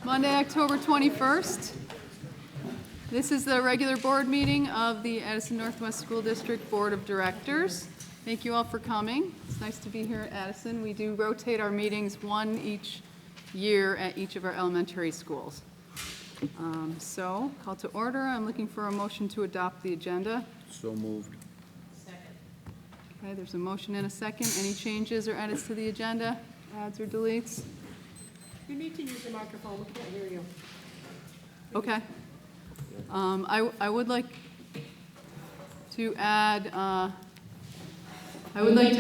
Monday, October 21st. This is the regular board meeting of the Addison Northwest School District Board of Directors. Thank you all for coming. It's nice to be here at Addison. We do rotate our meetings one each year at each of our elementary schools. So, call to order. I'm looking for a motion to adopt the agenda. So moved. Second. Okay, there's a motion and a second. Any changes or edits to the agenda? Adds or deletes? You need to use the microphone, we can't hear you. Okay. I would like to add, I would like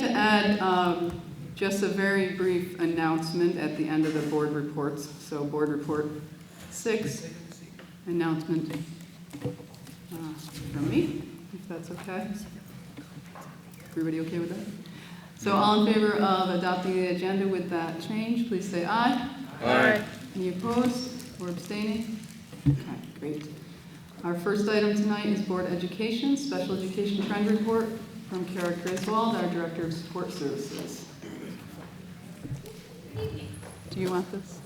to add just a very brief announcement at the end of the board reports. So board report 6, announcement from me, if that's okay. Everybody okay with that? So all in favor of adopting the agenda with that change, please say aye. Aye. Any opposed or abstaining? Okay, great. Our first item tonight is Board Education, Special Education Trend Report from Kara Griswold, our Director of Support Services. Do you want this?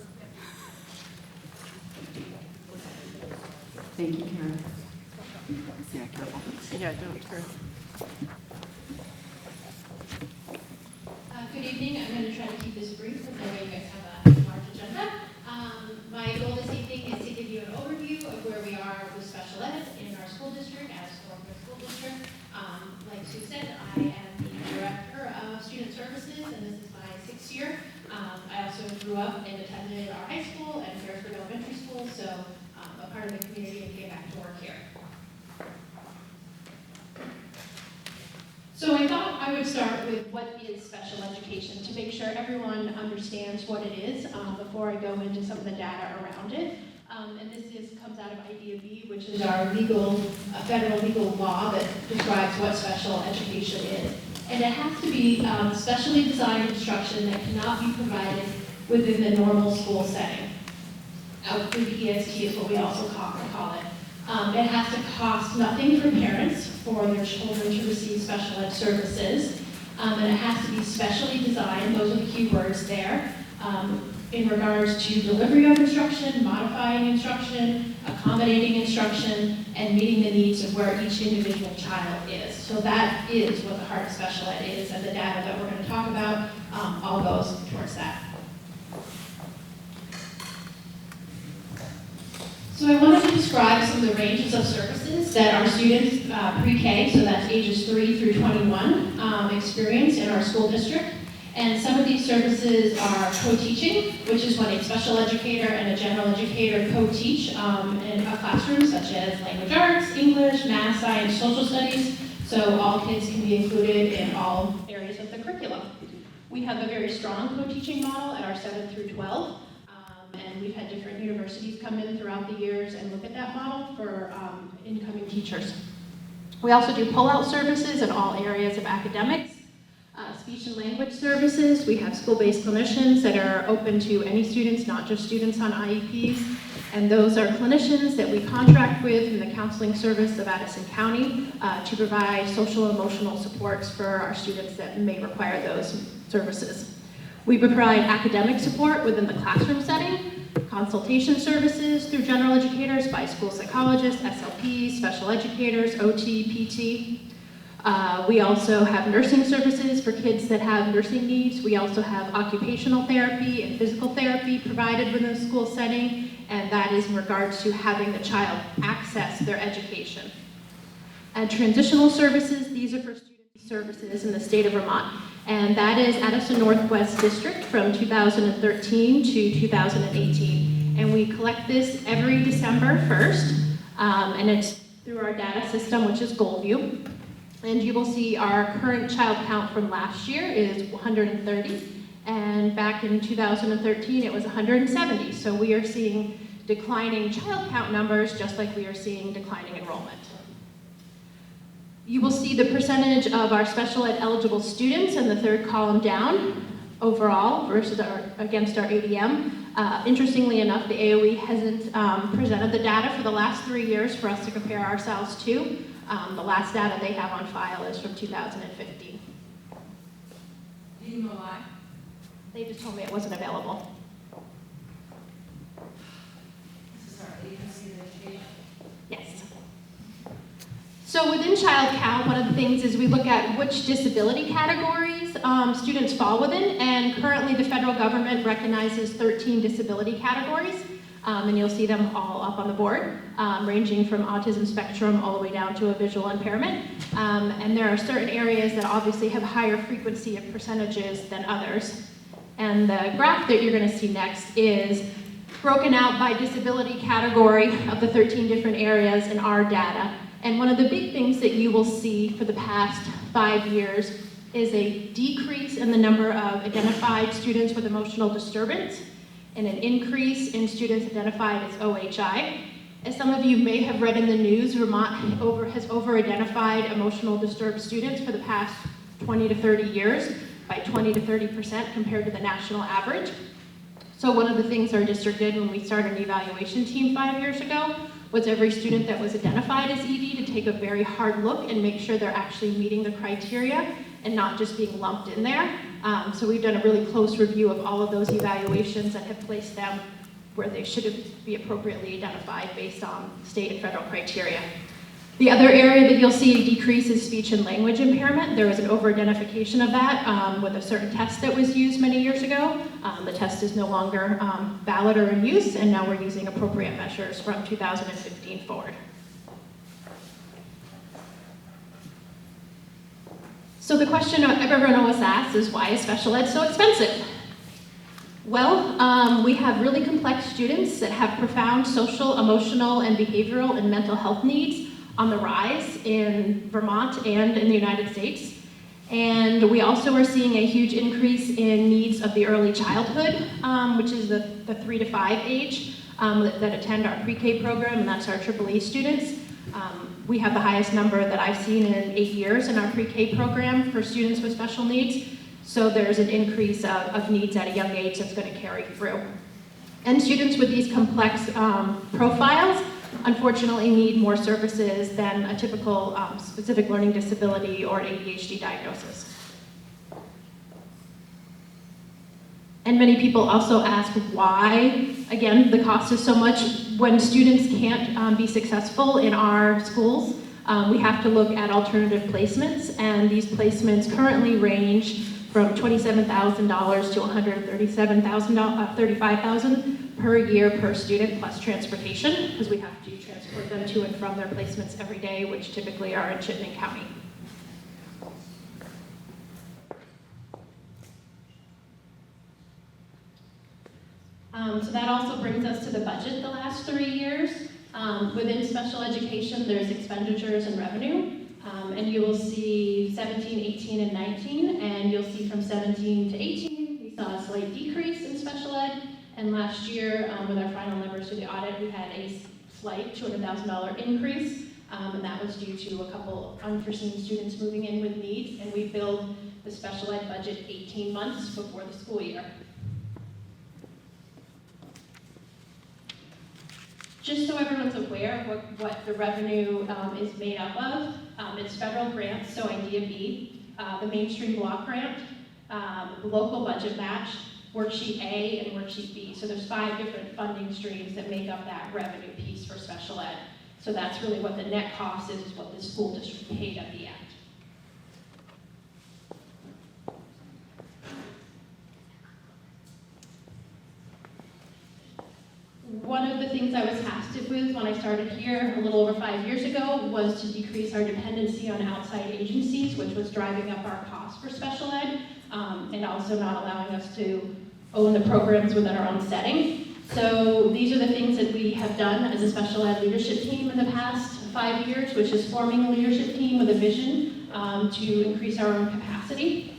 Thank you, Kara. Yeah, careful. Yeah, don't turn. Good evening. I'm going to try to keep this brief because I know you guys have a large agenda. My goal this evening is to give you an overview of where we are with special ed in our school district, Addison Northwest School District. Like Sue said, I am the Director of Student Services, and this is my 6th year. I also grew up and attended our high school and Harrisburg Elementary School, so a part of the community and came back to work here. So I thought I would start with what is special education to make sure everyone understands what it is before I go into some of the data around it. And this comes out of IDEA, which is our federal legal law that describes what special education is. And it has to be specially designed instruction that cannot be provided within the normal school setting. Outgroup EST is what we also call it. It has to cost nothing for parents for their children to receive special ed services. And it has to be specially designed, those are the key words there, in regards to delivery of instruction, modifying instruction, accommodating instruction, and meeting the needs of where each individual child is. So that is what the heart of special ed is, and the data that we're going to talk about all goes towards that. So I wanted to describe some of the ranges of services that our students, pre-K, so that's ages 3 through 21, experience in our school district. And some of these services are co-teaching, which is when a special educator and a general educator co-teach in a classroom, such as language arts, English, math, science, social studies. So all kids can be included in all areas of the curriculum. We have a very strong co-teaching model at our 7 through 12. And we've had different universities come in throughout the years and look at that model for incoming teachers. We also do pull-out services in all areas of academics. Speech and language services, we have school-based clinicians that are open to any students, not just students on IEPs. And those are clinicians that we contract with in the counseling service of Addison County to provide social and emotional supports for our students that may require those services. We provide academic support within the classroom setting, consultation services through general educators by school psychologists, SLPs, special educators, OT, PT. We also have nursing services for kids that have nursing needs. We also have occupational therapy and physical therapy provided within the school setting, and that is in regards to having the child access their education. And transitional services, these are for student services in the state of Vermont. And that is Addison Northwest District from 2013 to 2018. And we collect this every December 1st, and it's through our data system, which is Goalview. And you will see our current child count from last year is 130, and back in 2013 it was 170. So we are seeing declining child count numbers just like we are seeing declining enrollment. You will see the percentage of our special ed eligible students in the third column down overall versus against our ADM. Interestingly enough, the AOE hasn't presented the data for the last 3 years for us to compare ourselves to. The last data they have on file is from 2015. Do you know why? They just told me it wasn't available. Yes. So within child count, one of the things is we look at which disability categories students fall within, and currently the federal government recognizes 13 disability categories, and you'll see them all up on the board, ranging from autism spectrum all the way down to a visual impairment. And there are certain areas that obviously have higher frequency of percentages than others. And the graph that you're going to see next is broken out by disability category of the 13 different areas in our data. And one of the big things that you will see for the past 5 years is a decrease in the number of identified students with emotional disturbance and an increase in students identified as OHI. As some of you may have read in the news, Vermont has over-identified emotional disturbed students for the past 20 to 30 years by 20 to 30% compared to the national average. So one of the things our district did when we started an evaluation team 5 years ago was every student that was identified as ED to take a very hard look and make sure they're actually meeting the criteria and not just being lumped in there. So we've done a really close review of all of those evaluations and have placed them where they should be appropriately identified based on state and federal criteria. The other area that you'll see a decrease is speech and language impairment. There was an over-identification of that with a certain test that was used many years ago. The test is no longer valid or in use, and now we're using appropriate measures from 2015 forward. So the question everyone always asks is, why is special ed so expensive? Well, we have really complex students that have profound social, emotional, and behavioral and mental health needs on the rise in Vermont and in the United States. And we also are seeing a huge increase in needs of the early childhood, which is the 3 to 5 age that attend our pre-K program, and that's our EEE students. We have the highest number that I've seen in 8 years in our pre-K program for students with special needs. So there's an increase of needs at a young age that's going to carry through. And students with these complex profiles unfortunately need more services than a typical specific learning disability or ADHD diagnosis. And many people also ask why, again, the cost is so much. When students can't be successful in our schools, we have to look at alternative placements, and these placements currently range from $27,000 to $135,000 per year per student plus transportation, because we have to transport them to and from their placements every day, which typically are in Chittenden County. So that also brings us to the budget the last 3 years. Within special education, there's expenditures and revenue. And you will see 17, 18, and 19, and you'll see from 17 to 18, we saw a slight decrease in special ed, and last year, with our final numbers for the audit, we had a slight $200,000 increase, and that was due to a couple unforeseen students moving in with needs, and we billed the special ed budget 18 months before the school year. Just so everyone's aware of what the revenue is made up of, it's federal grants, so IDEA B, the mainstream block grant, the local budget match, worksheet A, and worksheet B. So there's 5 different funding streams that make up that revenue piece for special ed. So that's really what the net cost is what the school district paid at the end. One of the things I was tasked with when I started here a little over 5 years ago was to decrease our dependency on outside agencies, which was driving up our costs for special ed, and also not allowing us to own the programs within our own setting. So these are the things that we have done as a special ed leadership team in the past 5 years, which is forming a leadership team with a vision to increase our own capacity.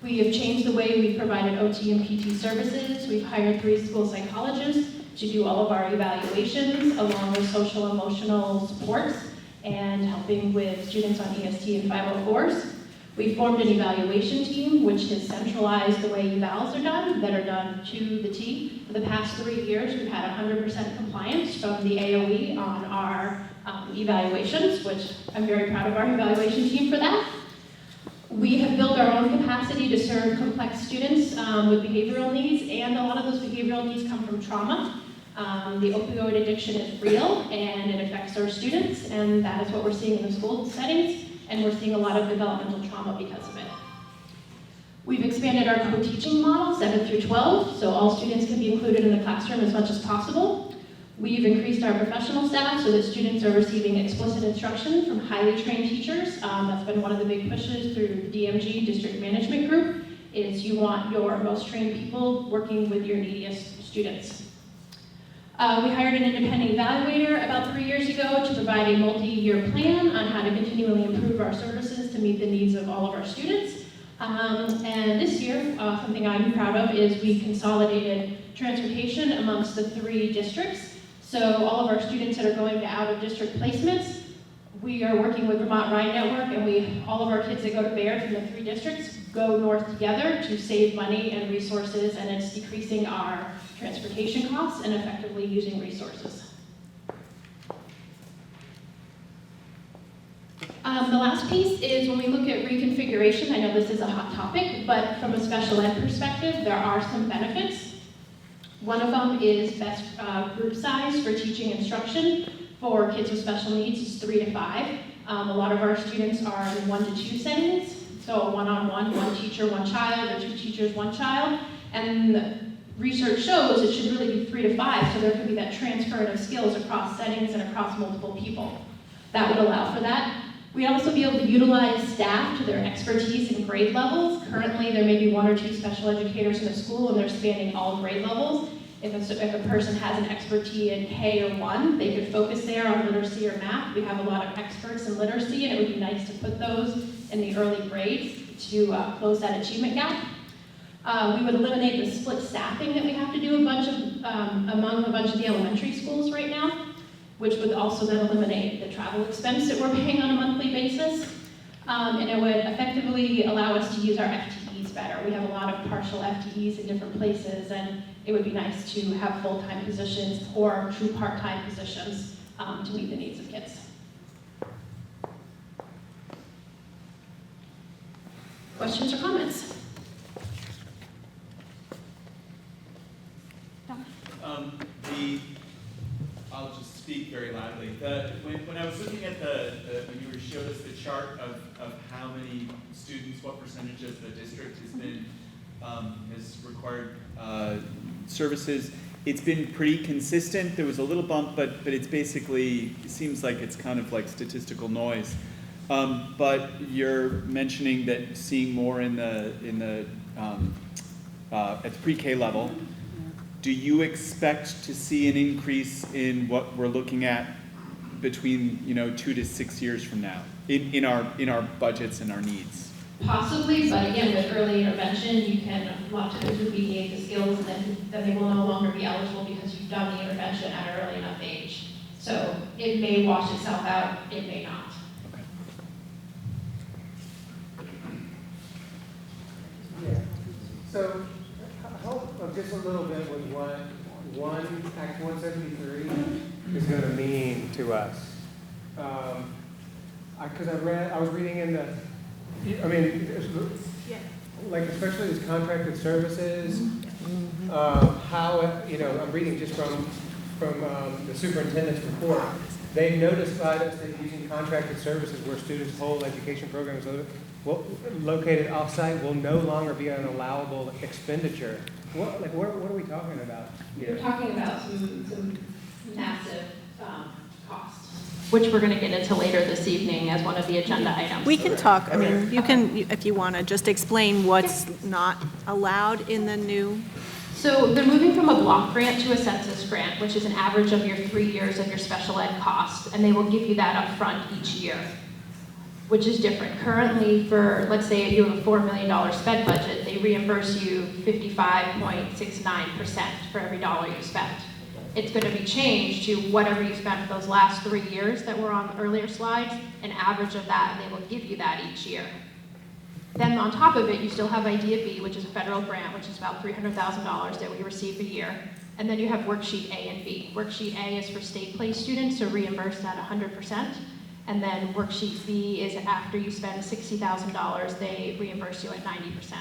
We have changed the way we provided OT and PT services. We've hired 3 school psychologists to do all of our evaluations, along with social emotional supports and helping with students on EST and 504s. We formed an evaluation team, which has centralized the way evals are done, that are done to the T. For the past 3 years, we've had 100% compliance from the AOE on our evaluations, which I'm very proud of our evaluation team for that. We have built our own capacity to serve complex students with behavioral needs, and a lot of those behavioral needs come from trauma. The opioid addiction is real and it affects our students, and that is what we're seeing in the school settings, and we're seeing a lot of developmental trauma because of it. We've expanded our co-teaching model, 7 through 12, so all students can be included in the classroom as much as possible. We've increased our professional staff so that students are receiving explicit instruction from highly trained teachers. That's been one of the big pushes through the DMG, District Management Group, is you want your most trained people working with your neediest students. We hired an independent evaluator about 3 years ago to provide a multi-year plan on how to continually improve our services to meet the needs of all of our students. And this year, something I'm proud of is we consolidated transportation amongst the 3 districts. So all of our students that are going to out-of-district placements, we are working with Vermont Ride Network, and all of our kids that go to Baird from the 3 districts go north together to save money and resources, and it's decreasing our transportation costs and effectively using resources. The last piece is when we look at reconfiguration. I know this is a hot topic, but from a special ed perspective, there are some benefits. One of them is best group size for teaching instruction for kids with special needs is 3 to 5. A lot of our students are in 1 to 2 settings, so one-on-one, 1 teacher, 1 child, or 2 teachers, 1 child. And the research shows it should really be 3 to 5, so there could be that transfer of skills across settings and across multiple people. That would allow for that. We'd also be able to utilize staff to their expertise in grade levels. Currently, there may be 1 or 2 special educators in a school, and they're spanning all grade levels. If a person has an expertise in K or 1, they could focus there on literacy or math. We have a lot of experts in literacy, and it would be nice to put those in the early grades to close that achievement gap. We would eliminate the split staffing that we have to do among a bunch of the elementary schools right now, which would also then eliminate the travel expense that we're paying on a monthly basis. And it would effectively allow us to use our FTEs better. We have a lot of partial FTEs in different places, and it would be nice to have full-time positions or true part-time positions to meet the needs of kids. Questions or comments? I'll just speak very loudly. When I was looking at when you showed us the chart of how many students, what percentage of the district has required services, it's been pretty consistent. There was a little bump, but it's basically, it seems like it's kind of like statistical noise. But you're mentioning that seeing more at the pre-K level. Do you expect to see an increase in what we're looking at between 2 to 6 years from now in our budgets and our needs? Possibly, but again, with early intervention, you can a lot of times remediate the skills, and then they will no longer be eligible because you've done the intervention at an early enough age. So it may wash itself out, it may not. Okay. Yeah. So help just a little bit with what Act 173 is going to mean to us. Because I was reading in like especially these contracted services, how, I'm reading just from the Superintendents Report. They've notified us that using contracted services where students' whole education programs located off-site will no longer be an allowable expenditure. What are we talking about here? We're talking about some massive costs, which we're going to get into later this evening as one of the agenda items. We can talk, I mean, you can, if you want to, just explain what's not allowed in the new. So they're moving from a block grant to a census grant, which is an average of your 3 years of your special ed costs, and they will give you that up front each year, which is different. Currently, for, let's say you have a $4 million sped budget, they reimburse you 55.69% for every dollar you spent. It's going to be changed to whatever you spent for those last 3 years that were on the earlier slides, an average of that, and they will give you that each year. Then on top of it, you still have Idea B, which is a federal grant, which is about $300,000 that we receive a year. And then you have Worksheet A and B. Worksheet A is for state place students, so reimbursed at 100%. And then Worksheet B is after you spend $60,000, they reimburse you at 90%.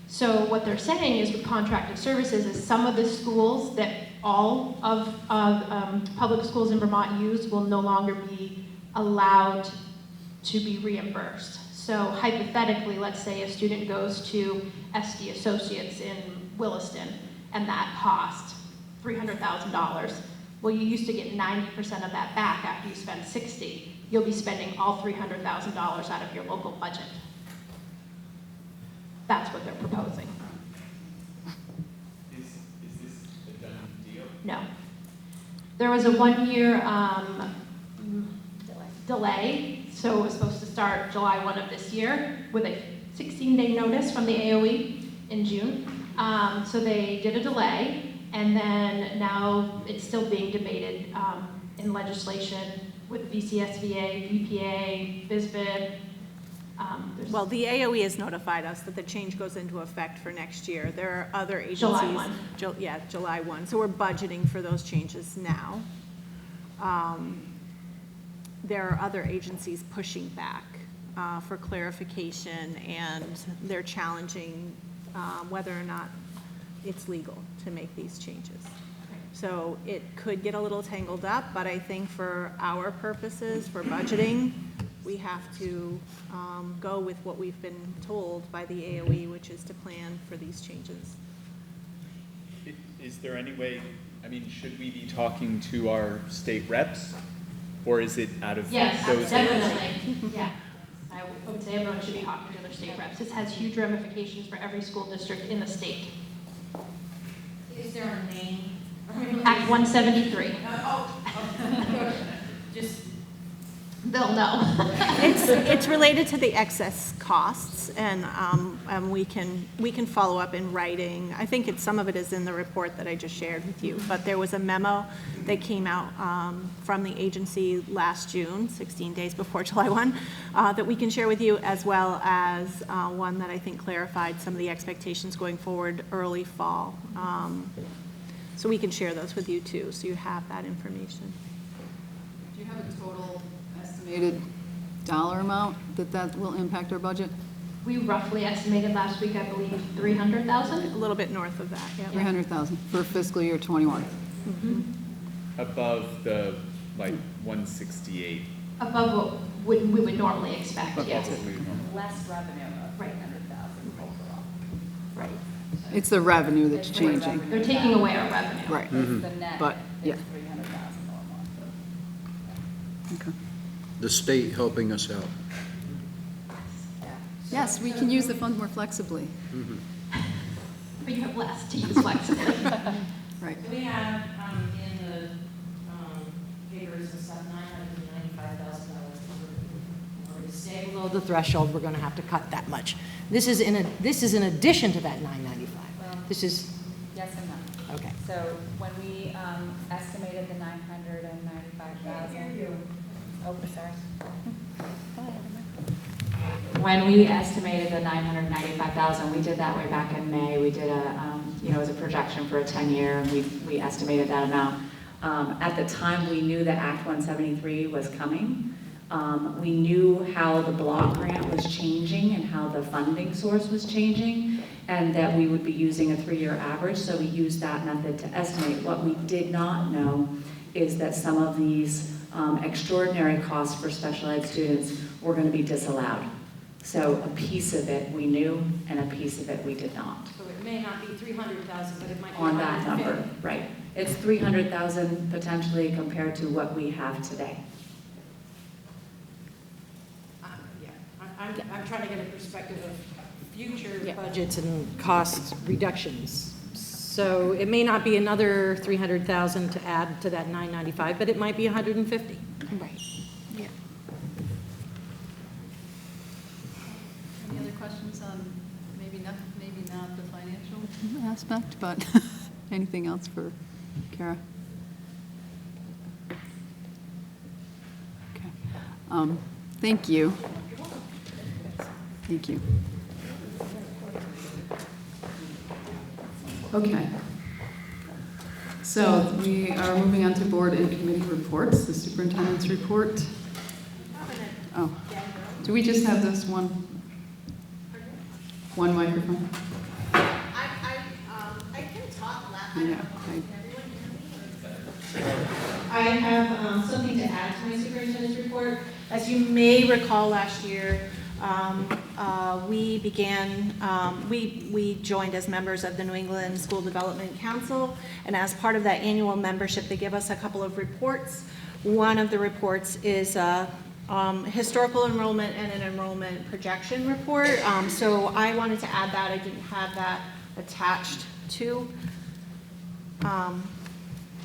So what they're saying is with contracted services is some of the schools that all of public schools in Vermont use will no longer be allowed to be reimbursed. So hypothetically, let's say a student goes to SD Associates in Williston and that cost $300,000. Well, you used to get 90% of that back after you spend 60. You'll be spending all $300,000 out of your local budget. That's what they're proposing. Is this a done deal? No. There was a one-year delay, so it was supposed to start July 1 of this year with a 16-day notice from the AOE in June. So they did a delay, and then now it's still being debated in legislation with VCSVA, VPA, BISBID. Well, the AOE has notified us that the change goes into effect for next year. There are other agencies. July 1. July 1. So we're budgeting for those changes now. There are other agencies pushing back for clarification, and they're challenging whether or not it's legal to make these changes. So it could get a little tangled up, but I think for our purposes, for budgeting, we have to go with what we've been told by the AOE, which is to plan for these changes. Is there any way, I mean, should we be talking to our state reps? Or is it out of Yes, those? definitely. Yeah. I would say everyone should be talking to their state reps. This has huge ramifications for every school district in the state. Is there a name? Act 173. Just, They'll know. It's related to the excess costs, and we can follow up in writing. I think some of it is in the report that I just shared with you, but there was a memo that came out from the agency last June, 16 days before July 1, that we can share with you, as well as one that I think clarified some of the expectations going forward early fall. So we can share those with you too, so you have that information. Do you have a total estimated dollar amount that will impact our budget? We roughly estimated last week, I believe, 300,000. A little bit north of that, yeah. 300,000 for fiscal year '21. Above the, like, 168. Above what we would normally expect, yes. Above what we would normally. Less revenue of Right. 300,000 overall. Right. It's the revenue that's It's changing. They're taking away our revenue. Right. It's the net, But, yeah. it's 300,000 normal. Okay. The state helping us out. Yeah. Yes, we can use the funds more flexibly. But you have less to use flexibly. Right. we have, in the, papers and stuff, $995,000. We're to stay below the threshold, we're gonna have to cut that much. This is in addition to that 995. Well, This is, Yes and no. okay. So when we estimated the 995,000. Oh, sorry. When we estimated the 995,000, we did that way back in May. We did it was a projection for a 10-year, and we estimated that amount. At the time, we knew that Act 173 was coming. We knew how the block grant was changing and how the funding source was changing, and that we would be using a 3-year average, so we used that method to estimate. What we did not know is that some of these extraordinary costs for special ed students were going to be disallowed. So a piece of it we knew, and a piece of it we did not. So it may not be 300,000, but it might be On that 150. number, right. It's 300,000 potentially compared to what we have today. Yeah, I'm trying to get a perspective of future Yeah. budgets and cost reductions. So it may not be another 300,000 to add to that 995, but it might be 150. Right. Yeah. Any other questions on maybe not the financial aspect, but anything else for Kara? Okay. Thank you. Thank you. Okay. So we are moving on to board and committee reports, the superintendent's report. Oh, do we just have this one microphone? Yeah, I have something to add to my superintendent's report. As you may recall, last year, we joined as members of the New England School Development Council, and as part of that annual membership, they give us a couple of reports. One of the reports is historical enrollment and an enrollment projection report. So I wanted to add that. I didn't have that attached to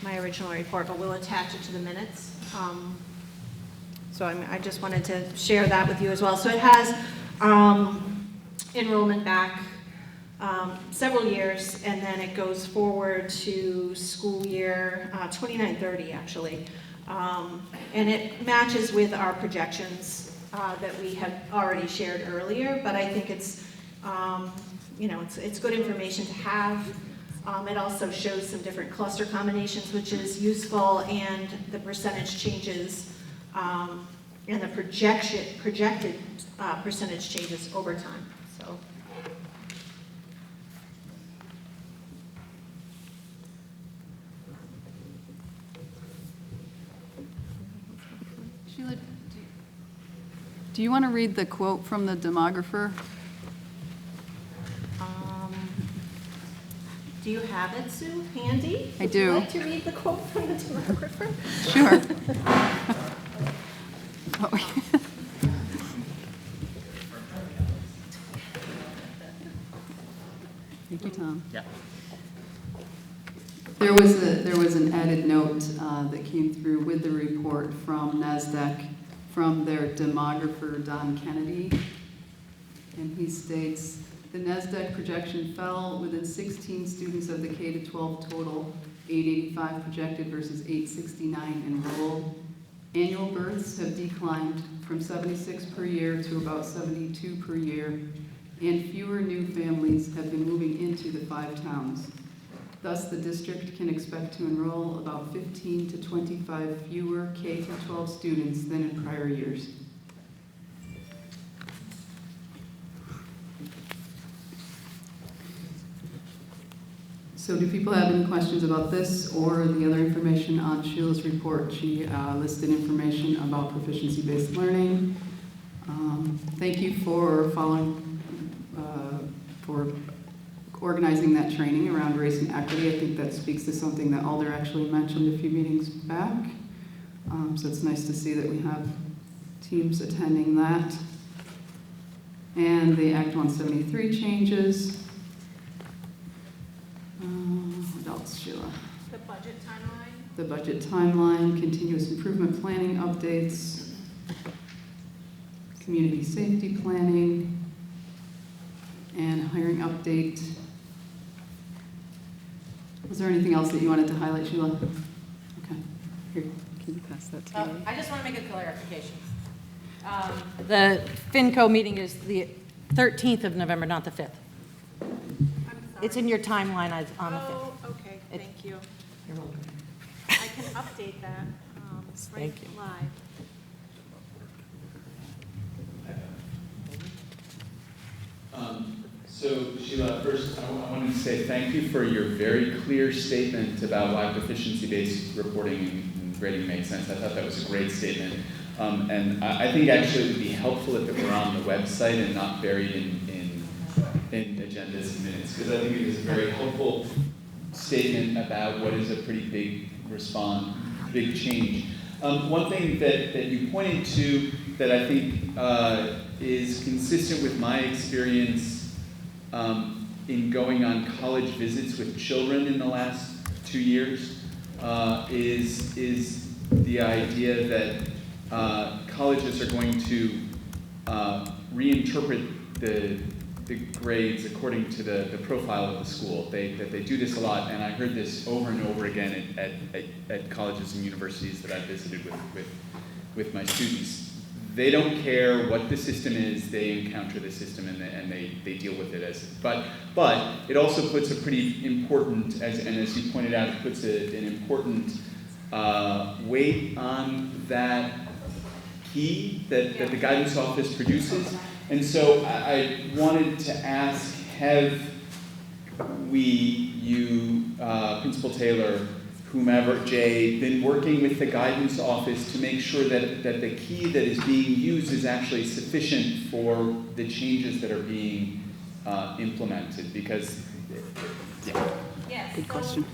my original report, but we'll attach it to the minutes. So I just wanted to share that with you as well. So it has enrollment back several years, and then it goes forward to school year 29-30, actually. And it matches with our projections that we have already shared earlier, but I think it's, it's good information to have. It also shows some different cluster combinations, which is useful, and the percentage changes and the projected percentage changes over time. So. Sheila, do you want to read the quote from the demographer? Do you have it, Sue, handy? I do. Would you like to read the quote from the demographer? Sure. Thank you, Tom. Yeah. There was an added note that came through with the report from NASDAQ from their demographer, Don Kennedy. And he states, the NASDAQ projection fell within 16 students of the K-12 total, 885 projected versus 869 enrolled. Annual births have declined from 76 per year to about 72 per year, and fewer new families have been moving into the 5 towns. Thus, the district can expect to enroll about 15 to 25 fewer K-12 students than in prior years. So do people have any questions about this or the other information on Sheila's report? She listed information about proficiency-based learning. Thank you for for organizing that training around race and equity. I think that speaks to something that Alder actually mentioned a few meetings back. So it's nice to see that we have teams attending that. And the Act 173 changes. What else, Sheila? The budget timeline. The budget timeline, continuous improvement planning updates, community safety planning, and hiring update. Was there anything else that you wanted to highlight, Sheila? Okay. Here, can you pass that to me? I just want to make a clarification. The FinCo meeting is the 13th of November, not the 5th. I'm sorry. It's in your timeline on the 5th. Oh, okay, thank you. You're welcome. I can update that right Thank you. live. So Sheila, first I wanted to say thank you for your very clear statement about why proficiency-based reporting and grading makes sense. I thought that was a great statement. And I think actually it would be helpful if it were on the website and not buried in agendas and minutes, because I think it is a very helpful statement about what is a pretty big change. One thing that you pointed to that I think is consistent with my experience in going on college visits with children in the last 2 years is the idea that colleges are going to reinterpret the grades according to the profile of the school. They do this a lot, and I heard this over and over again at colleges and universities that I've visited with my students. They don't care what the system is, they encounter the system and they deal with it as, but it also puts a pretty important, as you pointed out, it puts an important weight on that key that the guidance office produces. And so I wanted to ask, have you Principal Taylor, whomever, Jay, been working with the guidance office to make sure that the key that is being used is actually sufficient for the changes that are being implemented? Because, Yes. Good question.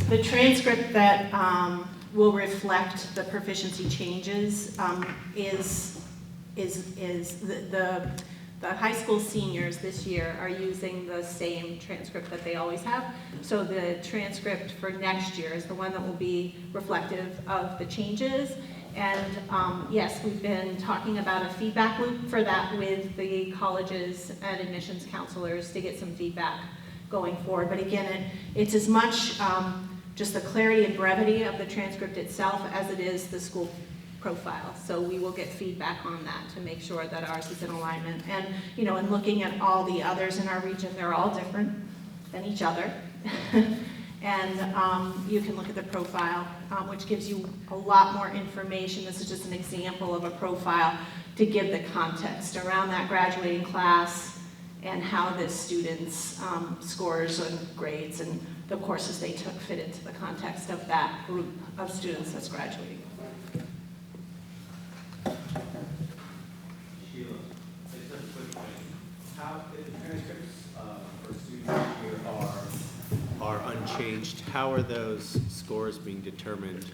The transcript that will reflect the proficiency changes is the high school seniors this year are using the same transcript that they always have. So the transcript for next year is the one that will be reflective of the changes. And yes, we've been talking about a feedback loop for that with the colleges and admissions counselors to get some feedback going forward. But again, it's as much just the clarity and brevity of the transcript itself as it is the school profile. So we will get feedback on that to make sure that ours is in alignment. And, you know, in looking at all the others in our region, they're all different than each other. And you can look at the profile, which gives you a lot more information. This is just an example of a profile to give the context around that graduating class and how the students' scores and grades and the courses they took fit into the context of that group of students that's graduating. Sheila, just a quick question. How, if the transcripts for students here are unchanged, how are those scores being determined?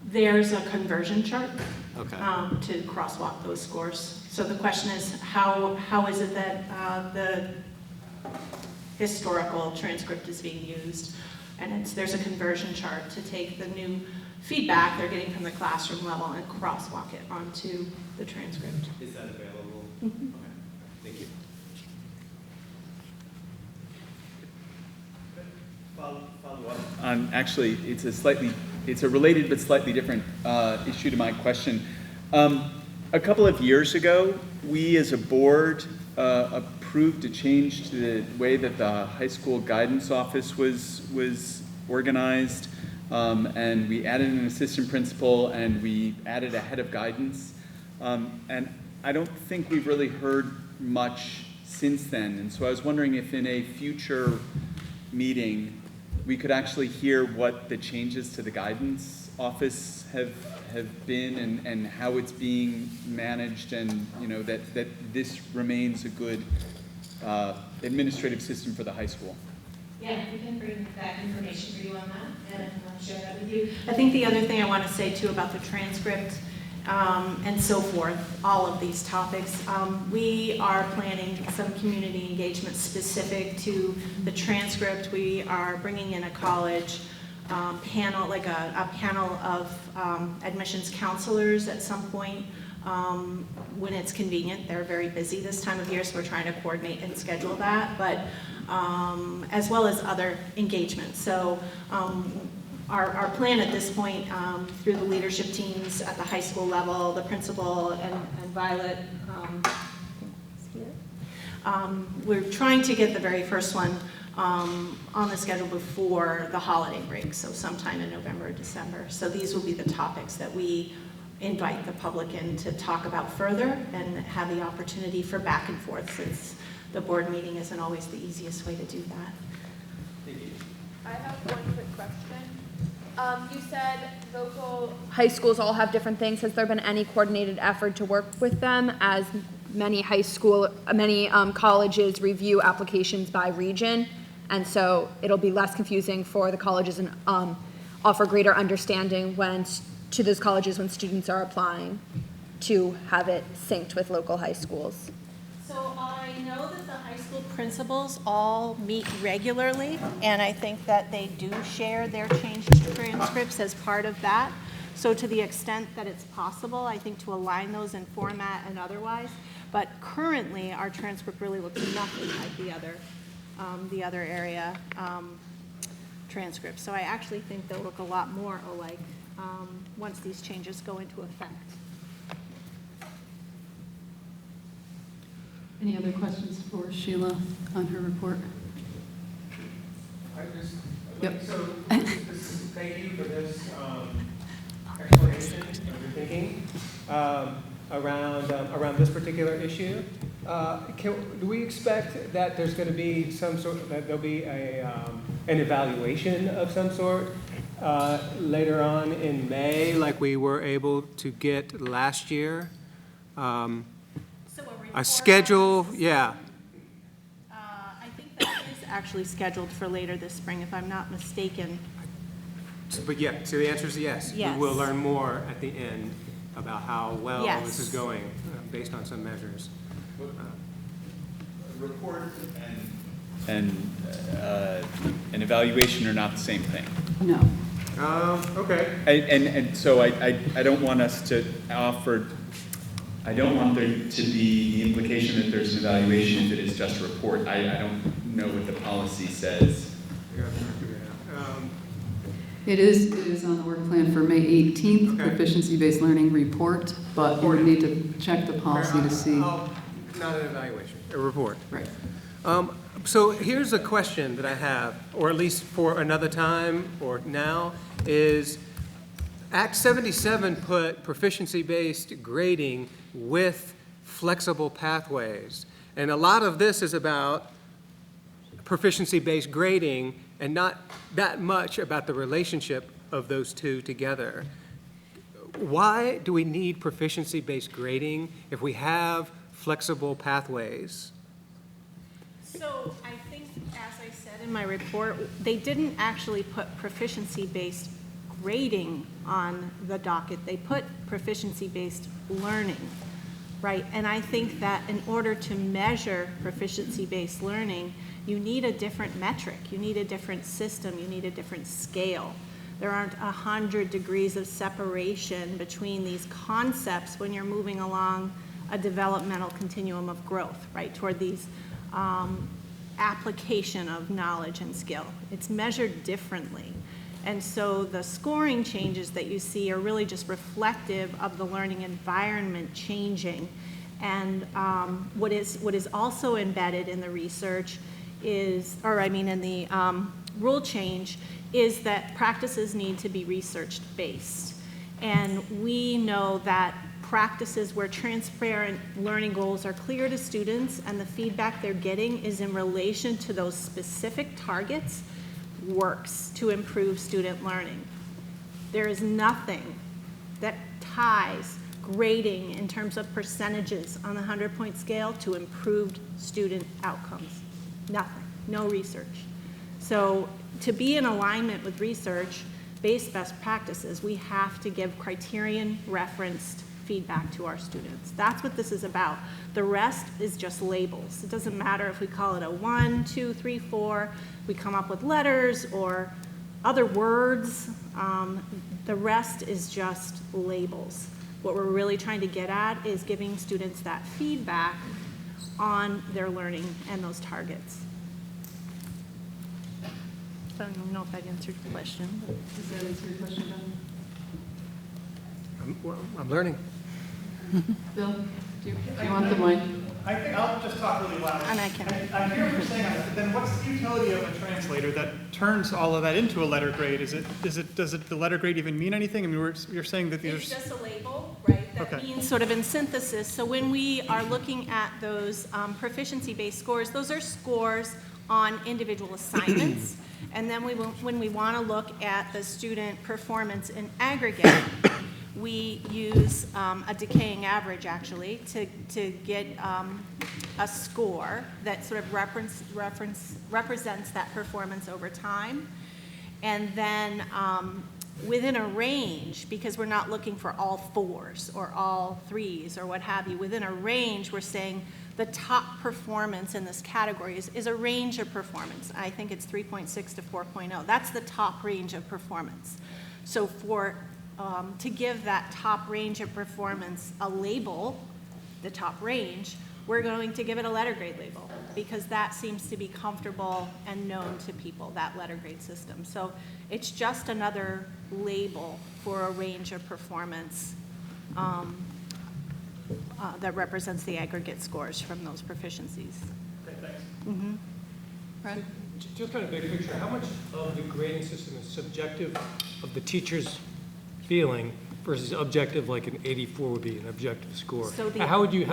There's a conversion chart Okay. to crosswalk those scores. So the question is, how is it that the historical transcript is being used? And there's a conversion chart to take the new feedback they're getting from the classroom level and crosswalk it onto the transcript. Is that available? Mhm. Okay. Thank you. follow up. Actually, it's a related but slightly different issue to my question. A couple of years ago, we as a board approved a change to the way that the high school guidance office was organized, and we added an assistant principal and we added a head of guidance. And I don't think we've really heard much since then. And so I was wondering if in a future meeting, we could actually hear what the changes to the guidance office have been and how it's being managed, and you know that this remains a good administrative system for the high school. Yeah, we can bring back information for you on that and share that with you. I think the other thing I want to say too about the transcript and so forth, all of these topics, we are planning some community engagement specific to the transcript. We are bringing in a college panel, like a panel of admissions counselors at some point when it's convenient. They're very busy this time of year, so we're trying to coordinate and schedule that, but as well as other engagements. So our plan at this point, through the leadership teams at the high school level, the principal and Violet, we're trying to get the very first one on the schedule before the holiday break, so sometime in November or December. So these will be the topics that we invite the public in to talk about further and have the opportunity for back and forth, since the board meeting isn't always the easiest way to do that. Thank you. I have one quick question. You said local high schools all have different things. Has there been any coordinated effort to work with them, as many colleges review applications by region, and so it'll be less confusing for the colleges and offer greater understanding to those colleges when students are applying to have it synced with local high schools? So I know that the high school principals all meet regularly, and I think that they do share their changed transcripts as part of that. So to the extent that it's possible, I think to align those in format and otherwise. But currently, our transcript really looks nothing like the other area transcripts. So I actually think they'll look a lot more alike once these changes go into effect. Any other questions for Sheila on her report? Yep. So thank you for this explanation of your thinking around this particular issue. Do we expect that there's going to be some sort, that there'll be an evaluation of some sort later on in May, like we were able to get last year? A schedule, yeah. I think that is actually scheduled for later this spring, if I'm not mistaken. But yeah, so the answer is yes. Yes. We will learn more at the end about how well Yes. this is going based on some measures. Report and an evaluation are not the same thing. No. Okay. And so I don't want us to offer, I don't want there to be the implication that there's an evaluation if it is just a report. I don't know what the policy says. It is on the work plan for May 18th, Okay. proficiency-based learning report, but we need to check the policy to see. Not an evaluation, a report. Right. So here's a question that I have, or at least for another time or now, is Act 77 put proficiency-based grading with flexible pathways. And a lot of this is about proficiency-based grading and not that much about the relationship of those two together. Why do we need proficiency-based grading if we have flexible pathways? So I think, as I said in my report, they didn't actually put proficiency-based grading on the docket. They put proficiency-based learning, right? And I think that in order to measure proficiency-based learning, you need a different metric, you need a different system, you need a different scale. There aren't 100 degrees of separation between these concepts when you're moving along a developmental continuum of growth, right, toward these application of knowledge and skill. It's measured differently. And so the scoring changes that you see are really just reflective of the learning environment changing. And what is also embedded in the research is, in the rule change, is that practices need to be research-based. And we know that practices where transparent learning goals are clear to students and the feedback they're getting is in relation to those specific targets works to improve student learning. There is nothing that ties grading in terms of percentages on the 100-point scale to improved student outcomes. Nothing, no research. So to be in alignment with research-based best practices, we have to give criterion referenced feedback to our students. That's what this is about. The rest is just labels. It doesn't matter if we call it a 1, 2, 3, 4, we come up with letters or other words. The rest is just labels. What we're really trying to get at is giving students that feedback on their learning and those targets. I don't know if that answered your question. Does that answer your question, John? I'm learning. Bill, do you want the mic? I think I'll just talk really loud. And I can. I hear what you're saying, then what's the utility of a translator that turns all of that into a letter grade? Does the letter grade even mean anything? I mean, you're saying that these It's are... just a label, right, that Okay. means sort of in synthesis. So when we are looking at those proficiency-based scores, those are scores on individual assignments. And then when we want to look at the student performance in aggregate, we use a decaying average, actually, to get a score that sort of represents that performance over time. And then within a range, because we're not looking for all 4s or all 3s or what have you, within a range, we're saying the top performance in this category is a range of performance. I think it's 3.6 to 4.0. That's the top range of performance. So to give that top range of performance a label, the top range, we're going to give it a letter grade label because that seems to be comfortable and known to people, that letter grade system. So it's just another label for a range of performance that represents the aggregate scores from those proficiencies. Okay, thanks. Mm-hmm. Brad? Just kind of big picture, how much of the grading system is subjective of the teacher's feeling versus objective, like an 84 would be an objective score. So How would you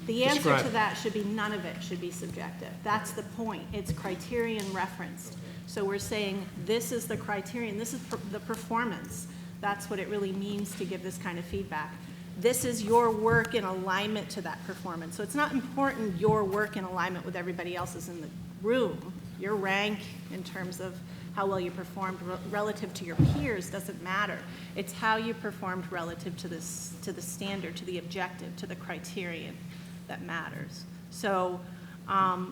The answer describe to it? that should be none of it should be subjective. That's the point. It's criterion referenced. So we're saying this is the criterion, this is the performance. That's what it really means to give this kind of feedback. This is your work in alignment to that performance. So it's not important your work in alignment with everybody else's in the room. Your rank in terms of how well you performed relative to your peers doesn't matter. It's how you performed relative to the standard, to the objective, to the criterion that matters. So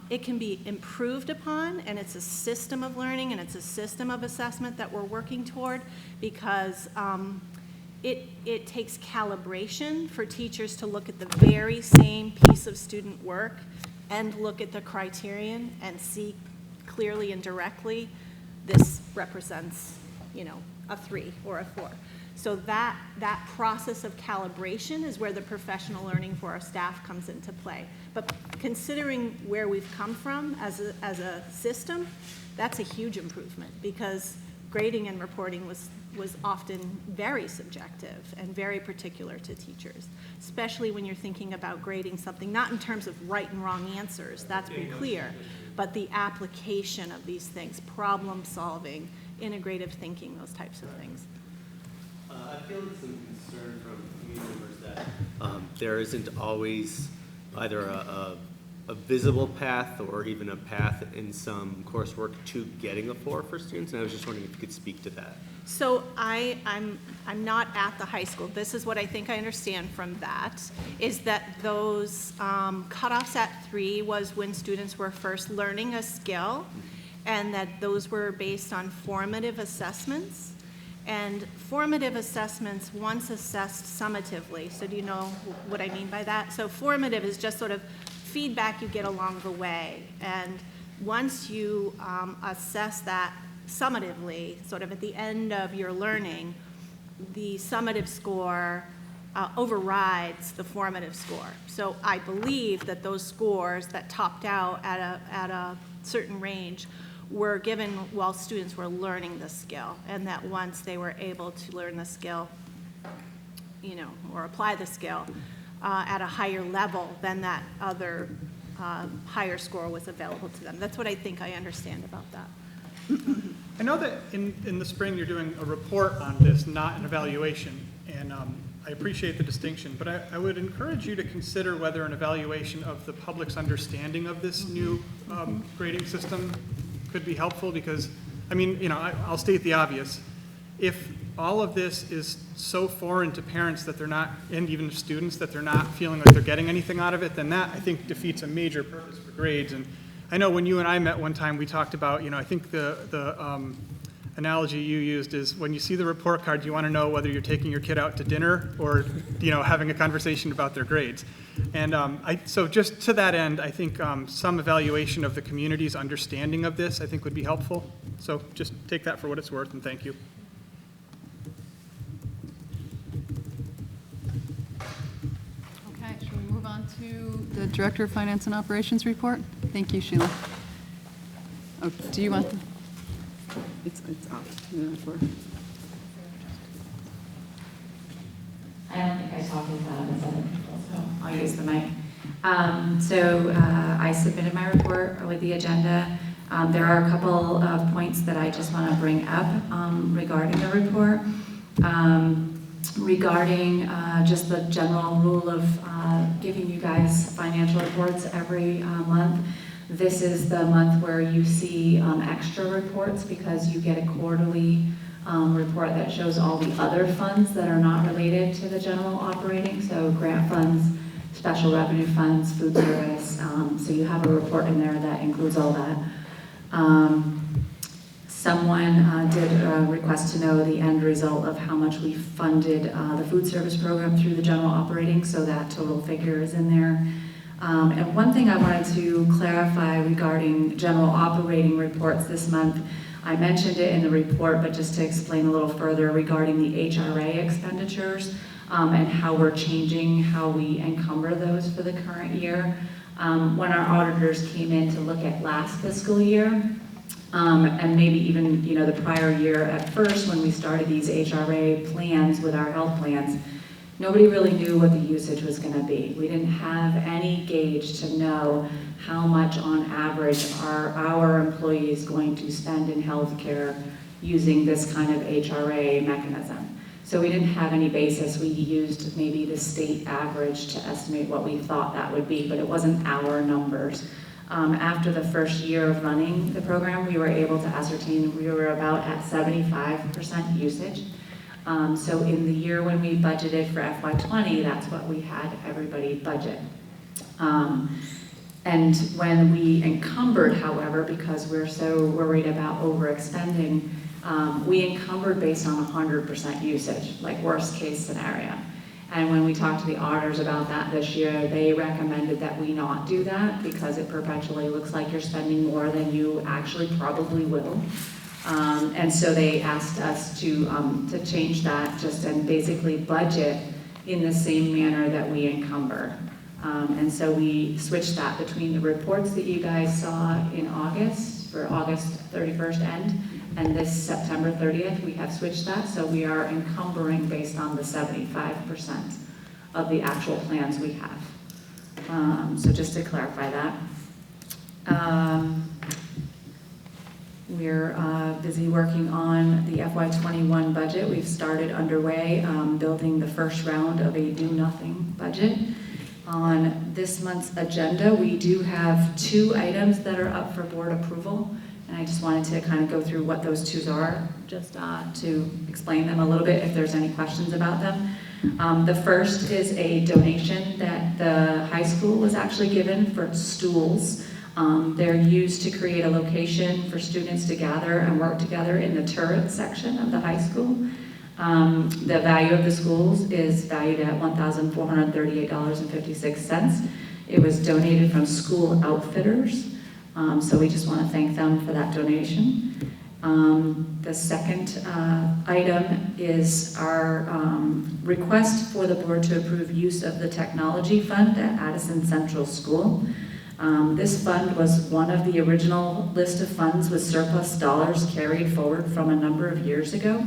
it can be improved upon, and it's a system of learning, and it's a system of assessment that we're working toward, because it takes calibration for teachers to look at the very same piece of student work and look at the criterion and see clearly and directly this represents, a 3 or a 4. So that process of calibration is where the professional learning for our staff comes into play. But considering where we've come from as a system, that's a huge improvement, because grading and reporting was often very subjective and very particular to teachers, especially when you're thinking about grading something, not in terms of right and wrong answers, that's pretty clear, but the application of these things, problem solving, integrative thinking, those types of things. I feel some concern from community members that there isn't always either a visible path or even a path in some coursework to getting a 4 for students, and I was just wondering if you could speak to that. So I'm not at the high school. This is what I think I understand from that, is that those cutoffs at 3 was when students were first learning a skill, and that those were based on formative assessments. And formative assessments, once assessed summatively, so do you know what I mean by that? So formative is just sort of feedback you get along the way. And once you assess that summatively, sort of at the end of your learning, the summative score overrides the formative score. So I believe that those scores that topped out at a certain range were given while students were learning the skill, and that once they were able to learn the skill, or apply the skill at a higher level, then that other higher score was available to them. That's what I think I understand about that. I know that in the spring you're doing a report on this, not an evaluation, and I appreciate the distinction, but I would encourage you to consider whether an evaluation of the public's understanding of this new grading system could be helpful, because, I'll state the obvious. If all of this is so foreign to parents that they're not, and even students, that they're not feeling like they're getting anything out of it, then that, I think, defeats a major purpose for grades. And I know when you and I met one time, we talked about, I think the analogy you used is when you see the report card, you want to know whether you're taking your kid out to dinner or, having a conversation about their grades. And so just to that end, I think some evaluation of the community's understanding of this, I think, would be helpful. So just take that for what it's worth, and thank you. Okay, shall we move on to the Director of Finance and Operations report? Thank you, Sheila. Oh, do you want the? It's off. Yeah, I don't think I talked as loud as other people, so I'll use the mic. I submitted my report with the agenda. There are a couple of points that I just want to bring up regarding the report. Regarding just the general rule of giving you guys financial reports every month. This is the month where you see extra reports, because you get a quarterly report that shows all the other funds that are not related to the general operating, so grant funds, special revenue funds, food service, so you have a report in there that includes all that. Someone did request to know the end result of how much we funded the food service program through the general operating, so that total figure is in there. And one thing I wanted to clarify regarding general operating reports this month, I mentioned it in the report, but just to explain a little further regarding the HRA expenditures and how we're changing how we encumber those for the current year. When our auditors came in to look at last fiscal year, And maybe even, the prior year at first, when we started these HRA plans with our health plans, nobody really knew what the usage was gonna be. We didn't have any gauge to know how much on average are our employees going to spend in healthcare using this kind of HRA mechanism. So we didn't have any basis. We used maybe the state average to estimate what we thought that would be, but it wasn't our numbers. After the first year of running the program, we were able to ascertain we were about at 75% usage. So in the year when we budgeted for FY20, that's what we had everybody budget. And when we encumbered, however, because we're so worried about overexpending, we encumbered based on 100% usage, like worst case scenario. And when we talked to the auditors about that this year, they recommended that we not do that because it perpetually looks like you're spending more than you actually probably will. And so they asked us to change that and basically budget in the same manner that we encumber. And so we switched that between the reports that you guys saw in August, for August 31st end, and this September 30th, we have switched that, so we are encumbering based on the 75% of the actual plans we have. So just to clarify that. We're busy working on the FY21 budget. We've started underway building the first round of a do-nothing budget. On this month's agenda, we do have 2 items that are up for board approval. And I just wanted to kind of go through what those 2 are, just to explain them a little bit if there's any questions about them. The first is a donation that the high school was actually given for stools. They're used to create a location for students to gather and work together in the turret section of the high school. The value of the schools is valued at $1,438.56. It was donated from School Outfitters. So we just want to thank them for that donation. The second item is our request for the board to approve use of the technology fund at Addison Central School. This fund was one of the original list of funds with surplus dollars carried forward from a number of years ago.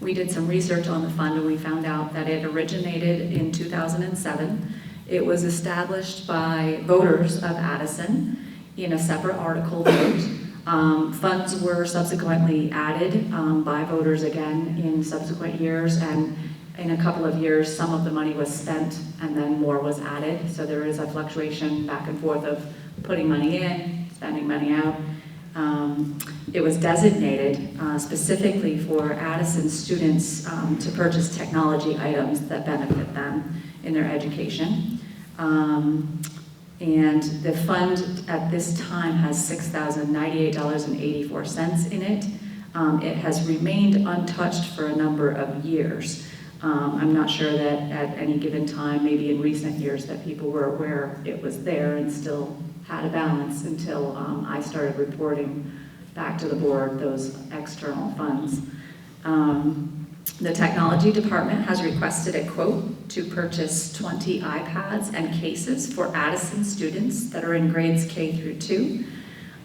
We did some research on the fund and we found out that it originated in 2007. It was established by voters of Addison in a separate article vote. Funds were subsequently added by voters again in subsequent years, and in a couple of years some of the money was spent and then more was added. So there is a fluctuation back and forth of putting money in, spending money out. It was designated specifically for Addison students to purchase technology items that benefit them in their education. And the fund at this time has $6,098.84 in it. It has remained untouched for a number of years. I'm not sure that at any given time, maybe in recent years, that people were aware it was there and still had a balance until I started reporting back to the board those external funds. The technology department has requested a quote to purchase 20 iPads and cases for Addison students that are in grades K through 2.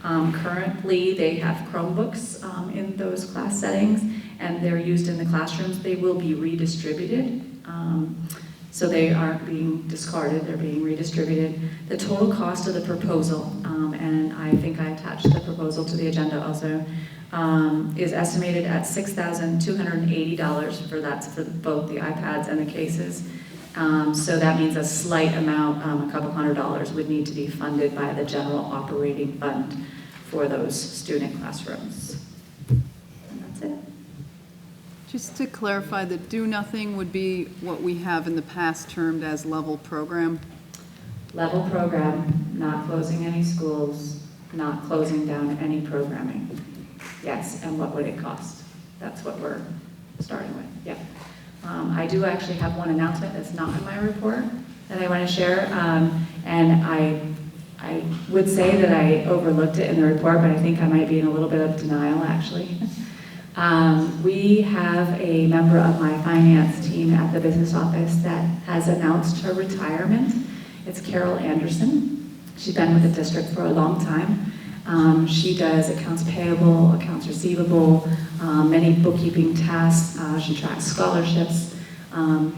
Currently, they have Chromebooks in those class settings, and they're used in the classrooms. They will be redistributed. So they aren't being discarded, they're being redistributed. The total cost of the proposal, and I think I attached the proposal to the agenda also, is estimated at $6,280 for both the iPads and the cases. So that means a slight amount, a couple $100 would need to be funded by the general operating fund for those student classrooms. And that's it. Just to clarify, the do nothing would be what we have in the past termed as level program? Level program, not closing any schools, not closing down any programming. Yes, and what would it cost? That's what we're starting with, yeah. I do actually have one announcement that's not in my report that I want to share, and I would say that I overlooked it in the report, but I think I might be in a little bit of denial, actually. We have a member of my finance team at the business office that has announced her retirement. It's Carol Anderson. She's been with the district for a long time. She does accounts payable, accounts receivable, many bookkeeping tasks. She tracks scholarships.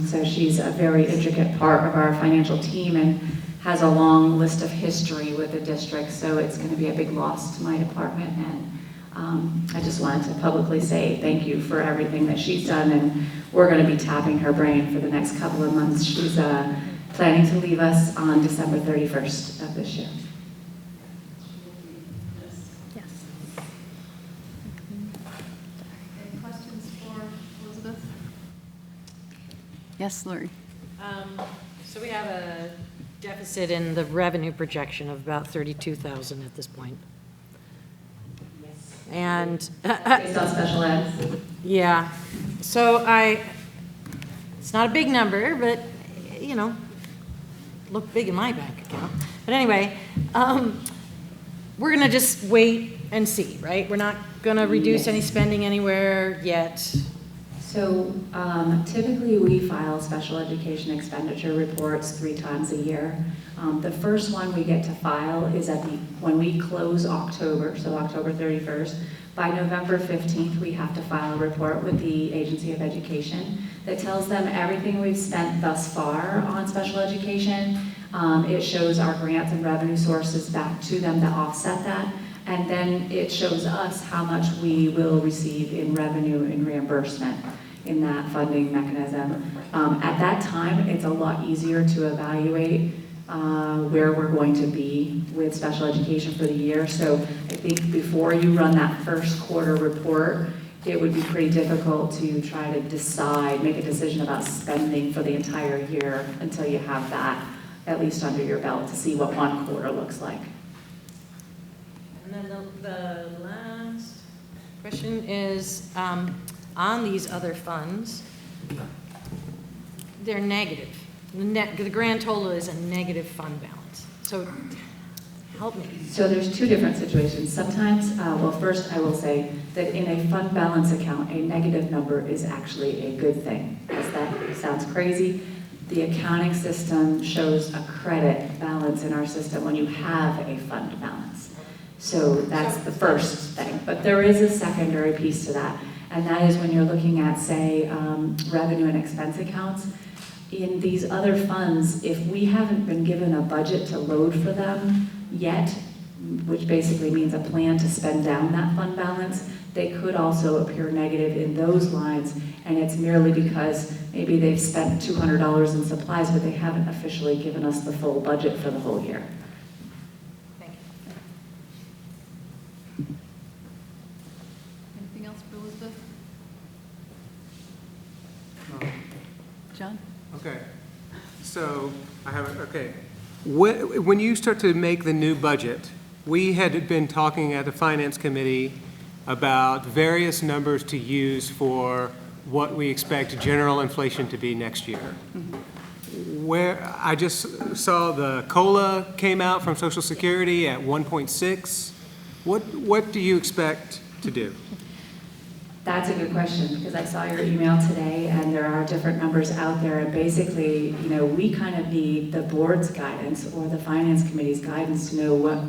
So she's a very intricate part of our financial team and has a long list of history with the district. So it's going to be a big loss to my department. And I just wanted to publicly say thank you for everything that she's done. And we're going to be tapping her brain for the next couple of months. She's planning to leave us on December 31st of this year. Yes. Any questions for Elizabeth? Yes, Lori. So we have a deficit in the revenue projection of about 32,000 at this point. And Based on special ed. yeah, so it's not a big number, but, you know, looked big in my bank account. But anyway, we're gonna just wait and see, right? We're not gonna reduce any spending anywhere yet. So typically we file special education expenditure reports 3 times a year. The first one we get to file is when we close October, so October 31st. By November 15th, we have to file a report with the Agency of Education that tells them everything we've spent thus far on special education. It shows our grants and revenue sources back to them to offset that. And then it shows us how much we will receive in revenue and reimbursement in that funding mechanism. At that time, it's a lot easier to evaluate where we're going to be with special education for the year. So I think before you run that first quarter report, it would be pretty difficult to try to make a decision about spending for the entire year until you have that at least under your belt to see what one quarter looks like. And then the last question is, on these other funds, they're negative. The grand total is a negative fund balance. So help me. So there's 2 different situations. Sometimes, well, first I will say that in a fund balance account, a negative number is actually a good thing. Because that sounds crazy. The accounting system shows a credit balance in our system when you have a fund balance. So that's the first thing. But there is a secondary piece to that. And that is when you're looking at, say, revenue and expense accounts. In these other funds, if we haven't been given a budget to load for them yet, which basically means a plan to spend down that fund balance, they could also appear negative in those lines. And it's merely because maybe they've spent $200 in supplies, but they haven't officially given us the full budget for the whole year. Thank you. Anything else for Elizabeth? John? Okay, so when you start to make the new budget, we had been talking at the Finance Committee about various numbers to use for what we expect general inflation to be next year. Where I just saw the COLA came out from Social Security at 1.6. What do you expect to do? That's a good question, because I saw your email today, and there are different numbers out there. And basically, you know, we kind of need the board's guidance or the Finance Committee's guidance to know what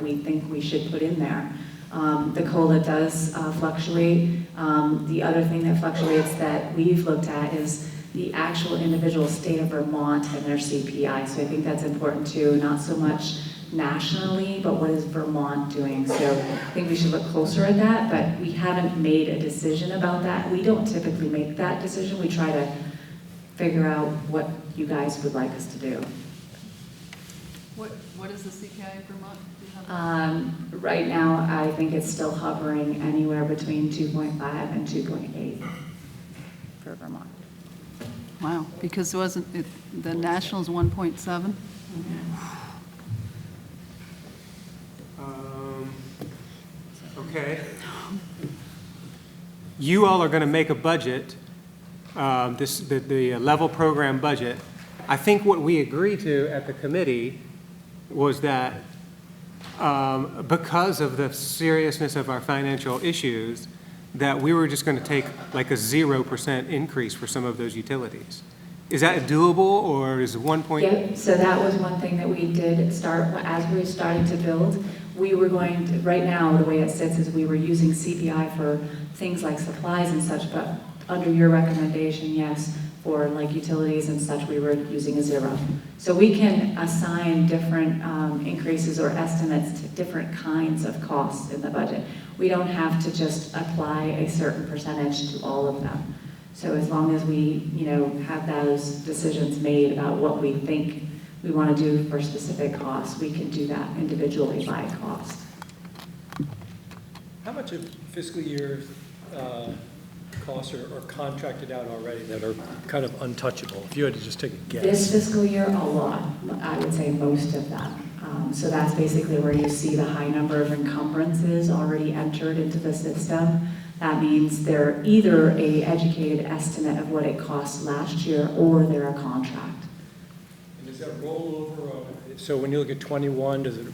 we think we should put in there. The COLA does fluctuate. The other thing that fluctuates that we've looked at is the actual individual state of Vermont and their CPI. So I think that's important too, not so much nationally, but what is Vermont doing? So I think we should look closer at that, but we haven't made a decision about that. We don't typically make that decision. We try to figure out what you guys would like us to do. What is the CPI in Vermont? Do you have Right now, I think it's still hovering anywhere between 2.5 and 2.8 for Vermont. Wow, because wasn't it, the national's 1.7? Okay. You all are going to make a budget, the level program budget. I think what we agreed to at the committee was that because of the seriousness of our financial issues, that we were just going to take like a 0% increase for some of those utilities. Is that doable, or is 1 point? Yeah, so that was one thing that we did start, as we were starting to build, we were going to, right now, the way it sits is we were using CPI for things like supplies and such, but under your recommendation, yes, for like utilities and such, we were using a 0. So we can assign different increases or estimates to different kinds of costs in the budget. We don't have to just apply a certain percentage to all of them. So as long as we, have those decisions made about what we think we want to do for specific costs, we can do that individually by cost. How much of fiscal year costs are contracted out already that are kind of untouchable? If you had to just take a guess. This fiscal year, a lot. I would say most of them. So that's basically where you see the high number of encumbrances already entered into the system. That means they're either a educated estimate of what it cost last year or they're a contract. And does that roll over? So when you look at 21, does it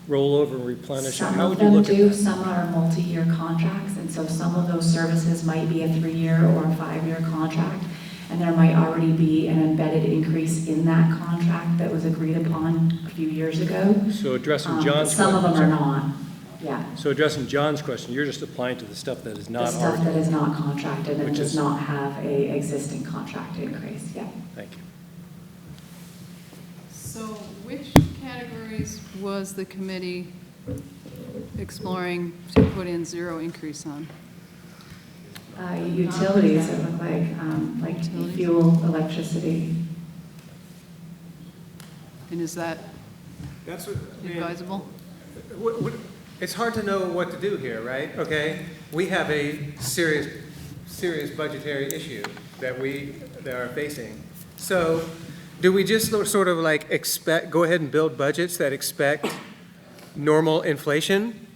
roll over and replenish? How would you look at that? Some are multi-year contracts, and so some of those services might be a 3-year or a 5-year contract, and there might already be an embedded increase in that contract that was agreed upon a few years ago. So addressing John's some of them question. are not. Yeah. So addressing John's question, you're just applying to the stuff that is The not stuff already. that is not contracted and Which does is- not have a existing contract increase, yeah. Thank you. So which categories was the committee exploring to put in 0 increase on? Utilities, it looked like Utilities? fuel, electricity. And is that That's what, advisable? it's hard to know what to do here, right? Okay, we have a serious budgetary issue that are facing. So, do we just sort of like go ahead and build budgets that expect normal inflation?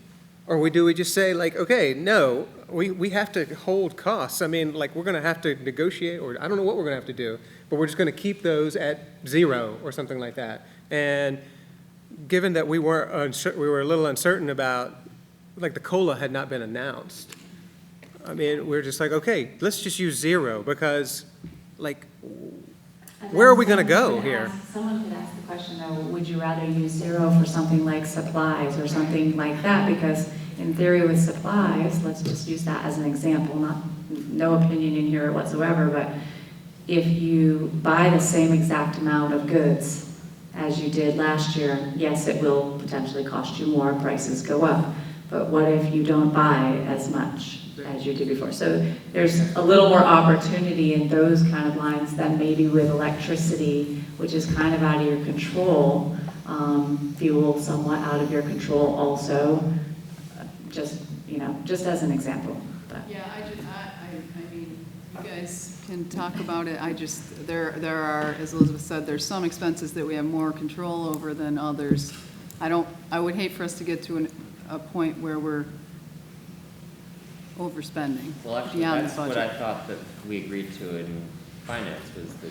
Or do we just say like, okay, no, we have to hold costs. I mean, like, we're gonna have to negotiate, or I don't know what we're gonna have to do, but we're just gonna keep those at 0 or something like that. And given that we were a little uncertain about, like, the COLA had not been announced. I mean, we're just like, okay, let's just use 0 because, like, where are we going to go here? Someone could ask the question, though, would you rather use 0 for something like supplies or something like that? Because in theory with supplies, let's just use that as an example, no opinion in here whatsoever, but if you buy the same exact amount of goods as you did last year, yes, it will potentially cost you more, prices go up. But what if you don't buy as much as you did before? So there's a little more opportunity in those kind of lines than maybe with electricity, which is kind of out of your control, fuel somewhat out of your control also, just as an example. But. Yeah, I mean, you guys can talk about it. There are, as Elizabeth said, there's some expenses that we have more control over than others. I would hate for us to get to a point where we're overspending Well, actually, beyond that's the what budget. I thought that we agreed to in finance, was that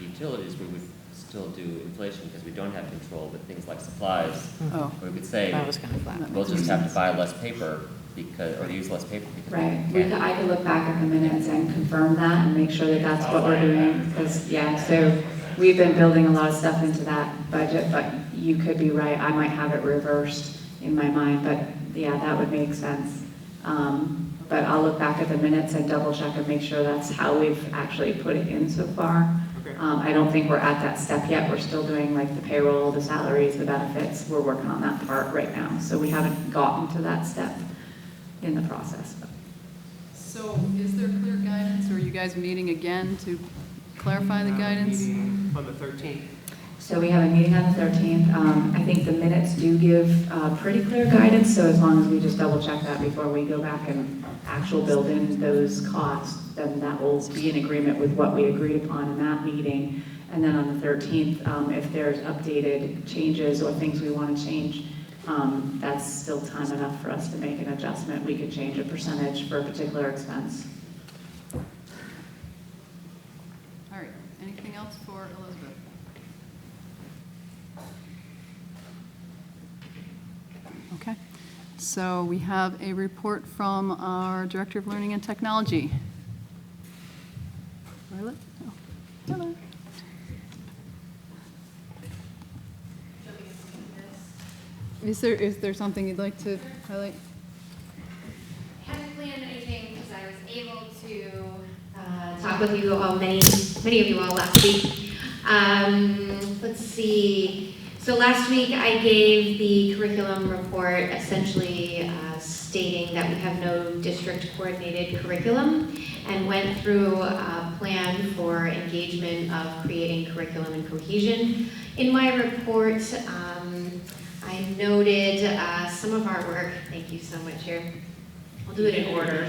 utilities, we would still do inflation because we don't have control, but things like supplies, Oh. we could say, That was kind of flat. we'll just have to buy less paper or use less paper because Right, we can't. I could look back at the minutes and confirm that and make sure that that's what we're doing, because, so we've been building a lot of stuff into that budget, but you could be right, I might have it reversed in my mind, but yeah, that would make sense. But I'll look back at the minutes and double check and make sure that's how we've actually put it in so far. Okay. I don't think we're at that step yet, we're still doing like the payroll, the salaries, the benefits, we're working on that part right now, so we haven't gotten to that step in the process. So is there clear guidance, or are you guys meeting again to clarify the guidance? Meeting on the 13th. So we have a meeting on the 13th. I think the minutes do give pretty clear guidance, so as long as we just double check that before we go back and actual build in those costs, then that will be in agreement with what we agreed upon in that meeting. And then on the 13th, if there's updated changes or things we want to change, that's still time enough for us to make an adjustment. We could change a percentage for a particular expense. All right, anything else for Elizabeth? Okay, so we have a report from our Director of Learning and Technology. Violet? Oh, hello. Is there something you'd like to highlight? I haven't planned anything because I was able to talk with you all, many of you all last week. Let's see. So last week I gave the curriculum report essentially stating that we have no district coordinated curriculum and went through a plan for engagement of creating curriculum and cohesion. In my report, I noted some of our work. Thank you so much here. I'll do it in order.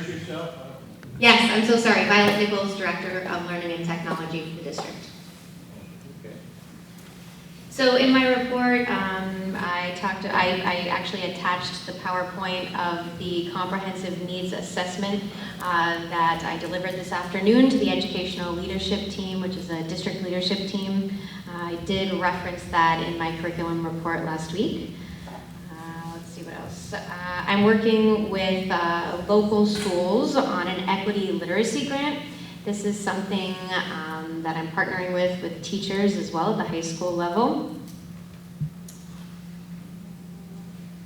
Yes, I'm so sorry. Violet Nichols, Director of Learning and Technology for the district. So in my report, I actually attached the PowerPoint of the comprehensive needs assessment that I delivered this afternoon to the educational leadership team, which is a district leadership team. I did reference that in my curriculum report last week. Let's see what else. I'm working with local schools on an equity literacy grant. This is something that I'm partnering with teachers as well at the high school level.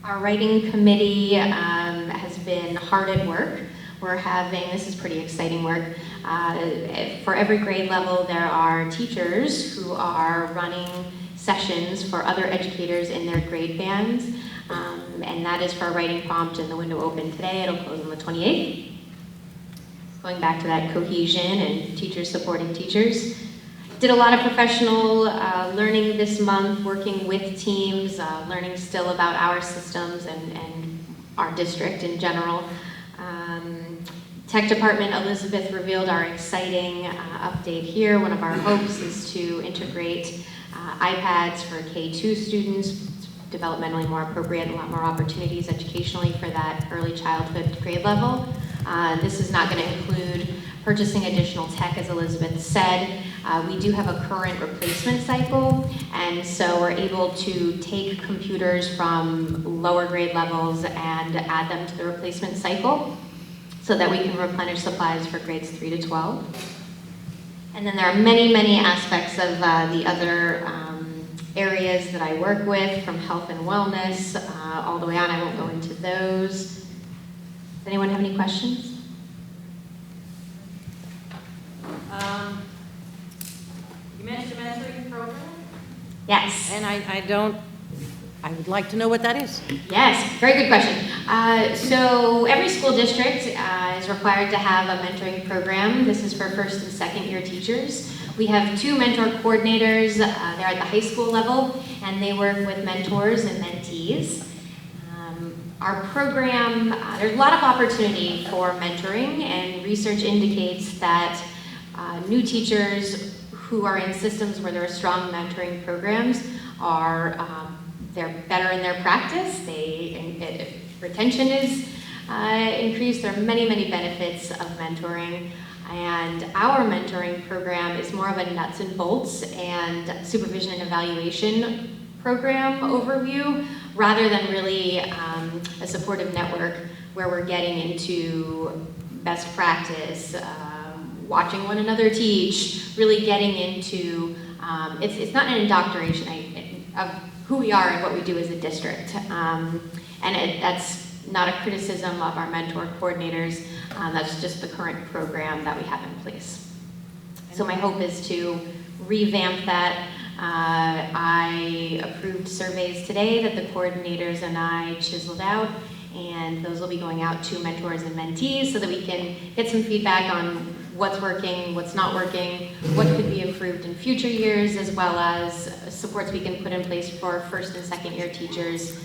Our writing committee has been hard at work. We're having, this is pretty exciting work, for every grade level there are teachers who are running sessions for other educators in their grade bands, and that is for a writing prompt in the window open today. It'll close on the 28th. Going back to that cohesion and teachers supporting teachers. Did a lot of professional learning this month, working with teams, learning still about our systems and our district in general. Tech Department, Elizabeth revealed our exciting update here. One of our hopes is to integrate iPads for K2 students, developmentally more appropriate, a lot more opportunities educationally for that early childhood grade level. This is not going to include purchasing additional tech, as Elizabeth said. We do have a current replacement cycle, and so we're able to take computers from lower grade levels and add them to the replacement cycle so that we can replenish supplies for grades 3 to 12. And then there are many, many aspects of the other areas that I work with, from health and wellness all the way on. I won't go into those. Does anyone have any questions? You mentioned a mentoring program? Yes. And I would like to know what that is. Yes, very good question. So every school district is required to have a mentoring program. This is for first and second year teachers. We have 2 mentor coordinators. They're at the high school level, and they work with mentors and mentees. Our program, there's a lot of opportunity for mentoring, and research indicates that new teachers who are in systems where there are strong mentoring programs are they're better in their practice. Retention is increased. There are many, many benefits of mentoring. And our mentoring program is more of a nuts and bolts and supervision and evaluation program overview, rather than really a supportive network where we're getting into best practice, watching one another teach, really getting into, it's not an indoctrination of who we are and what we do as a district. That's not a criticism of our mentor coordinators, that's just the current program that we have in place. So my hope is to revamp that. I approved surveys today that the coordinators and I chiseled out, and those will be going out to mentors and mentees so that we can get some feedback on what's working, what's not working, what could be improved in future years, as well as supports we can put in place for first and second year teachers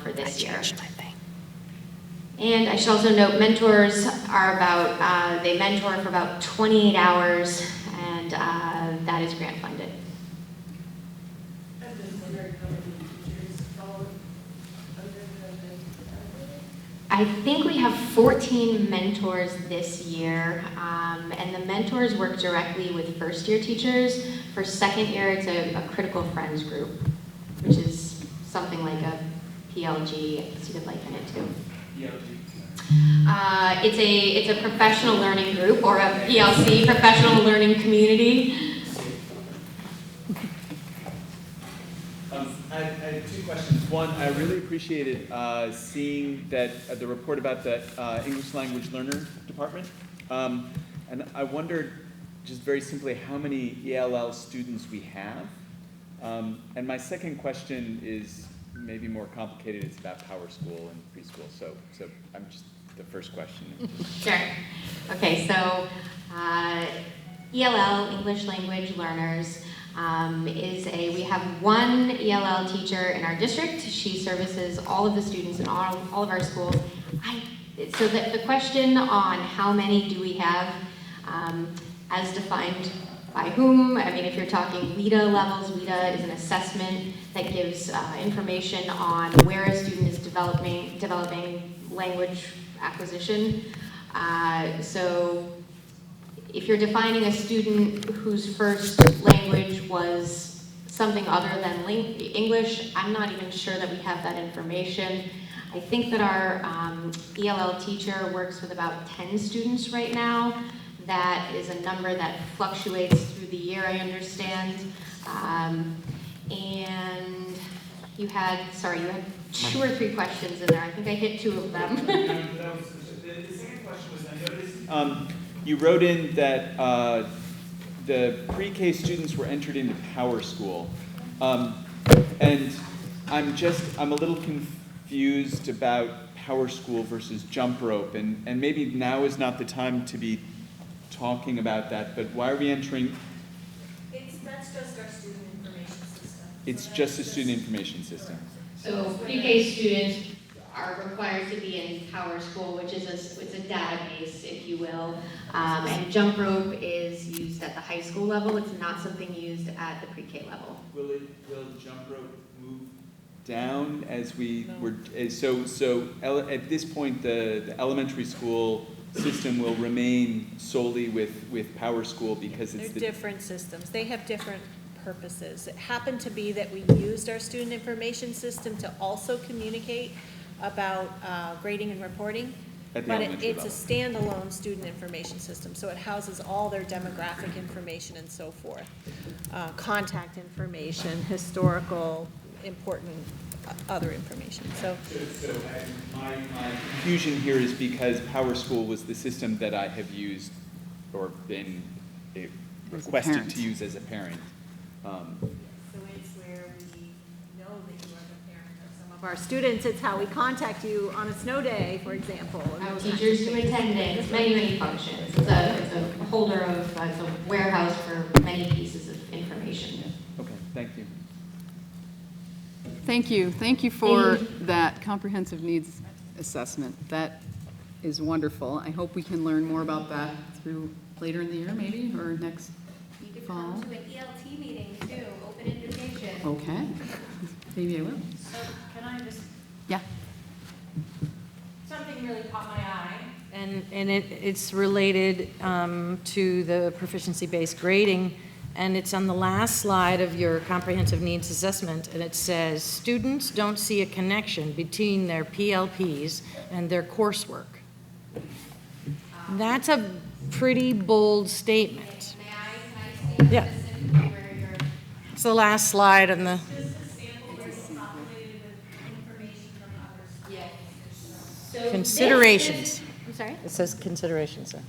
for this year. And I should also note, mentors are about, they mentor for about 28 hours, and that is grant funded. I think we have 14 mentors this year, and the mentors work directly with first year teachers. For second year, it's a critical friends group, which is something like a PLG, student life in it too. It's a professional learning group, or a PLC, professional learning community. I have 2 questions. One, I really appreciated seeing that the report about the English language learner department. And I wondered just very simply how many ELL students we have. And my second question is maybe more complicated. It's about Power School and preschool. So I'm just the first question. Sure. Okay, so ELL, English Language Learners, we have one ELL teacher in our district. She services all of the students in all of our schools. So the question on how many do we have, as defined by whom? I mean, if you're talking WIDA levels, WIDA is an assessment that gives information on where a student is developing language acquisition. So if you're defining a student whose first language was something other than English, I'm not even sure that we have that information. I think that our ELL teacher works with about 10 students right now. That is a number that fluctuates through the year, I understand. And you had 2 or 3 questions in there. I think I hit 2 of them. The second question was, I noticed you wrote in that the pre-K students were entered into Power School. And I'm a little confused about Power School versus Jump Rope. And maybe now is not the time to be talking about that, but why are we entering? That's just our student information system. It's just a student information system. So pre-K students are required to be in Power School, which is it's a database, if you will. And Jump Rope is used at the high school level. It's not something used at the pre-K level. Will Jump Rope move down as we were? So at this point, the elementary school system will remain solely with Power School because it's They're different systems. They have different purposes. It happened to be that we used our student information system to also communicate about grading and reporting. At the But elementary it's a level. standalone student information system, so it houses all their demographic information and so forth. Contact information, historical, important other information, so. My confusion here is because Power School was the system that I have used or been requested to use as a parent. So it's where we know that you are the parent of some of our students. It's how we contact you on a snow day, for example. How teachers do attendance, many functions. It's a holder of, it's a warehouse for many pieces of information. Okay, thank you. Thank you. Thank you for that comprehensive needs assessment. That is wonderful. I hope we can learn more about that through later in the year, maybe, or next You could fall. come to an ELT meeting too, open invitation. Okay. Maybe I will. So can I just, Yeah. something really caught my eye. And it's related to the proficiency-based grading, and it's on the last slide of your comprehensive needs assessment, and it says, students don't see a connection between their PLPs and their coursework. That's a pretty bold statement. May I see Yeah. specifically where you're? It's the last slide on the, Yeah. So considerations. I'm sorry? It says considerations there.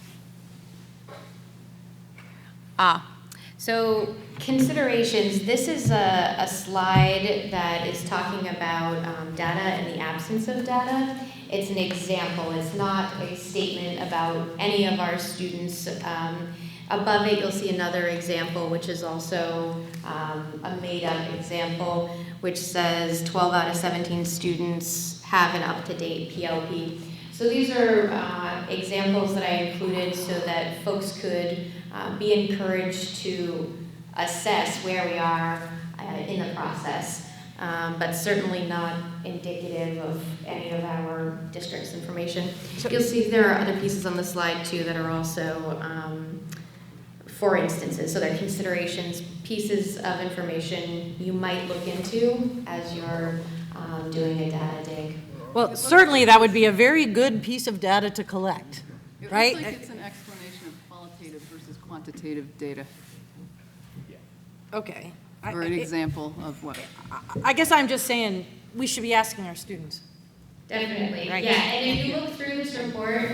So considerations, this is a slide that is talking about data and the absence of data. It's an example, it's not a statement about any of our students. Above it, you'll see another example, which is also a made-up example, which says 12 out of 17 students have an up-to-date PLP. So these are examples that I included so that folks could be encouraged to assess where we are in the process, but certainly not indicative of any of our district's information. You'll see there are other pieces on the slide too that are also for instances, so they're considerations, pieces of information you might look into as you're doing a data dig. Well, certainly that would be a very good piece of data to collect, right? It looks like it's an explanation of qualitative versus quantitative data, Okay. or an example of what. I guess I'm just saying, we should be asking our students. Definitely, Right. yeah, and if you look through this report,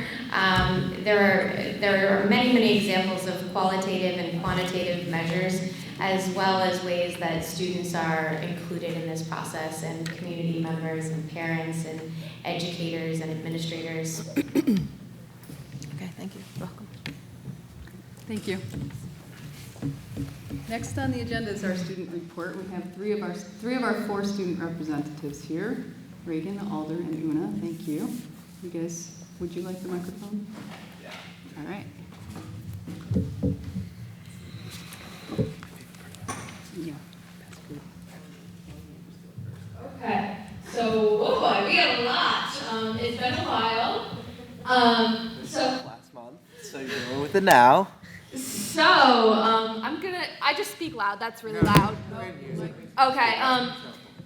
there are many examples of qualitative and quantitative measures, as well as ways that students are included in this process, and community members, and parents, and educators, and administrators. Okay, thank you. Welcome. Thank you. Next on the agenda is our student report. We have three of our 4 student representatives here. Reagan, Alder, and Una, thank you. You guys, would you like the microphone? Yeah. All right. Yeah, that's good. Okay, so, oh boy, we got a lot. It's been a while. Last month, so you're going with it now. I just speak loud, that's really loud. Okay,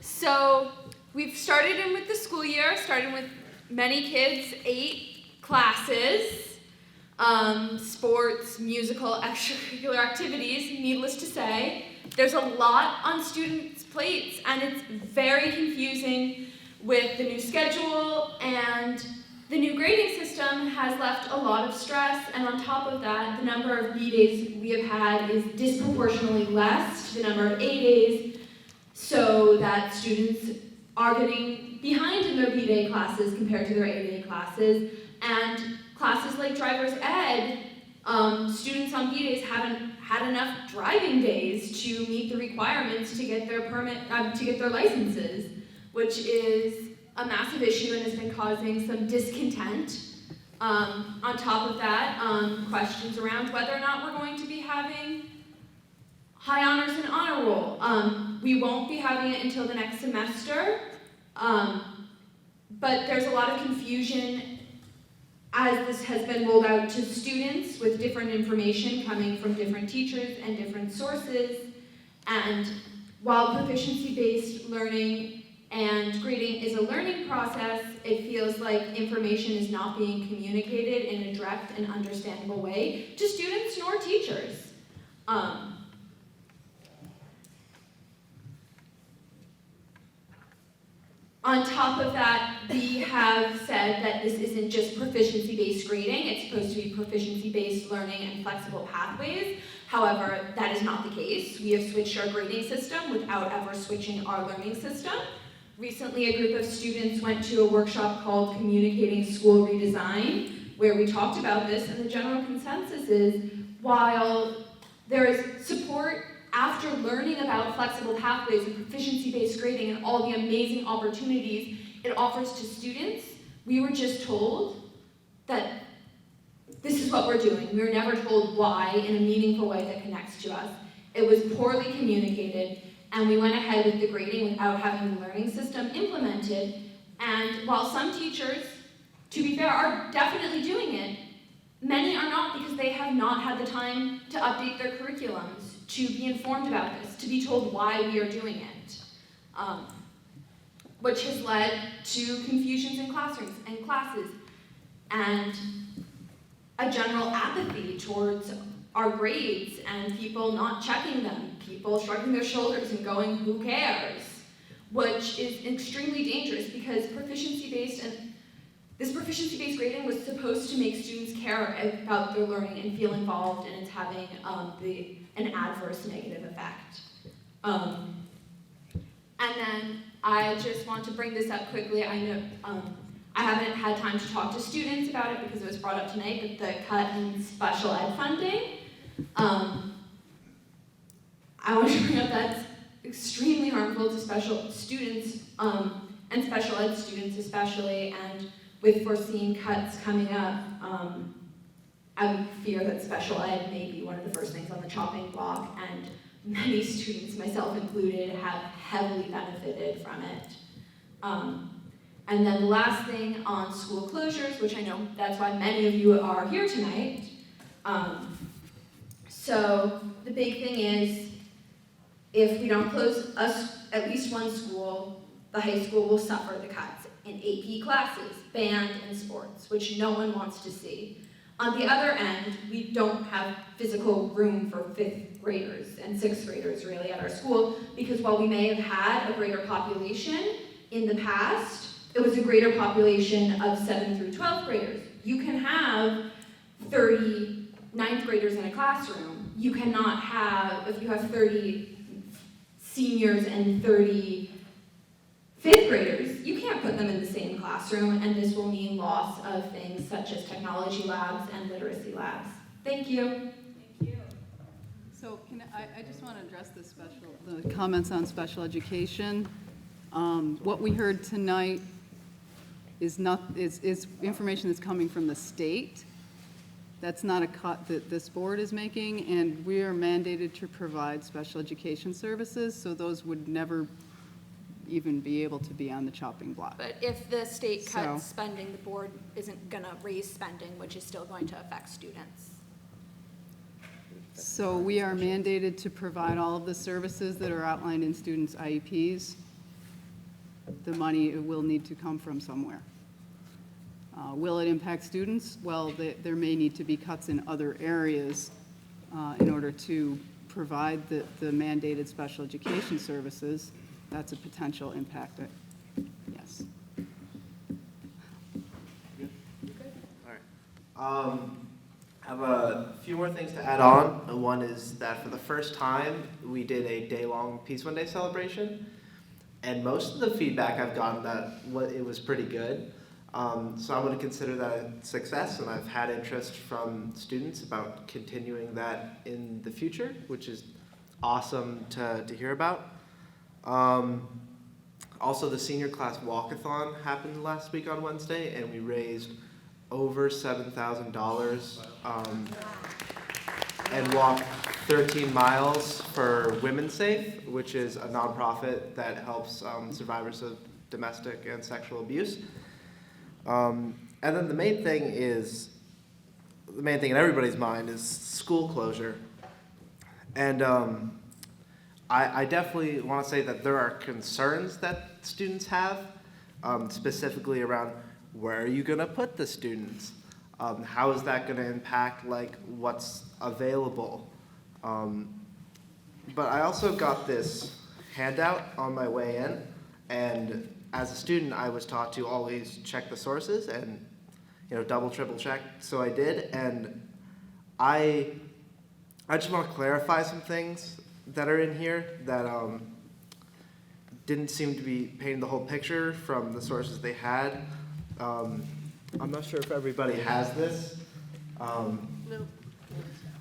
so we've started in with the school year, starting with many kids, 8 classes, sports, musical, extracurricular activities, needless to say. There's a lot on students' plates, and it's very confusing with the new schedule, and the new grading system has left a lot of stress, and on top of that, the number of B days we have had is disproportionately less to the number of A days, so that students are getting behind in their B-Day classes compared to their A-Day classes, and classes like driver's ed, students on B-Days haven't had enough driving days to meet the requirements to get their to get their licenses, which is a massive issue and has been causing some discontent. On top of that, questions around whether or not we're going to be having high honors and honor roll. We won't be having it until the next semester, but there's a lot of confusion as this has been rolled out to students with different information coming from different teachers and different sources. And while proficiency-based learning and grading is a learning process, it feels like information is not being communicated in a direct and understandable way to students nor teachers. On top of that, we have said that this isn't just proficiency-based grading, it's supposed to be proficiency-based learning and flexible pathways. However, that is not the case. We have switched our grading system without ever switching our learning system. Recently, a group of students went to a workshop called Communicating School Redesign, where we talked about this, and the general consensus is, while there is support after learning about flexible pathways and proficiency-based grading and all the amazing opportunities it offers to students, we were just told that this is what we're doing. We were never told why in a meaningful way that connects to us. It was poorly communicated, and we went ahead with the grading without having the learning system implemented. And while some teachers, to be fair, are definitely doing it, many are not because they have not had the time to update their curriculums, to be informed about this, to be told why we are doing it, which has led to confusions in classrooms and classes, and a general apathy towards our grades, and people not checking them, people shrugging their shoulders and going, who cares? Which is extremely dangerous because this proficiency-based grading was supposed to make students care about their learning and feel involved, and it's having an adverse negative effect. And then I just want to bring this up quickly. I know I haven't had time to talk to students about it because it was brought up tonight, but the cut in special ed funding. I want to bring up that's extremely harmful to special students and special ed students especially, and with foreseen cuts coming up, I fear that special ed may be one of the first things on the chopping block, and many students, myself included, have heavily benefited from it. And then the last thing on school closures, which I know that's why many of you are here tonight. So the big thing is, if we don't close at least one school, the high school will suffer the cuts in AP classes, band, and sports, which no one wants to see. On the other end, we don't have physical room for 5th graders and 6th graders really at our school, because while we may have had a greater population, in the past, it was a greater population of 7th through 12th graders. You can have 30 ninth graders in a classroom. You cannot have, if you have 30 seniors and 30 fifth graders, you can't put them in the same classroom, and this will mean loss of things such as technology labs and literacy labs. Thank you. So I just want to address the comments on special education. What we heard tonight is information that's coming from the state. That's not a cut that this board is making, and we are mandated to provide special education services, so those would never even be able to be on the chopping block. But if the state cuts So- spending, the board isn't going to raise spending, which is still going to affect students. So we are mandated to provide all of the services that are outlined in students' IEPs. The money will need to come from somewhere. Will it impact students? Well, there may need to be cuts in other areas in order to provide the mandated special education services. That's a potential impact, yes. All right. I have a few more things to add on. One is that for the first time, we did a day-long Peace One Day celebration, and most of the feedback I've gotten that it was pretty good. So I'm going to consider that a success, and I've had interest from students about continuing that in the future, which is awesome to hear about. Also, the senior class walkathon happened last week on Wednesday, and we raised over $7,000 and walked 13 miles for Women's Safe, which is a nonprofit that helps survivors of domestic and sexual abuse. And then the main thing in everybody's mind is school closure. And I definitely want to say that there are concerns that students have, specifically around where are you going to put the students? How is that going to impact what's available? But I also got this handout on my way in, and as a student, I was taught to always check the sources and, double, triple check. So I did, and I just want to clarify some things that are in here that didn't seem to be painting the whole picture from the sources they had. I'm not sure if everybody has this. No.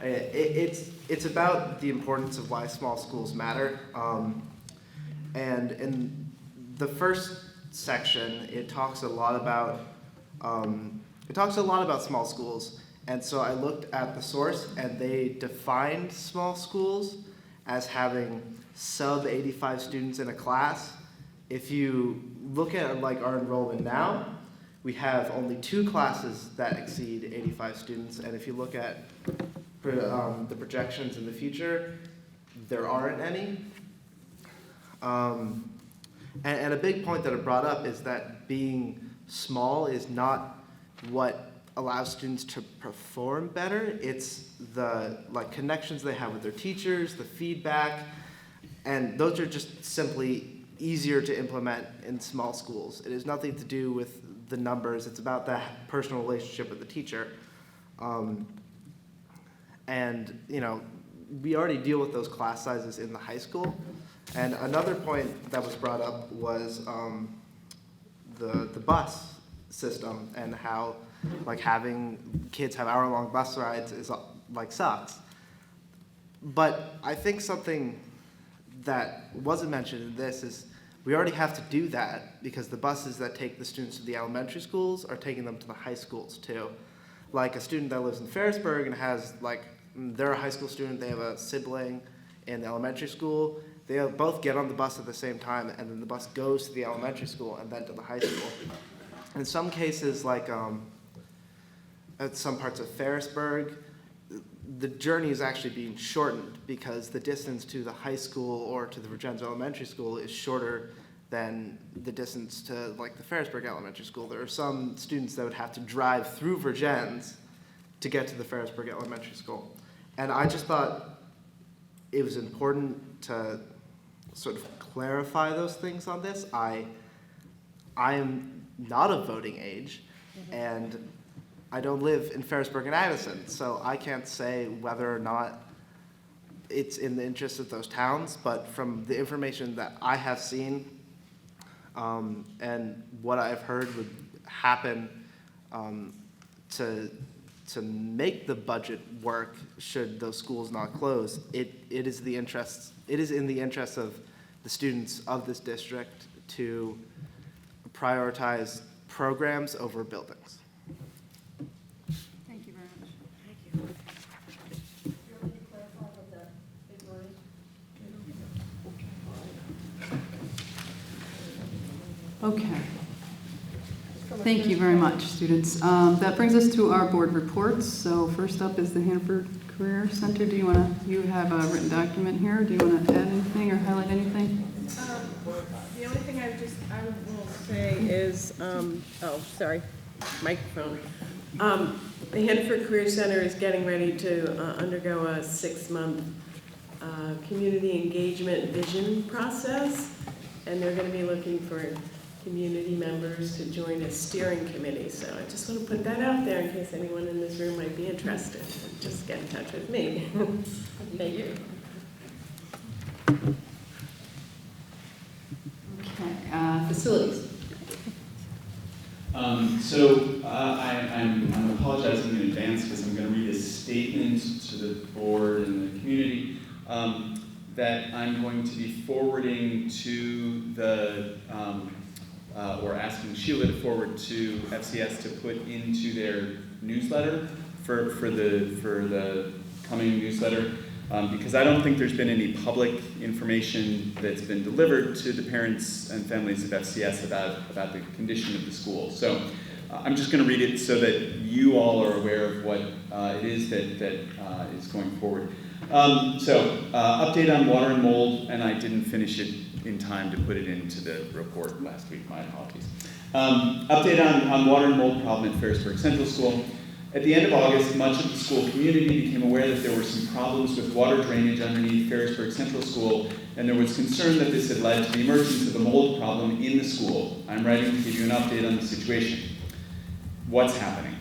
It's about the importance of why small schools matter. And in the first section, it talks a lot about small schools. And so I looked at the source, and they defined small schools as having sub 85 students in a class. If you look at our enrollment now, we have only 2 classes that exceed 85 students, and if you look at the projections in the future, there aren't any. And a big point that I brought up is that being small is not what allows students to perform better. It's the connections they have with their teachers, the feedback, and those are just simply easier to implement in small schools. It has nothing to do with the numbers. It's about that personal relationship with the teacher. And we already deal with those class sizes in the high school. And another point that was brought up was the bus system and how having kids have hour-long bus rides is sucks. But I think something that wasn't mentioned in this is we already have to do that because the buses that take the students to the elementary schools are taking them to the high schools too. Like a student that lives in Ferrisburg and has they're a high school student, they have a sibling in the elementary school, they both get on the bus at the same time, and then the bus goes to the elementary school and then to the high school. In some cases, at some parts of Ferrisburg, the journey is actually being shortened because the distance to the high school or to the Virgins Elementary School is shorter than the distance to the Ferrisburg Elementary School. There are some students that would have to drive through Virgins to get to the Ferrisburg Elementary School. And I just thought it was important to sort of clarify those things on this. I I am not of voting age, and I don't live in Ferrisburg and Addison, so I can't say whether or not it's in the interest of those towns, but from the information that I have seen and what I've heard would happen to make the budget work should those schools not close, it is in the interest of the students of this district to prioritize programs over buildings. Thank you very much. Okay. Thank you very much, students. That brings us to our board reports. So first up is the Hanford Career Center. Do you want to, you have a written document here. Do you want to add anything or highlight anything? The only thing I will say is, microphone. The Hanford Career Center is getting ready to undergo a 6-month community engagement vision process, and they're going to be looking for community members to join a steering committee. So I just want to put that out there in case anyone in this room might be interested. Just get in touch with me. Thank you. Okay, facilities. I'm apologizing in advance because I'm going to read a statement to the board and the community that I'm going to be forwarding to the or asking Sheila to forward to FCS to put into their newsletter for the coming newsletter, because I don't think there's been any public information that's been delivered to the parents and families of FCS about the condition of the school. So I'm just going to read it so that you all are aware of what it is that is going forward. Update on water and mold, and I didn't finish it in time to put it into the report last week, my apologies. Update on water and mold problem at Ferrisburg Central School. At the end of August, much of the school community became aware that there were some problems with water drainage underneath Ferrisburg Central School, and there was concern that this had led to the emergence of a mold problem in the school. I'm writing to give you an update on the situation. What's happening?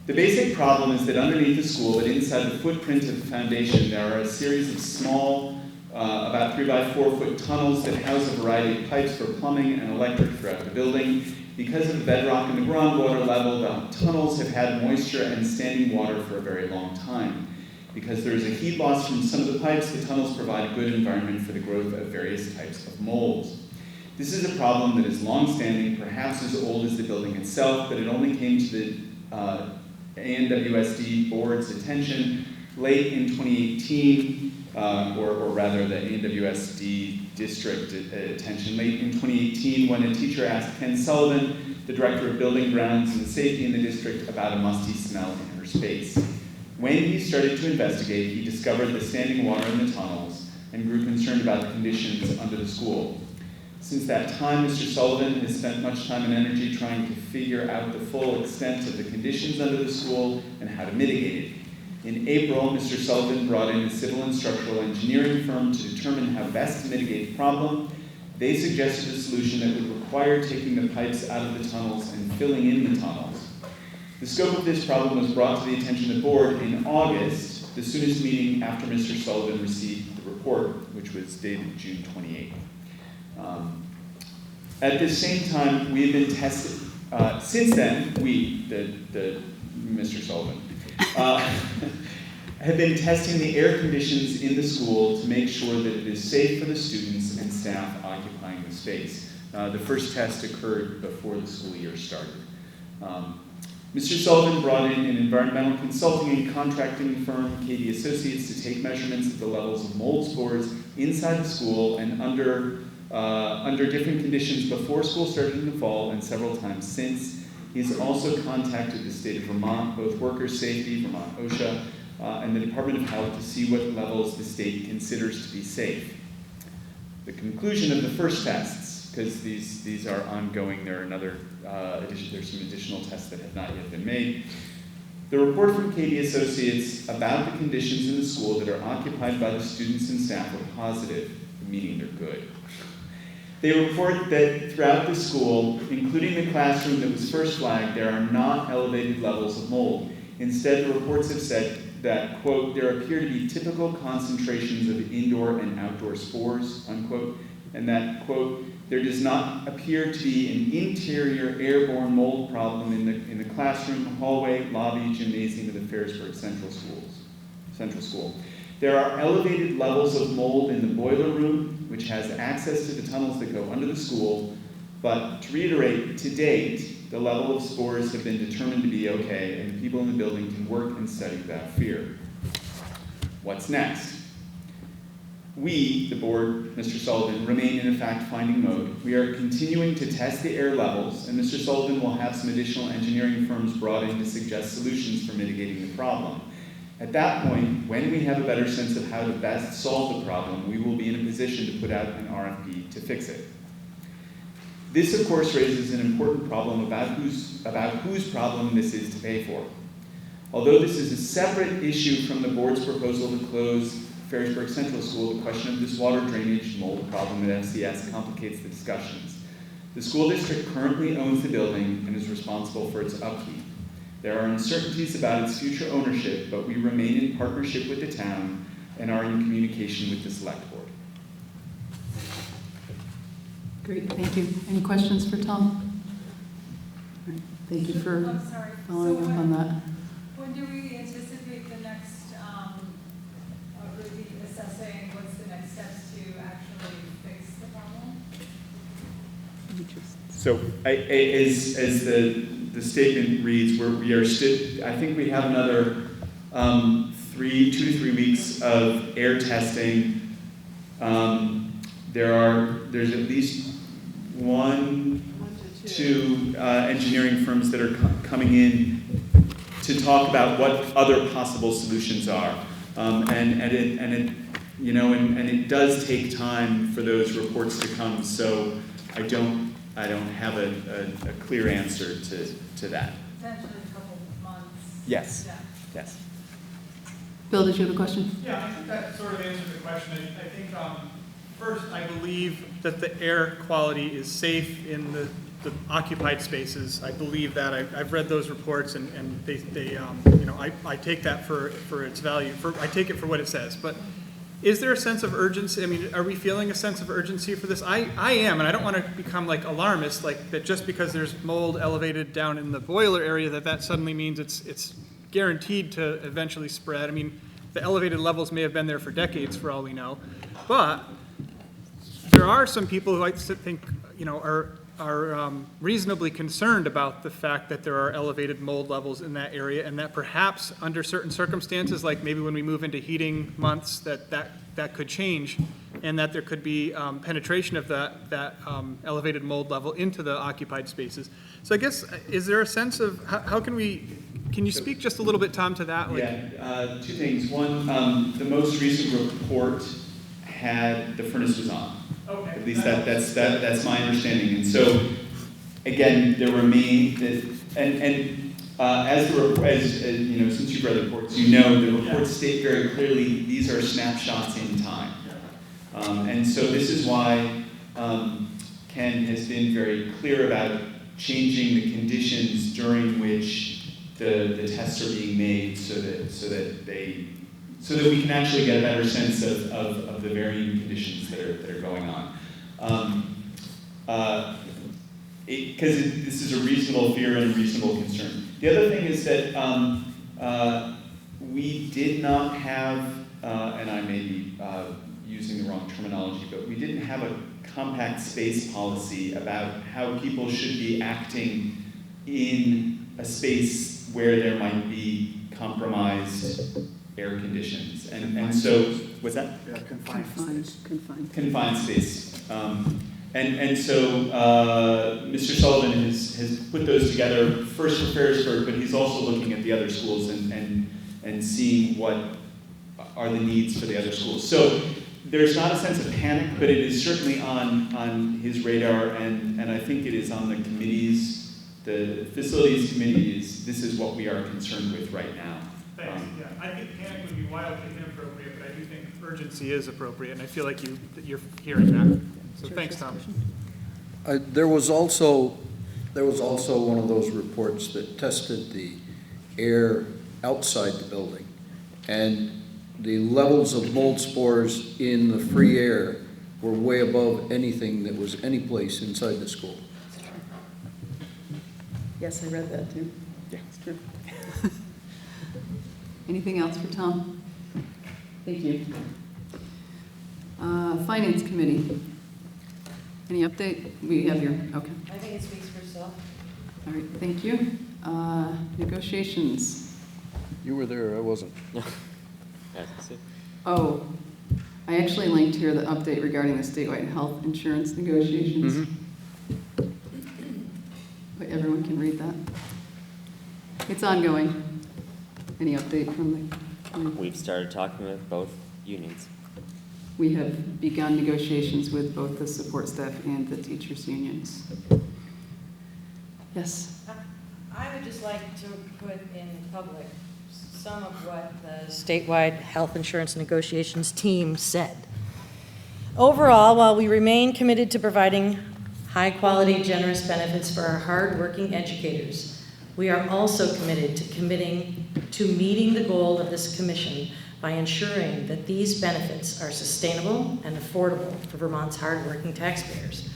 The basic problem is that underneath the school, but inside the footprint of the foundation, there are a series of small, about 3 by 4 foot tunnels that house a variety of pipes for plumbing and electric throughout the building. Because of the bedrock and the groundwater level, the tunnels have had moisture and standing water for a very long time. Because there is a heat loss from some of the pipes, the tunnels provide a good environment for the growth of various types of molds. This is a problem that is long-standing, perhaps as old as the building itself, but it only came to the ANWSD board's attention late in 2018, or rather the ANWSD district attention late in 2018 when a teacher asked Ken Sullivan, the director of building grounds and safety in the district, about a musty smell in her space. When he started to investigate, he discovered the standing water in the tunnels and grew concerned about the conditions under the school. Since that time, Mr. Sullivan has spent much time and energy trying to figure out the full extent of the conditions under the school and how to mitigate it. In April, Mr. Sullivan brought in a civil and structural engineering firm to determine how best to mitigate the problem. They suggested a solution that would require taking the pipes out of the tunnels and filling in the tunnels. The scope of this problem was brought to the attention of the board in August, the soonest meeting after Mr. Sullivan received the report, which was dated June 28th. At the same time, we have been tested. Since then, Mr. Sullivan, have been testing the air conditions in the school to make sure that it is safe for the students and staff occupying the space. The first test occurred before the school year started. Mr. Sullivan brought in an environmental consulting and contracting firm, KD Associates, to take measurements of the levels of mold spores inside the school and under different conditions before school started in the fall and several times since. He's also contacted the state of Vermont, both Workers' Safety, Vermont OSHA, and the Department of Health to see what levels the state considers to be safe. The conclusion of the first tests, because these are ongoing, there's some additional tests that have not yet been made. The report from KD Associates about the conditions in the school that are occupied by the students and staff were positive, meaning they're good. They report that throughout the school, including the classroom that was first flagged, there are not elevated levels of mold. Instead, the reports have said that, quote, there appear to be typical concentrations of indoor and outdoor spores, unquote, and that, quote, there does not appear to be an interior airborne mold problem in the classroom, hallway, lobby, gymnasium of the Ferrisburg Central School. There are elevated levels of mold in the boiler room, which has access to the tunnels that go under the school, but to reiterate, to date, the level of spores have been determined to be okay, and the people in the building can work and study without fear. What's next? We, the board, Mr. Sullivan, remain in a fact-finding mode. We are continuing to test the air levels, and Mr. Sullivan will have some additional engineering firms brought in to suggest solutions for mitigating the problem. At that point, when we have a better sense of how to best solve the problem, we will be in a position to put out an RFP to fix it. This, of course, raises an important problem about whose problem this is to pay for. Although this is a separate issue from the board's proposal to close Ferrisburg Central School, the question of this water drainage mold problem at FCS complicates the discussions. The school district currently owns the building and is responsible for its upkeep. There are uncertainties about its future ownership, but we remain in partnership with the town and are in communication with the select board. Great, thank you. Any questions for Tom? All right, thank you for following up on that. When do we anticipate the next, really assessing what's the next steps to actually fix the problem? So, as the statement reads, we are still, I think we have another 2 to 3 weeks of air testing. There's at least 1 to 2 engineering firms that are coming in to talk about what other possible solutions are. And it does take time for those reports to come, so I don't have a clear answer to that. Potentially a couple of months. Yes. Yeah. Yes. Bill, did you have a question? Yeah, I think that sort of answers the question. I think, first, I believe that the air quality is safe in the occupied spaces. I believe that. I've read those reports, and I take that for its value. I take it for what it says. But is there a sense of urgency? I mean, are we feeling a sense of urgency for this? I am, and I don't want to become like alarmist, like that just because there's mold elevated down in the boiler area that suddenly means it's guaranteed to eventually spread. I mean, the elevated levels may have been there for decades for all we know. But there are some people who I think, are reasonably concerned about the fact that there are elevated mold levels in that area, and that perhaps under certain circumstances, like maybe when we move into heating months, that could change, and that there could be penetration of that elevated mold level into the occupied spaces. So I guess, is there a sense of how can you speak just a little bit, Tom, to that? Yeah, 2 things. One, the most recent report had the furnace was on. Okay. At least that's my understanding. And so, again, there remain as since you've read the reports, the reports state very clearly these are snapshots in time. And so this is why Ken has been very clear about changing the conditions during which the tests are being made, so that we can actually get a better sense of the varying conditions that are going on. Because this is a reasonable fear and a reasonable concern. The other thing is that we did not have, and I may be using the wrong terminology, but we didn't have a compact space policy about how people should be acting in a space where there might be compromised air conditions. And so, what's that? Yeah, confined space. And so Mr. Sullivan has put those together, first for Ferrisburg, but he's also looking at the other schools and seeing what are the needs for the other schools. So there's not a sense of panic, but it is certainly on his radar, and I think it is on the committees, the facilities committees. This is what we are concerned with right now. Thanks. Yeah, I think panic would be wildly inappropriate, but I do think urgency is appropriate, and I feel like you're hearing that. So thanks, Tom. There was also one of those reports that tested the air outside the building, and the levels of mold spores in the free air were way above anything that was any place inside the school. Yes, I read that too. Yeah. It's true. Anything else for Tom? Thank you. Finance Committee. Any update? We have your, okay. I think it speaks for itself. All right, thank you. Negotiations. You were there, I wasn't. Oh, I actually linked here the update regarding the statewide health insurance negotiations. But everyone can read that. It's ongoing. Any update from the? We've started talking with both unions. We have begun negotiations with both the support staff and the teachers' unions. Yes? I would just like to put in public some of what the statewide health insurance negotiations team said. Overall, while we remain committed to providing high-quality, generous benefits for our hard-working educators, we are also committed to meeting the goal of this commission by ensuring that these benefits are sustainable and affordable for Vermont's hardworking taxpayers.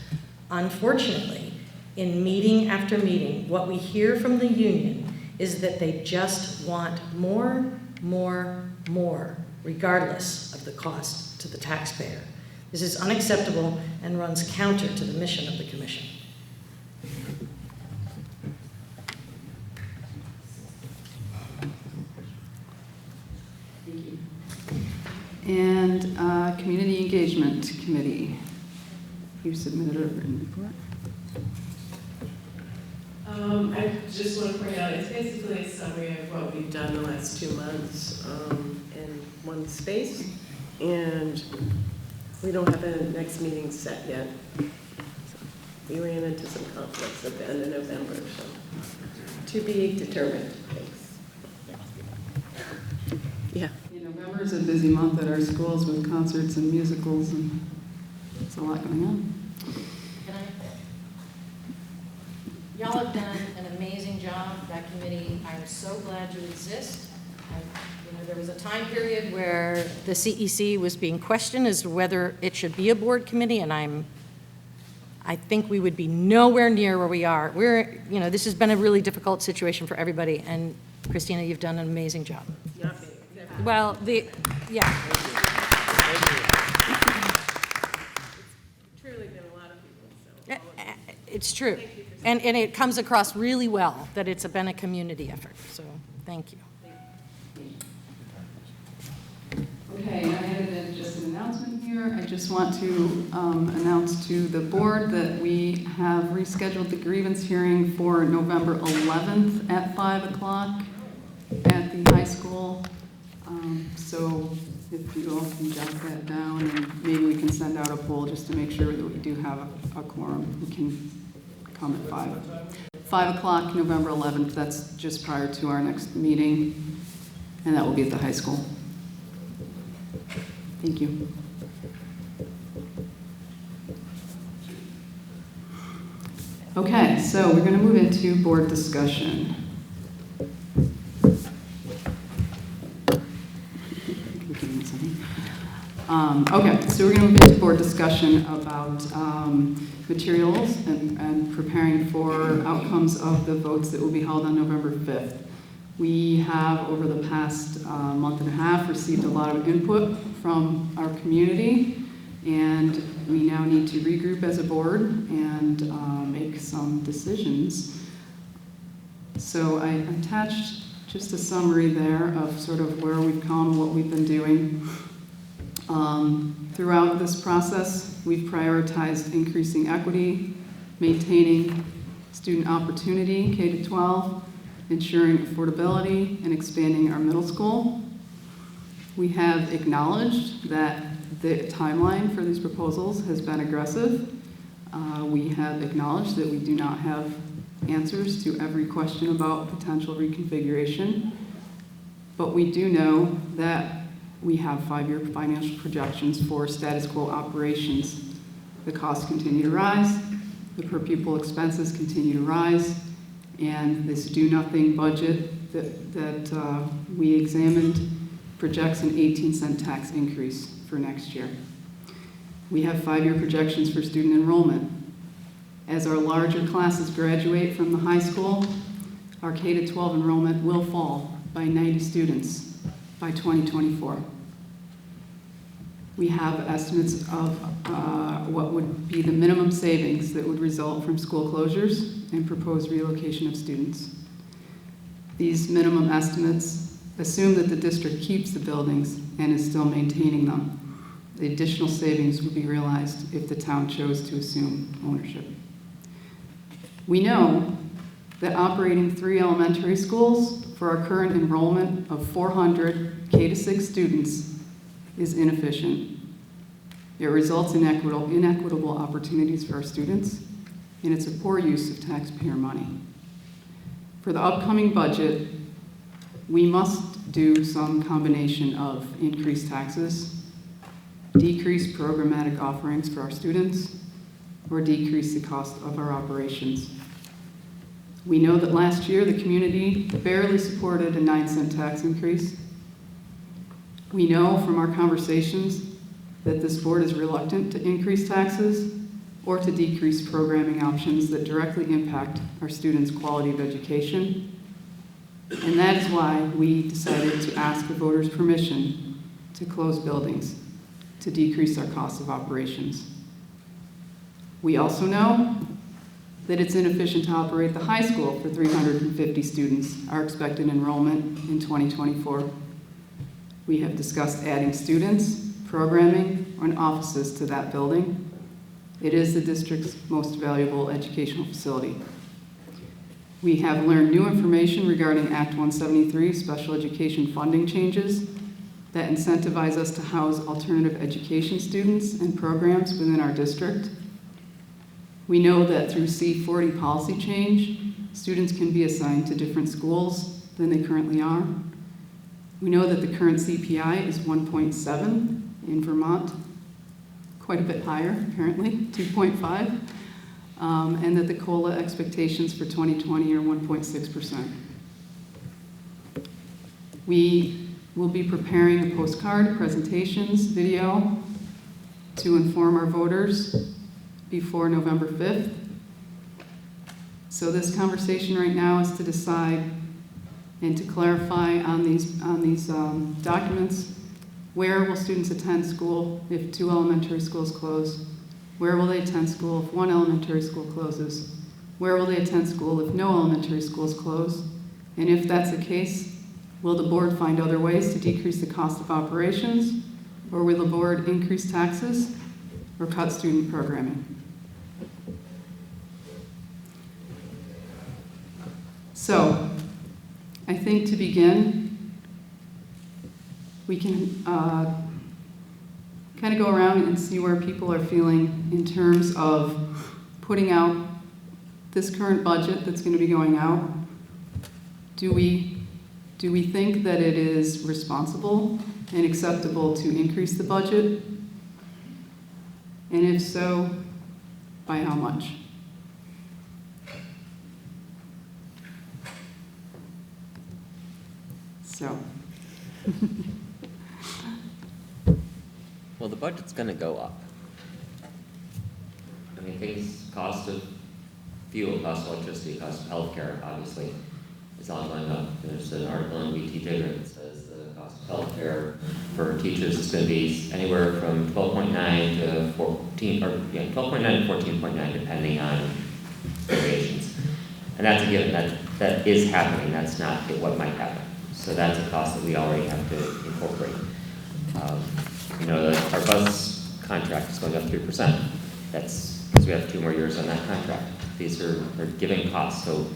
Unfortunately, in meeting after meeting, what we hear from the union is that they just want more, regardless of the cost to the taxpayer. This is unacceptable and runs counter to the mission of the commission. And Community Engagement Committee. You submitted a written report. I just want to point out, it's basically a summary of what we've done the last 2 months in one space. And we don't have a next meeting set yet. We ran into some conflicts at the end of November, so to be determined. Thanks. Yeah. November is a busy month at our schools with concerts and musicals, and there's a lot going on. Y'all have done an amazing job, that committee. I'm so glad you exist. There was a time period where the CEC was being questioned as to whether it should be a board committee, and I think we would be nowhere near where we are. This has been a really difficult situation for everybody, and Christina, you've done an amazing job. Well, yeah. Truly been a lot of people, so. It's true. And it comes across really well that it's been a community effort, so thank you. Okay, I added just an announcement here. I just want to announce to the board that we have rescheduled the grievance hearing for November 11th at 5 o'clock at the high school. So if you all can jot that down, and maybe we can send out a poll just to make sure that we do have a quorum. We can come at 5. 5 o'clock, November 11th, that's just prior to our next meeting, and that will be at the high school. Thank you. Okay, so we're going to move into board discussion. Okay, so we're going to move into board discussion about materials and preparing for outcomes of the votes that will be held on November 5th. We have, over the past month and a half, received a lot of input from our community, and we now need to regroup as a board and make some decisions. So I attached just a summary there of sort of where we've come, what we've been doing. Throughout this process, we've prioritized increasing equity, maintaining student opportunity, K-12, ensuring affordability, and expanding our middle school. We have acknowledged that the timeline for these proposals has been aggressive. We have acknowledged that we do not have answers to every question about potential reconfiguration, but we do know that we have 5-year financial projections for status quo operations. the costs continue to rise, the per pupil expenses continue to rise, and this do-nothing budget that we examined projects an 18-cent tax increase for next year. We have 5-year projections for student enrollment. As our larger classes graduate from the high school, our K-12 enrollment will fall by 90 students by 2024. We have estimates of what would be the minimum savings that would result from school closures and proposed relocation of students. These minimum estimates assume that the district keeps the buildings and is still maintaining them. The additional savings would be realized if the town chose to assume ownership. We know that operating 3 elementary schools for our current enrollment of 400 K-6 students is inefficient. It results in inequitable opportunities for our students, and it's a poor use of taxpayer money. For the upcoming budget, we must do some combination of increased taxes, decrease programmatic offerings for our students, or decrease the cost of our operations. We know that last year the community barely supported a 9-cent tax increase. We know from our conversations that this board is reluctant to increase taxes or to decrease programming options that directly impact our students' quality of education. And that is why we decided to ask the voters' permission to close buildings to decrease our cost of operations. We also know that it's inefficient to operate the high school for 350 students, our expected enrollment in 2024. We have discussed adding students, programming, and offices to that building. It is the district's most valuable educational facility. We have learned new information regarding Act 173 special education funding changes that incentivize us to house alternative education students and programs within our district. We know that through C40 policy change, students can be assigned to different schools than they currently are. We know that the current CPI is 1.7 in Vermont, quite a bit higher apparently, 2.5, and that the COLA expectations for 2020 are 1.6%. We will be preparing a postcard, presentations, video to inform our voters before November 5th. So this conversation right now is to decide and to clarify on these documents, where will students attend school if 2 elementary schools close? Where will they attend school if 1 elementary school closes? Where will they attend school if no elementary schools close? And if that's the case, will the board find other ways to decrease the cost of operations? Or will the board increase taxes or cut student programming? So, I think to begin, we can kind of go around and see where people are feeling in terms of putting out this current budget that's going to be going out. Do we think that it is responsible and acceptable to increase the budget? And if so, by how much? So. Well, the budget's gonna go up. I mean, things, cost of fuel, cost of electricity, cost of healthcare, obviously, is all going up. There's an article in BT Digger that says the cost of healthcare for teachers is gonna be anywhere from 12.9 to 14, or yeah, 12.9 to 14.9, depending on variations. And that's a given, that is happening, that's not what might happen. So that's a cost that we already have to incorporate. You know, our bus contract is going up 3%. That's because we have 2 more years on that contract. These are giving costs, so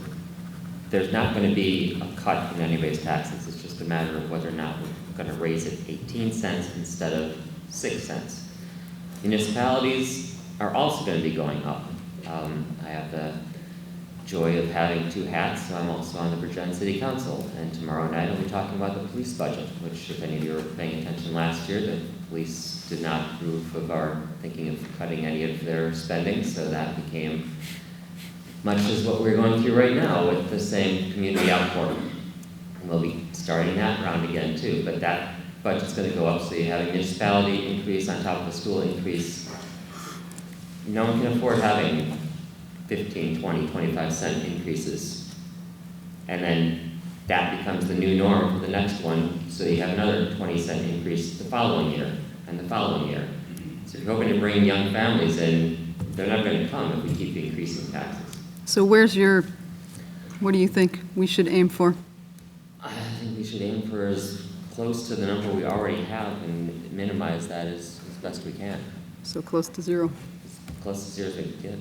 there's not going to be a cut in anybody's taxes. It's just a matter of whether or not we're going to raise it 18 cents instead of 6 cents. Municipalities are also going to be going up. I have the joy of having two hats. So I'm also on the Bridgend City Council, and tomorrow night I'll be talking about the police budget, which, if any of you were paying attention last year, the police did not approve of our thinking of cutting any of their spending, so that became much as what we're going through right now with the same community outpouring. And we'll be starting that round again too, but that budget's going to go up, so you have a municipality increase on top of a school increase. No one can afford having 15, 20, 25 cent increases. And then that becomes the new norm for the next one, so you have another 20-cent increase the following year and the following year. So if you're hoping to bring young families in, they're not going to come if we keep increasing taxes. So what do you think we should aim for? I think we should aim for as close to the number we already have and minimize that as best we can. So close to zero. As close to zero as we can get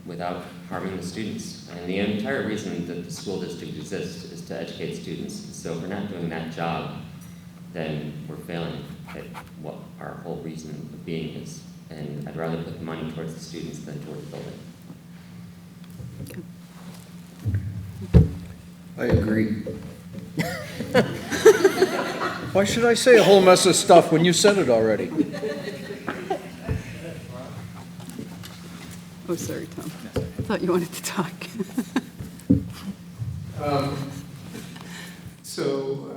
without harming the students. And the entire reason that the school district exists is to educate students. So if we're not doing that job, then we're failing at what our whole reason of being is. And I'd rather put the money towards the students than towards the building. I agree. Why should I say a whole mess of stuff when you said it already? Oh, sorry, Tom. I thought you wanted to talk. So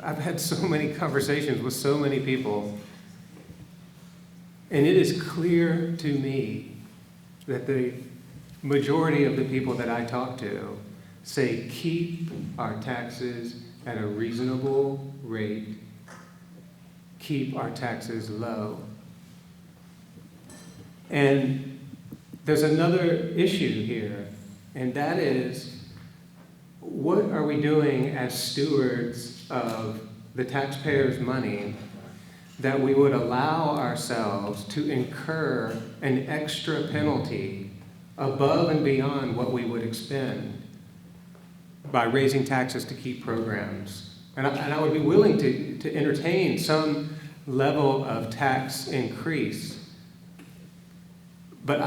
I've had so many conversations with so many people, and it is clear to me that the majority of the people that I talk to say keep our taxes at a reasonable rate, keep our taxes low. And there's another issue here, and that is, what are we doing as stewards of the taxpayers' money that we would allow ourselves to incur an extra penalty above and beyond what we would expend by raising taxes to keep programs? And I would be willing to entertain some level of tax increase. But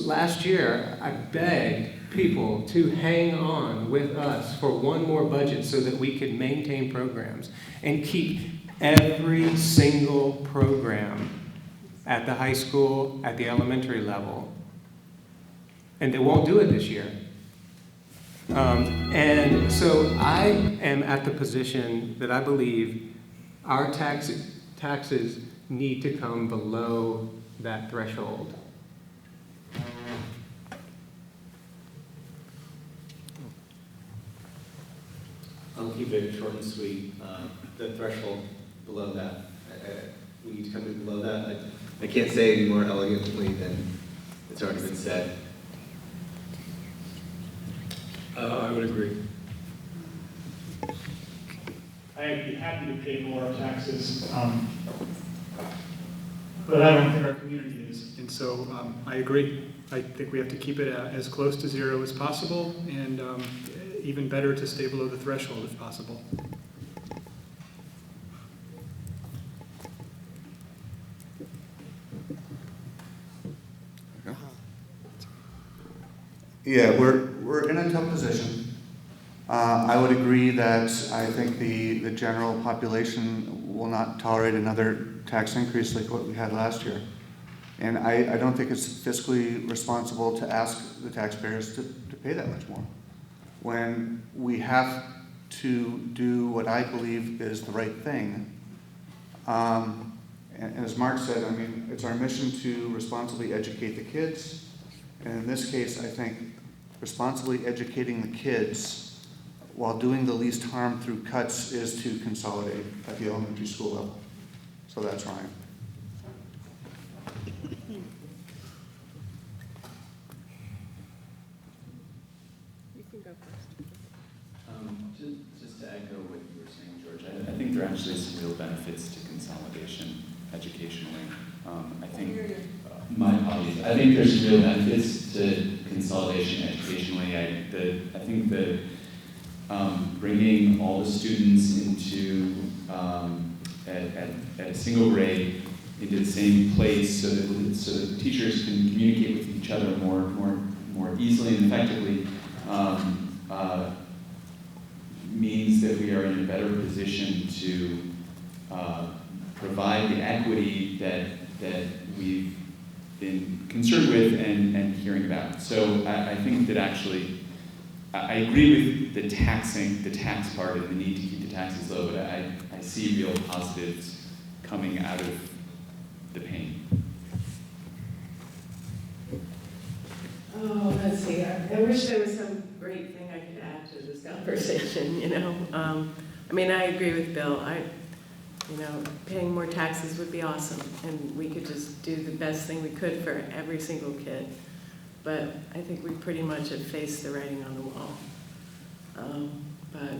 last year, I begged people to hang on with us for one more budget so that we could maintain programs and keep every single program at the high school, at the elementary level. And they won't do it this year. And so I am at the position that I believe our taxes need to come below that threshold. I'll keep it short and sweet. The threshold below that, we need to come in below that. I can't say any more elegantly than it's already been said. I would agree. I'd be happy to pay more taxes, but I don't think our community is. And so I agree. I think we have to keep it as close to zero as possible, and even better to stay below the threshold if possible. Yeah, we're in a tough position. I would agree that I think the general population will not tolerate another tax increase like what we had last year. And I don't think it's fiscally responsible to ask the taxpayers to pay that much more, when we have to do what I believe is the right thing. And as Mark said, I mean, it's our mission to responsibly educate the kids. And in this case, I think responsibly educating the kids while doing the least harm through cuts is to consolidate at the elementary school level. So that's Ryan. You can go first. Just to echo what you were saying, George, I think there are actually some real benefits to consolidation educationally. I think, my apologies, I think there's real benefits to consolidation educationally. I think that bringing all the students into, at a single grade, into the same place so that teachers can communicate with each other more more easily and effectively, means that we are in a better position to provide the equity that we've been concerned with and hearing about. So I think that actually, I agree with the tax part and the need to keep the taxes low, but I see real positives coming out of the pain. Oh, let's see, I wish there was some great thing I could add to this conversation, you know? I mean, I agree with Bill. You know, paying more taxes would be awesome, and we could just do the best thing we could for every single kid. But I think we pretty much have faced the writing on the wall. But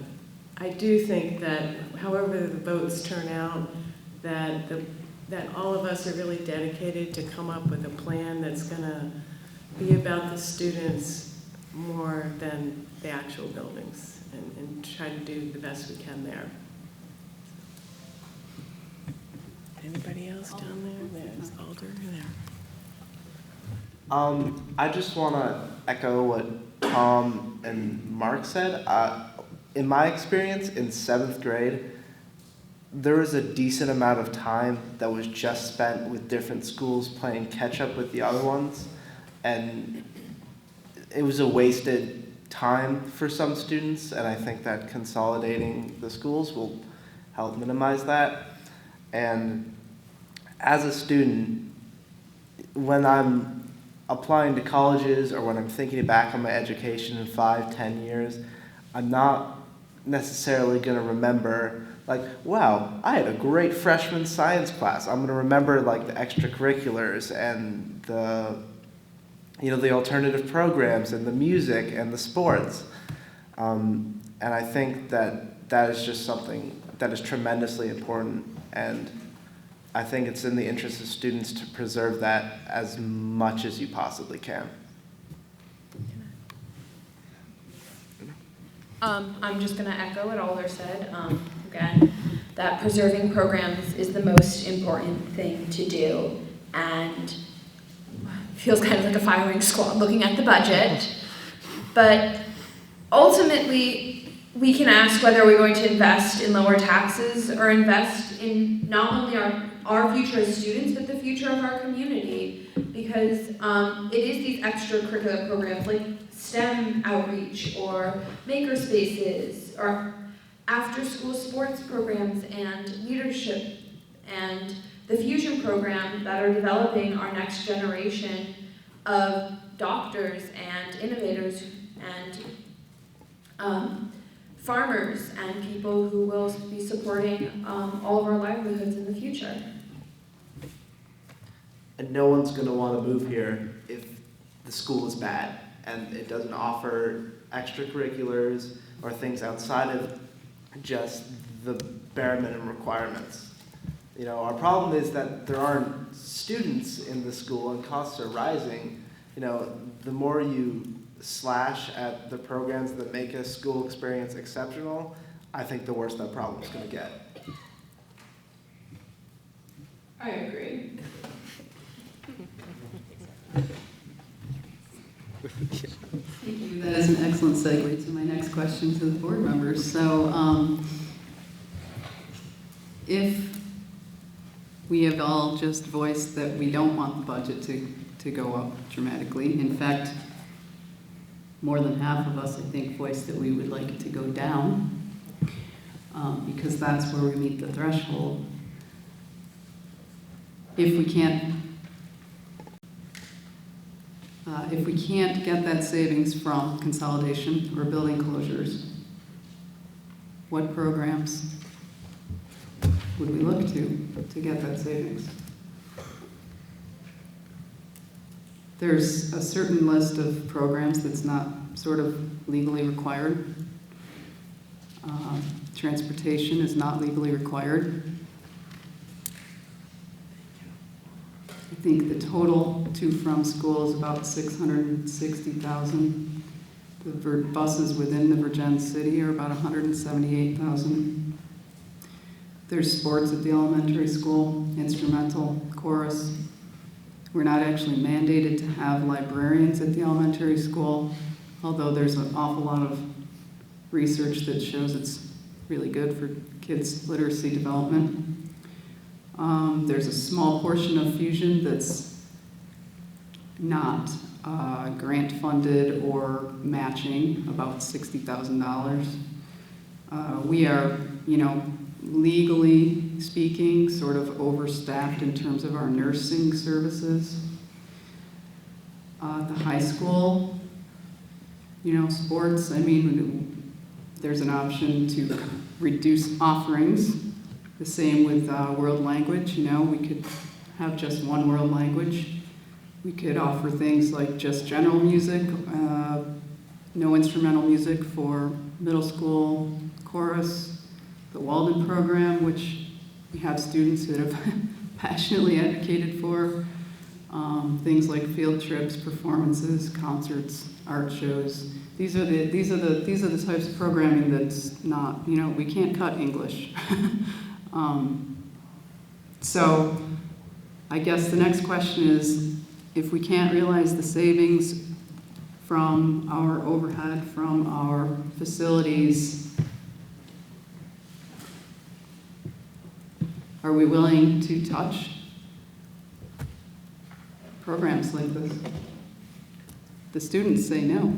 I do think that however the votes turn out, that all of us are really dedicated to come up with a plan that's gonna be about the students more than the actual buildings, and try to do the best we can there. Anybody else down there? There's Alder there. I just want to echo what Tom and Mark said. In my experience, in 7th grade, there was a decent amount of time that was just spent with different schools playing catch up with the other ones, and it was a wasted time for some students, and I think that consolidating the schools will help minimize that. And as a student, when I'm applying to colleges or when I'm thinking back on my education in 5-10 years, I'm not necessarily going to remember, like, wow, I had a great freshman science class. I'm going to remember, like, the extracurriculars and the, you know, the alternative programs and the music and the sports. And I think that is just something that is tremendously important, and I think it's in the interest of students to preserve that as much as you possibly can. I'm just going to echo what Alder said. Again, that preserving programs is the most important thing to do, and feels kind of like a firing squad looking at the budget. But ultimately, we can ask whether we're going to invest in lower taxes or invest in not only our future as students, but the future of our community. Because it is these extracurricular programs like STEM outreach or maker spaces or after-school sports programs and leadership and the fusion program that are developing our next generation of doctors and innovators and farmers and people who will be supporting all of our livelihoods in the future. And no one's going to want to move here if the school is bad and it doesn't offer extracurriculars or things outside of just the bare minimum requirements. You know, our problem is that there aren't students in the school and costs are rising. You know, the more you slash at the programs that make a school experience exceptional, I think the worse that problem is going to get. I agree. Thank you. That is an excellent segue to my next question to the board members. So if we have all just voiced that we don't want the budget to go up dramatically, in fact, more than half of us, I think, voiced that we would like it to go down because that's where we meet the threshold. If we can't get that savings from consolidation or building closures, what programs would we look to get that savings? There's a certain list of programs that's not sort of legally required. Transportation is not legally required. I think the total to from school is about $660,000. The buses within the Virgin City are about $178,000. There's sports at the elementary school, instrumental, chorus, We're not actually mandated to have librarians at the elementary school, although there's an awful lot of research that shows it's really good for kids' literacy development. There's a small portion of Fusion that's not grant funded or matching, about $60,000. We are, legally speaking, sort of overstaffed in terms of our nursing services. The high school, sports, there's an option to reduce offerings. The same with world language, we could have just one world language. We could offer things like just general music, no instrumental music for middle school chorus, the Walden program, which we have students that have passionately advocated for, things like field trips, performances, concerts, art shows. These are the types of programming that's not, we can't cut English. So I guess the next question is, if we can't realize the savings from our overhead, from our facilities, are we willing to touch programs like this? The students say no.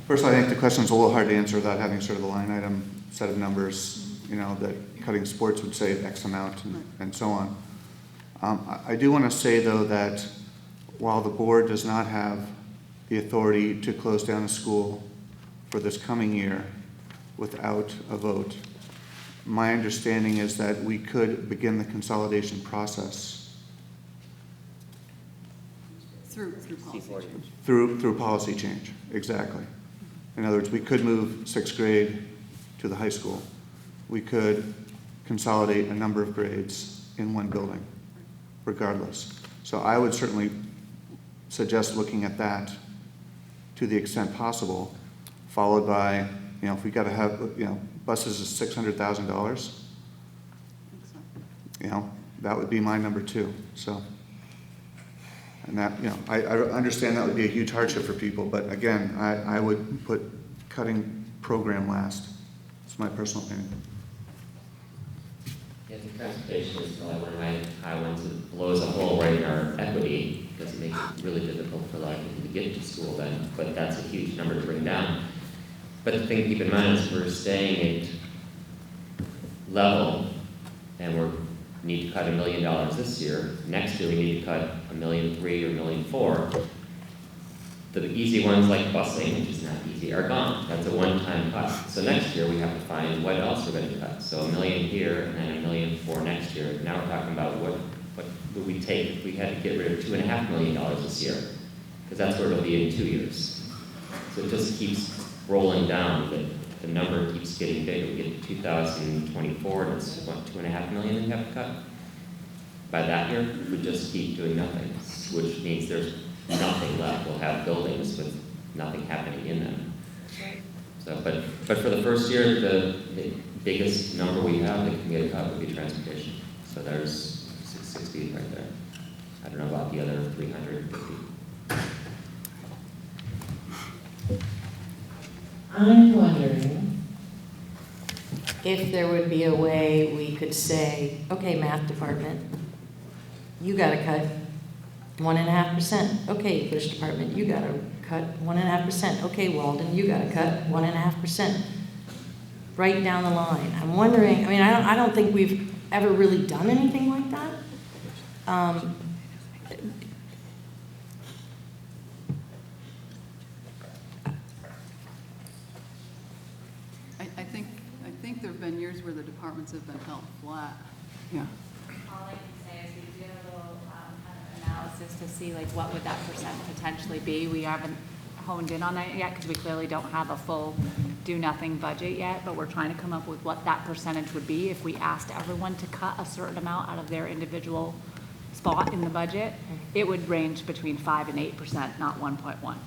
First, I think the question's a little hard to answer without having sort of a line item set of numbers, that cutting sports would save X amount and so on. I do want to say, though, that while the board does not have the authority to close down a school for this coming year without a vote, my understanding is that we could begin the consolidation process through policy change. Through policy change, exactly. In other words, we could move 6th grade to the high school. We could consolidate a number of grades in one building, regardless. So I would certainly suggest looking at that to the extent possible, followed by, if we got to have, buses is $600,000, that would be my number 2. So, and that, I understand that would be a huge hardship for people, but again, I would put cutting program last. It's my personal opinion. Yeah, the transportation is probably one of my high ones that blows a hole right in our equity because it makes it really difficult for a lot of people to get to school then, but that's a huge number to bring down. But the thing to keep in mind is we're staying at level and we need to cut $1 million this year. Next year we need to cut $1.3 million or $1.4 million. The easy ones like busing, which is not easy, are gone. That's a one-time cut. So next year we have to find what else we're going to cut. So $1 million here and then $1.4 million next year. Now we're talking about what would we take if we had to get rid of $2.5 million this year, because that's where it'll be in 2 years. So it just keeps rolling down. The number keeps getting bigger. We get to 2024 and it's what, $2.5 million we have to cut. By that year, we just keep doing nothing, which means there's nothing left. We'll have buildings with nothing happening in them. So, but for the first year, the biggest number we have that can get cut would be transportation. So there's 660 right there. I don't know about the other 350. I'm wondering if there would be a way we could say, okay, math department, you got to cut 1.5%. Okay, English department, you got to cut 1.5%. Okay, Walden, you got to cut 1.5%. Right down the line. I'm wondering, I don't think we've ever really done anything like that. I think there have been years where the departments have been held flat. Yeah. All I can say is we did a little kind of analysis to see like what would that percent potentially be. We haven't honed in on that yet because we clearly don't have a full do-nothing budget yet, but we're trying to come up with what that percentage would be if we asked everyone to cut a certain amount out of their individual spot in the budget. It would range between 5 and 8%, not 1.1.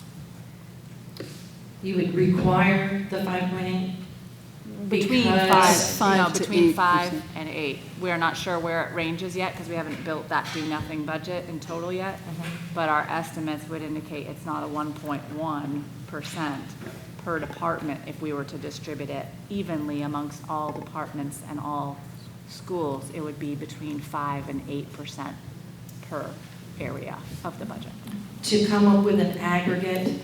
You would require the 5.8? Between Because- between 5 to 5 and 8. We are not sure where it ranges yet because we haven't built that do nothing budget in total yet. But our estimates would indicate it's not a 1.1% per department if we were to distribute it evenly amongst all departments and all schools. It would be between 5 and 8% per area of the budget. To come up with an aggregate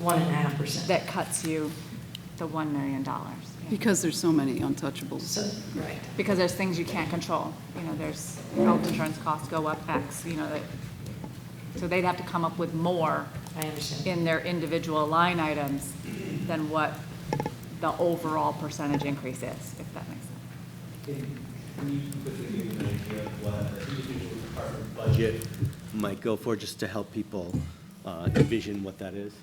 1.5%. That cuts you the $1 million. Because there's so many untouchables. Right. Because there's things you can't control. There's health insurance costs go up X, so they'd have to come up with more in their individual line items than what the overall percentage increase is, if that makes sense. Can you quickly give me an idea of what an individual department budget might go for, just to help people envision what that is?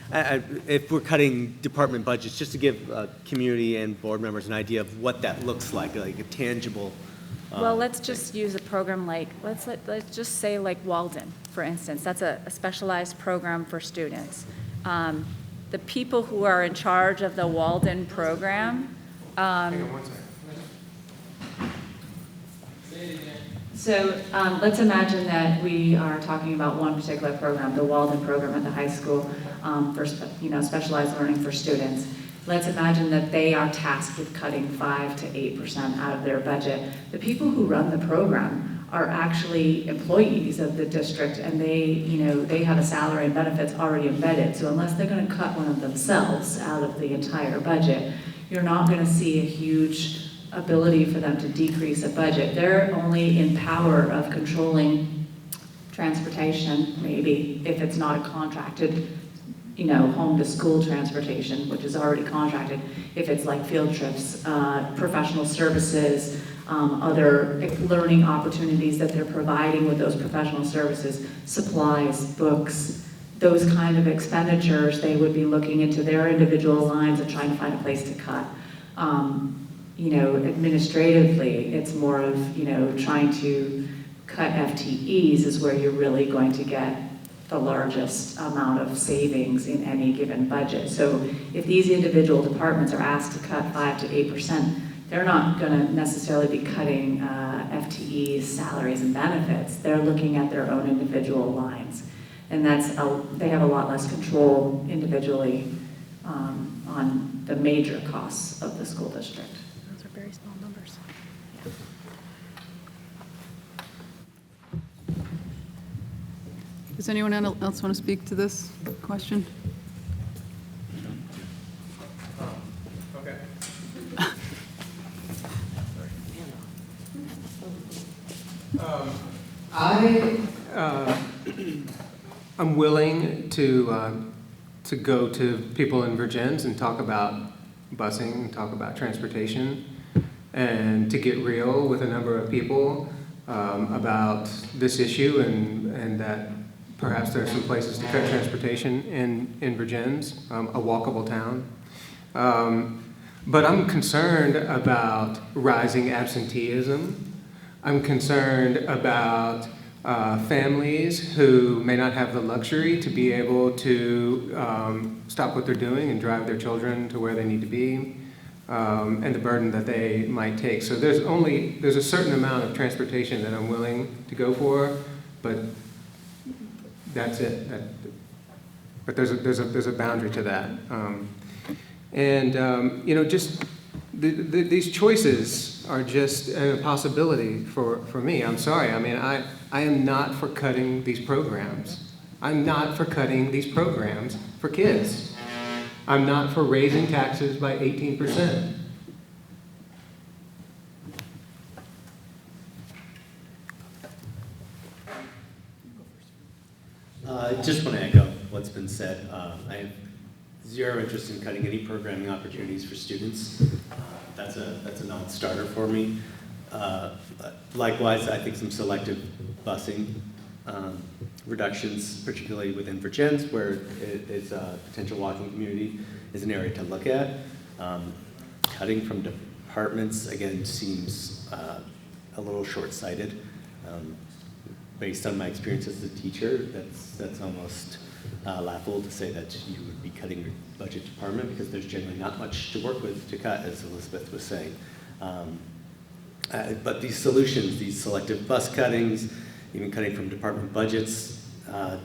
If we're cutting department budgets, just to give community and board members an idea of what that looks like a tangible. Well, let's just use a program like, let's just say like Walden, for instance. That's a specialized program for students. The people who are in charge of the Walden program. Hang on one second. So let's imagine that we are talking about one particular program, the Walden program at the high school for specialized learning for students. Let's imagine that they are tasked with cutting 5 to 8% out of their budget. The people who run the program are actually employees of the district, and they have a salary and benefits already embedded. So unless they're going to cut one of themselves out of the entire budget, you're not going to see a huge ability for them to decrease a budget. They're only in power of controlling transportation, maybe, if it's not a contracted, home to school transportation, which is already contracted. If it's like field trips, professional services, other learning opportunities that they're providing with those professional services, supplies, books, those kind of expenditures, they would be looking into their individual lines and trying to find a place to cut. Administratively, it's more of, trying to cut FTEs is where you're really going to get the largest amount of savings in any given budget. So if these individual departments are asked to cut 5 to 8%, they're not going to necessarily be cutting FTEs, salaries, and benefits. They're looking at their own individual lines. And they have a lot less control individually on the major costs of the school district. Those are very small numbers. Does anyone else want to speak to this question? Okay. I'm willing to go to people in Virgins and talk about busing and talk about transportation and to get real with a number of people about this issue and that perhaps there are some places to cut transportation in Virgins, a walkable town. But I'm concerned about rising absenteeism. I'm concerned about families who may not have the luxury to be able to stop what they're doing and drive their children to where they need to be, and the burden that they might take. So there's a certain amount of transportation that I'm willing to go for, but that's it. But there's a boundary to that, just these choices are just an impossibility for me. I'm sorry. I mean, I am not for cutting these programs. I'm not for cutting these programs for kids. I'm not for raising taxes by 18%. I just want to echo what's been said. I have zero interest in cutting any programming opportunities for students. That's a non-starter for me. Likewise, I think some selective busing reductions, particularly within Virgins, where it is a potential walking community, is an area to look at. Cutting from departments, again, seems a little short-sighted. Based on my experience as a teacher, that's almost laughable to say that you would be cutting your budget department, because there's generally not much to work with to cut, as Elizabeth was saying. But these solutions, these selective bus cuttings, even cutting from department budgets,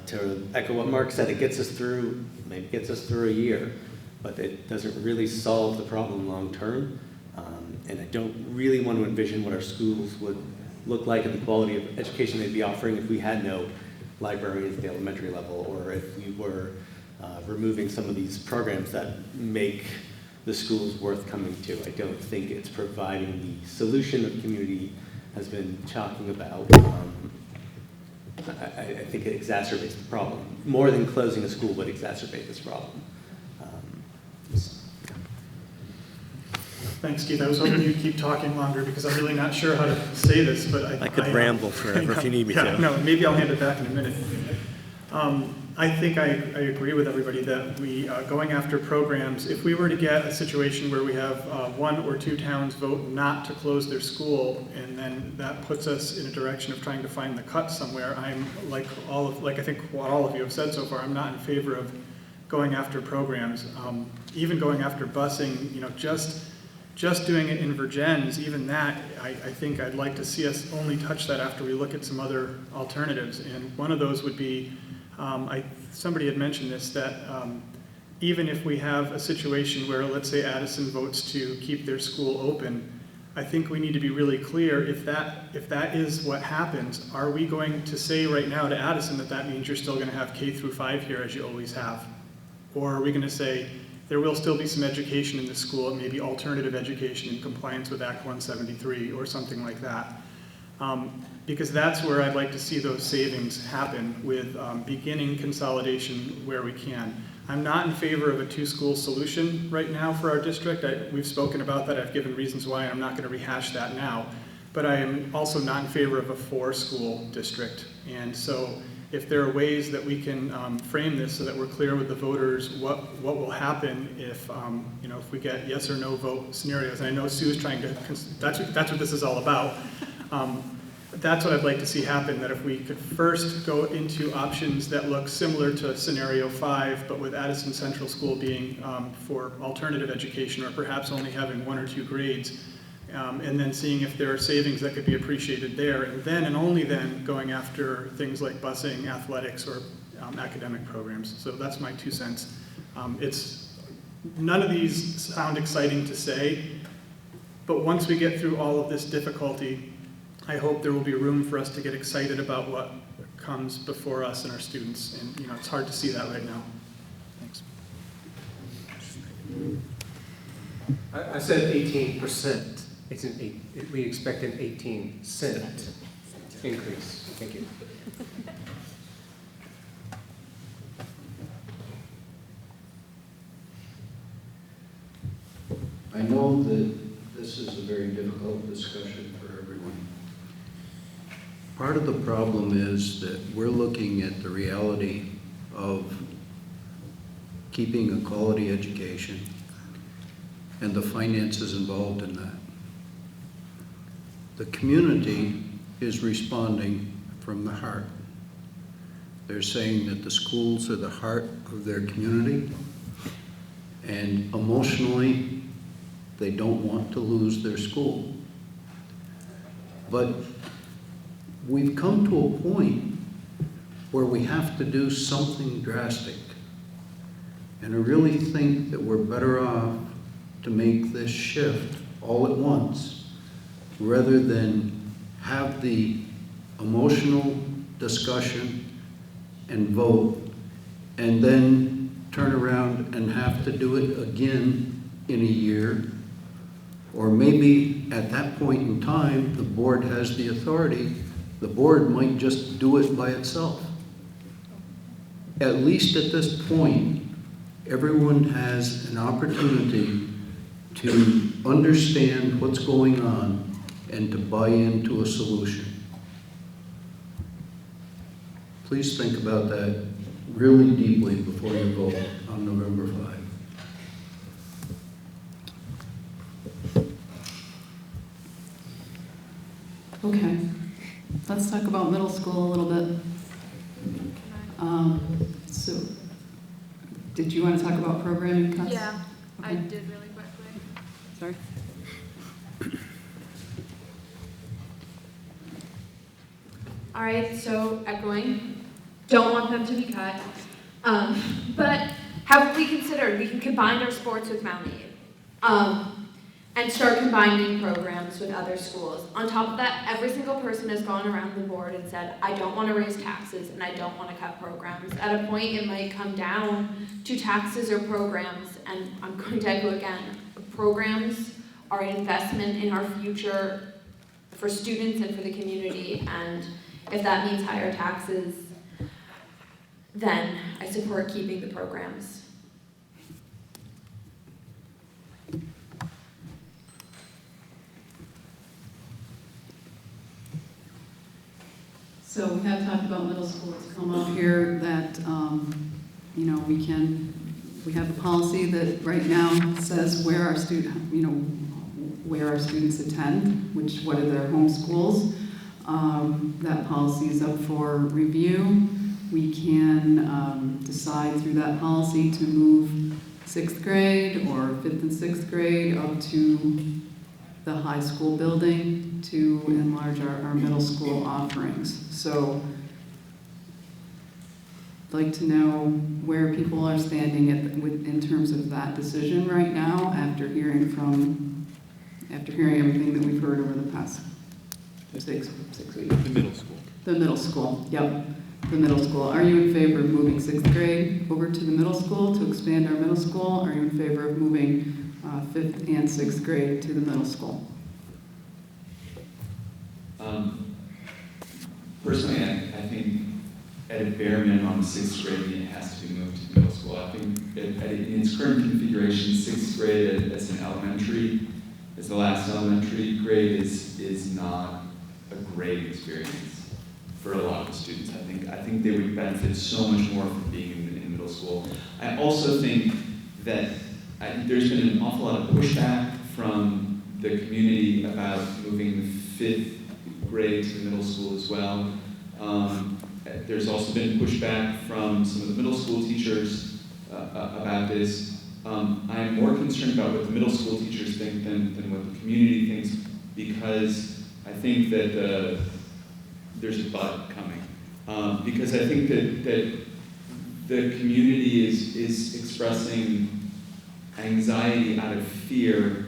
to echo what Mark said, it gets us through, maybe gets us through a year, but it doesn't really solve the problem long term. And I don't really want to envision what our schools would look like and the quality of education they'd be offering if we had no librarians at the elementary level, or if we were removing some of these programs that make the schools worth coming to. I don't think it's providing the solution that the community has been talking about. I think it exacerbates the problem. More than closing a school would exacerbate this problem. Thanks, Keith. I was hoping you'd keep talking longer because I'm really not sure how to say this, but I could ramble forever if you need me to. No, maybe I'll hand it back in a minute. I think I agree with everybody that we, going after programs, if we were to get a situation where we have 1 or 2 towns vote not to close their school, and then that puts us in a direction of trying to find the cut somewhere, I'm like I think what all of you have said so far, I'm not in favor of going after programs. Even going after busing, just doing it in Virgins, even that, I think I'd like to see us only touch that after we look at some other alternatives. And one of those would be, somebody had mentioned this, that even if we have a situation where, let's say, Addison votes to keep their school open, I think we need to be really clear, if that is what happens, are we going to say right now to Addison that means you're still going to have K through 5 here as you always have? Or are we going to say, there will still be some education in this school, maybe alternative education in compliance with Act 173 or something like that. Because that's where I'd like to see those savings happen, with beginning consolidation where we can. I'm not in favor of a 2-school solution right now for our district. We've spoken about that. I've given reasons why. I'm not going to rehash that now. But I am also not in favor of a 4-school district. And so if there are ways that we can frame this so that we're clear with the voters what will happen if if we get yes or no vote scenarios. And I know Sue is trying to, that's what this is all about. That's what I'd like to see happen, that if we could first go into options that look similar to scenario 5, but with Addison Central School being for alternative education, or perhaps only having 1 or 2 grades, and then seeing if there are savings that could be appreciated there, and then and only then going after things like busing, athletics, or academic programs. So that's my 2 cents. None of these sound exciting to say, but once we get through all of this difficulty, I hope there will be room for us to get excited about what comes before us and our students. And it's hard to see that right now. Thanks. I said 18%. We expect an 18-cent increase. Thank you. I know that this is a very difficult discussion for everyone. Part of the problem is that we're looking at the reality of keeping a quality education and the finances involved in that. The community is responding from the heart. They're saying that the schools are the heart of their community, and emotionally, they don't want to lose their school. But we've come to a point where we have to do something drastic. And I really think that we're better off to make this shift all at once, rather than have the emotional discussion and vote, and then turn around and have to do it again in a year. Or maybe at that point in time, the board has the authority. The board might just do it by itself. At least at this point, everyone has an opportunity to understand what's going on and to buy into a solution. Please think about that really deeply before you vote on November 5. Okay, let's talk about middle school a little bit. So did you want to talk about programming cuts? Yeah, I Okay. did really quickly. Sorry. All right, so echoing, don't want them to be cut. But have we considered, we can combine our sports with Mount Mead, and start combining programs with other schools. On top of that, every single person has gone around the board and said, I don't want to raise taxes and I don't want to cut programs. At a point, it might come down to taxes or programs, and I'm going to echo again, programs are an investment in our future for students and for the community, and if that means higher taxes, then I support keeping the programs. So we have talked about middle school. It's come up here that, you know, we have a policy that right now says where our where our students attend, what are their home schools. That policy is up for review. We can decide through that policy to move 6th grade or 5th and 6th grade up to the high school building to enlarge our middle school offerings. So I'd like to know where people are standing in terms of that decision right now after hearing everything that we've heard over the past 6 weeks. The middle school. The middle school, yep. The middle school. Are you in favor of moving 6th grade over to the middle school to expand our middle school? Are you in favor of moving 5th and 6th grade to the middle school? Personally, I think at a bare minimum, 6th grade it has to be moved to the middle school. I think in its current configuration, 6th grade as an elementary, as the last elementary grade is not a great experience for a lot of students. I think they would benefit so much more from being in middle school. I also think that there's been an awful lot of pushback from the community about moving the 5th grade to the middle school as well. There's also been pushback from some of the middle school teachers about this. I'm more concerned about what the middle school teachers think than what the community thinks, because I think that there's a but coming. Because I think that the community is expressing anxiety out of fear.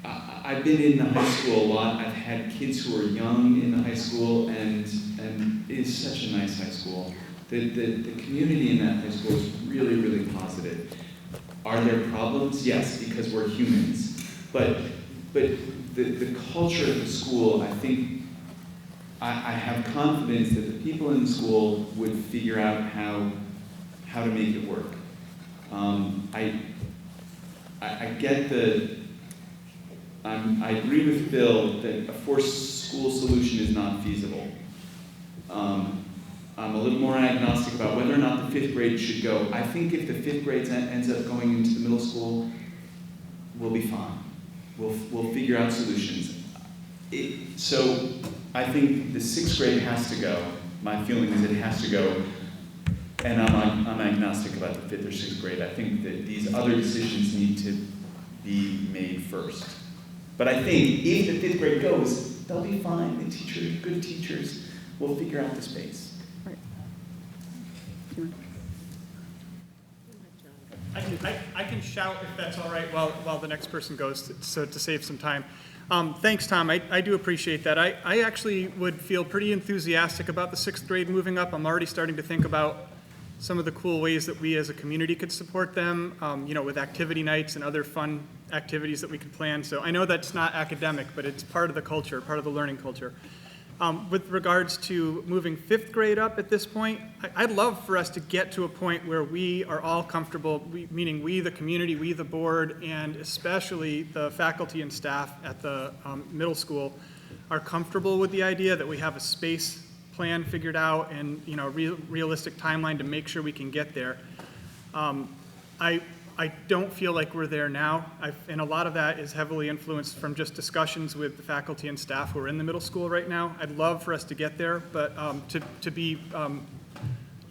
I've been in the high school a lot. I've had kids who are young in the high school, and it's such a nice high school. The community in that high school is really, really positive. Are there problems? Yes, because we're humans. But the culture of the school, I think, I have confidence that the people in the school would figure out how to make it work. I get I agree with Bill that a forced school solution is not feasible. I'm a little more agnostic about whether or not the 5th grade should go. I think if the 5th grade ends up going into the middle school, we'll be fine. We'll figure out solutions. So I think the 6th grade has to go. My feeling is it has to go. And I'm agnostic about the 5th or 6th grade. I think that these other decisions need to be made first. But I think if the 5th grade goes, they'll be fine. The teachers, good teachers, will figure out the space. I can shout if that's all right while the next person goes, to save some time. Thanks, Tom. I do appreciate that. I actually would feel pretty enthusiastic about the 6th grade moving up. I'm already starting to think about some of the cool ways that we as a community could support them, with activity nights and other fun activities that we could plan. So I know that's not academic, but it's part of the culture, part of the learning culture. With regards to moving 5th grade up at this point, I'd love for us to get to a point where we are all comfortable, meaning we, the community, we, the board, and especially the faculty and staff at the middle school, are comfortable with the idea that we have a space plan figured out and realistic timeline to make sure we can get there. I don't feel like we're there now, and a lot of that is heavily influenced from just discussions with the faculty and staff who are in the middle school right now. I'd love for us to get there, but to be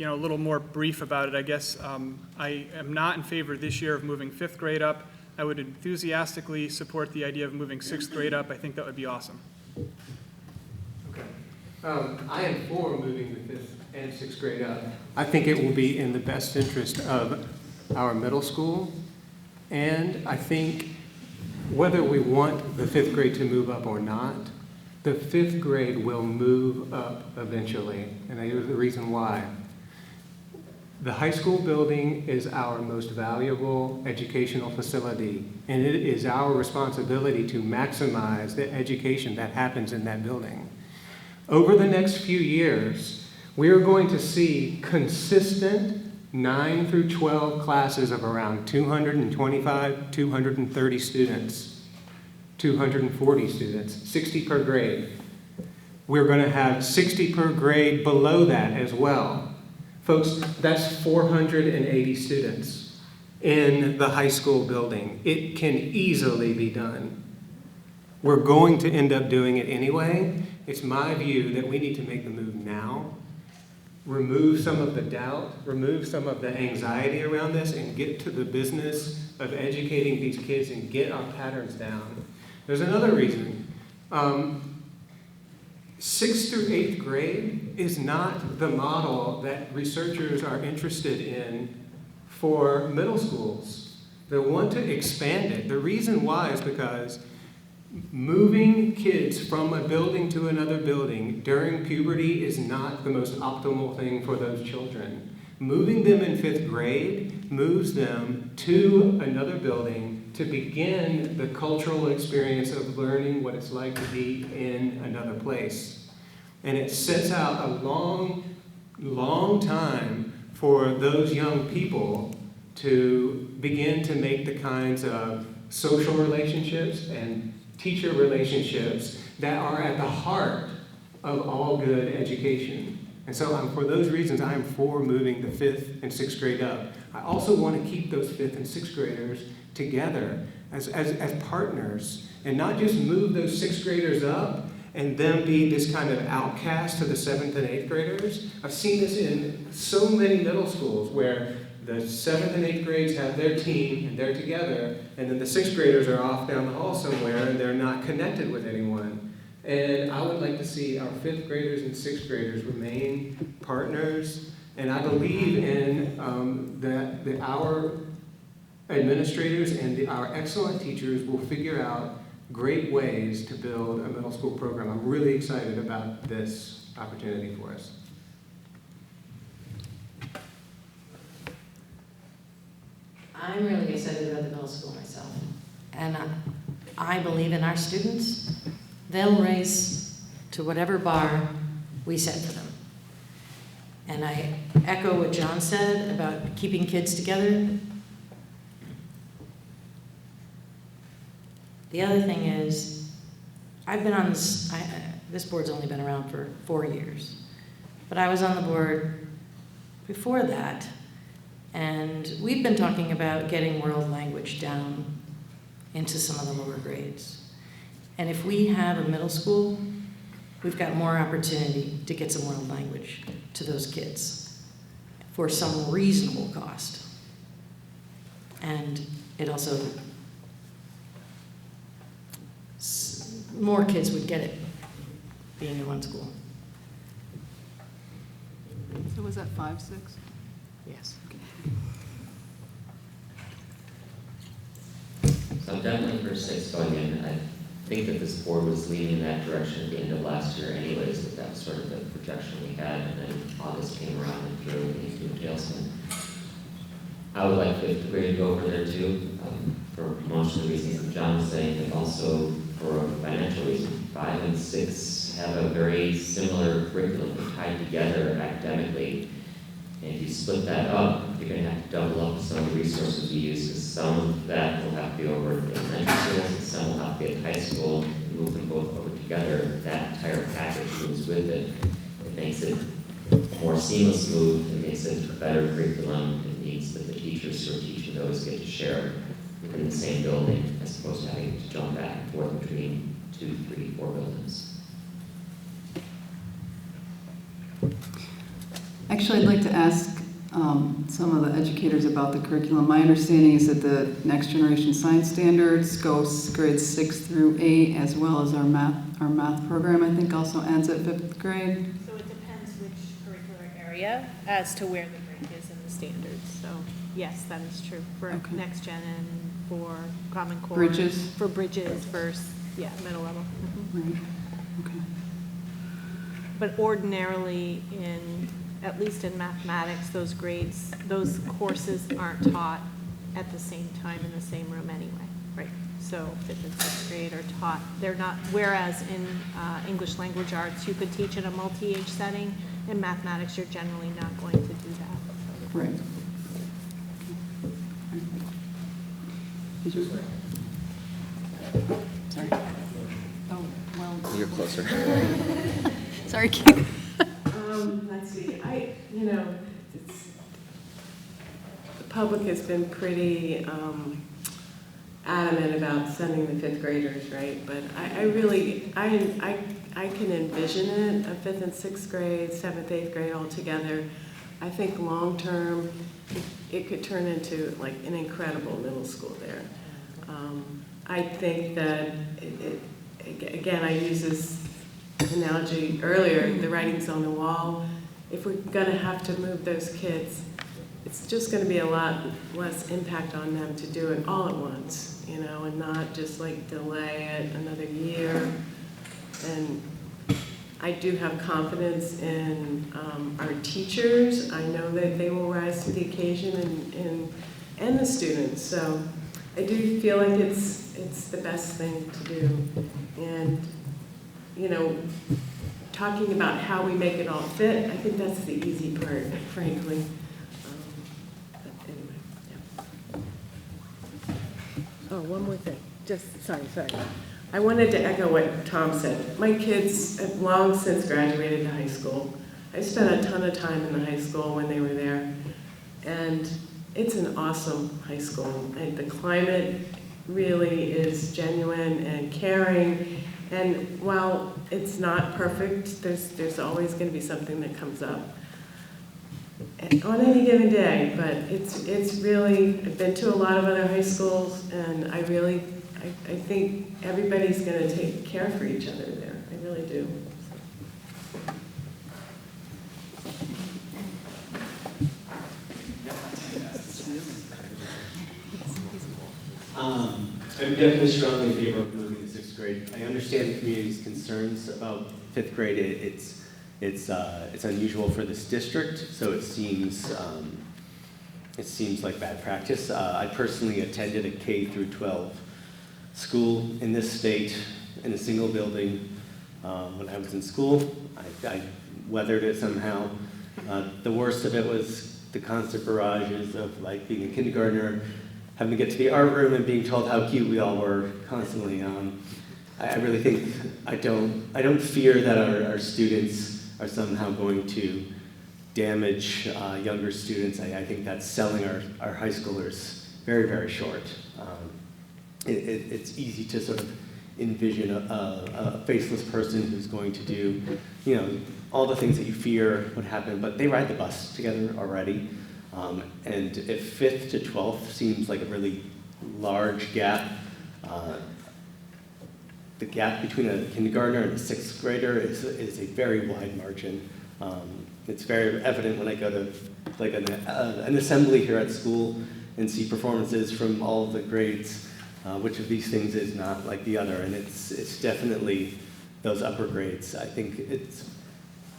a little more brief about it, I guess I am not in favor this year of moving 5th grade up. I would enthusiastically support the idea of moving 6th grade up. I think that would be awesome. I am for moving the 5th and 6th grade up. I think it will be in the best interest of our middle school, and I think whether we want the 5th grade to move up or not, the 5th grade will move up eventually, and here's the reason why. The high school building is our most valuable educational facility, and it is our responsibility to maximize the education that happens in that building. Over the next few years, we are going to see consistent 9 through 12 classes of around 225, 230 students, 240 students, 60 per grade. We're going to have 60 per grade below that as well. Folks, that's 480 students in the high school building. It can easily be done. We're going to end up doing it anyway. It's my view that we need to make the move now, remove some of the doubt, remove some of the anxiety around this, and get to the business of educating these kids and get our patterns down. There's another reason. 6th through 8th grade is not the model that researchers are interested in for middle schools. They want to expand it. The reason why is because moving kids from a building to another building during puberty is not the most optimal thing for those children. Moving them in 5th grade moves them to another building to begin the cultural experience of learning what it's like to be in another place. And it sets out a long, long time for those young people to begin to make the kinds of social relationships and teacher relationships that are at the heart of all good education. And so for those reasons, I'm for moving the 5th and 6th grade up. I also want to keep those 5th and 6th graders together as partners, and not just move those 6th graders up and them be this kind of outcast to the 7th and 8th graders. I've seen this in so many middle schools where the 7th and 8th grades have their team and they're together, and then the 6th graders are off down the hall somewhere and they're not connected with anyone. And I would like to see our 5th graders and 6th graders remain partners, and I believe in that our administrators and our excellent teachers will figure out great ways to build a middle school program. I'm really excited about this opportunity for us. I'm really excited about the middle school myself. And I believe in our students. They'll raise to whatever bar we set for them. And I echo what John said about keeping kids together. The other thing is, I've been on this, this board's only been around for 4 years, but I was on the board before that, and we've been talking about getting world language down into some of the lower grades. And if we have a middle school, we've got more opportunity to get some world language to those kids for some reasonable cost. And it also, more kids would get it being in one school. So was that 5, 6? Yes. So I'm definitely for 6 going in. I think that this board was leaning in that direction at the end of last year anyways, that was sort of the projection we had, and then August came around and threw everything into a tailspin. I would like 5th grade to go over there too, for most of the reasons that John was saying, but also for a financial reason. 5 and 6 have a very similar curriculum. They're tied together academically. And if you split that up, you're going to have to double up some of the resources you use, because some of that will have to be over at elementary schools, and some will have to be at high school, and move them both over together. That entire package moves with it. It makes it a more seamless move. It makes it a better curriculum. It means that the teachers who are teaching those get to share within the same building, as opposed to having to jump back and forth between 2, 3, 4 buildings. Actually, I'd like to ask some of the educators about the curriculum. My understanding is that the Next Generation Science Standards goes grades 6 through 8, as well as our math program, I think, also ends at 5th grade. So it depends which curricular area as to where the break is in the standards. So yes, that is true for Next Gen and for Common Core. Bridges? For Bridges versus, middle level. Right, okay. But ordinarily at least in mathematics, those courses aren't taught at the same time in the same room anyway, right? So 5th and 6th grade are taught, they're not, whereas in English language arts, you could teach in a multi-age setting. In mathematics, you're generally not going to do that. Right. Did you? Sorry. Oh, well. You're closer. Sorry, Keith. Let's see, the public has been pretty adamant about sending the 5th graders, right? But I can envision it, a 5th and 6th grade, 7th, 8th grade all together. I think long-term, it could turn into like an incredible middle school there. I think that, again, I use this analogy earlier, the writing's on the wall. If we're going to have to move those kids, it's just going to be a lot less impact on them to do it all at once, and not just like delay it another year. And I do have confidence in our teachers. I know that they will rise to the occasion and the students. So I do feel like it's the best thing to do. And talking about how we make it all fit, I think that's the easy part, frankly. But anyway, Oh, one more thing. Sorry. I wanted to echo what Tom said. My kids have long since graduated high school. I spent a ton of time in the high school when they were there. And it's an awesome high school. And the climate really is genuine and caring. And while it's not perfect, there's always going to be something that comes up on any given day. But it's really, I've been to a lot of other high schools, and I think everybody's going to take care for each other there. I really do. I'm definitely strongly in favor of moving to 6th grade. I understand the community's concerns about 5th grade. It's unusual for this district, so it seems like bad practice. I personally attended a K through 12 school in this state in a single building when I was in school. I weathered it somehow. The worst of it was the constant barrages of like being a kindergartner, having to get to the art room and being told how cute we all were constantly. I really think, I don't fear that our students are somehow going to damage younger students. I think that's selling our high schoolers very, very short. It's easy to sort of envision a faceless person who's going to do, all the things that you fear would happen, but they ride the bus together already. And if 5th to 12th seems like a really large gap, the gap between a kindergartner and a 6th grader is a very wide margin. It's very evident when I go to like an assembly here at school and see performances from all of the grades, which of these things is not like the other, and it's definitely those upper grades. I think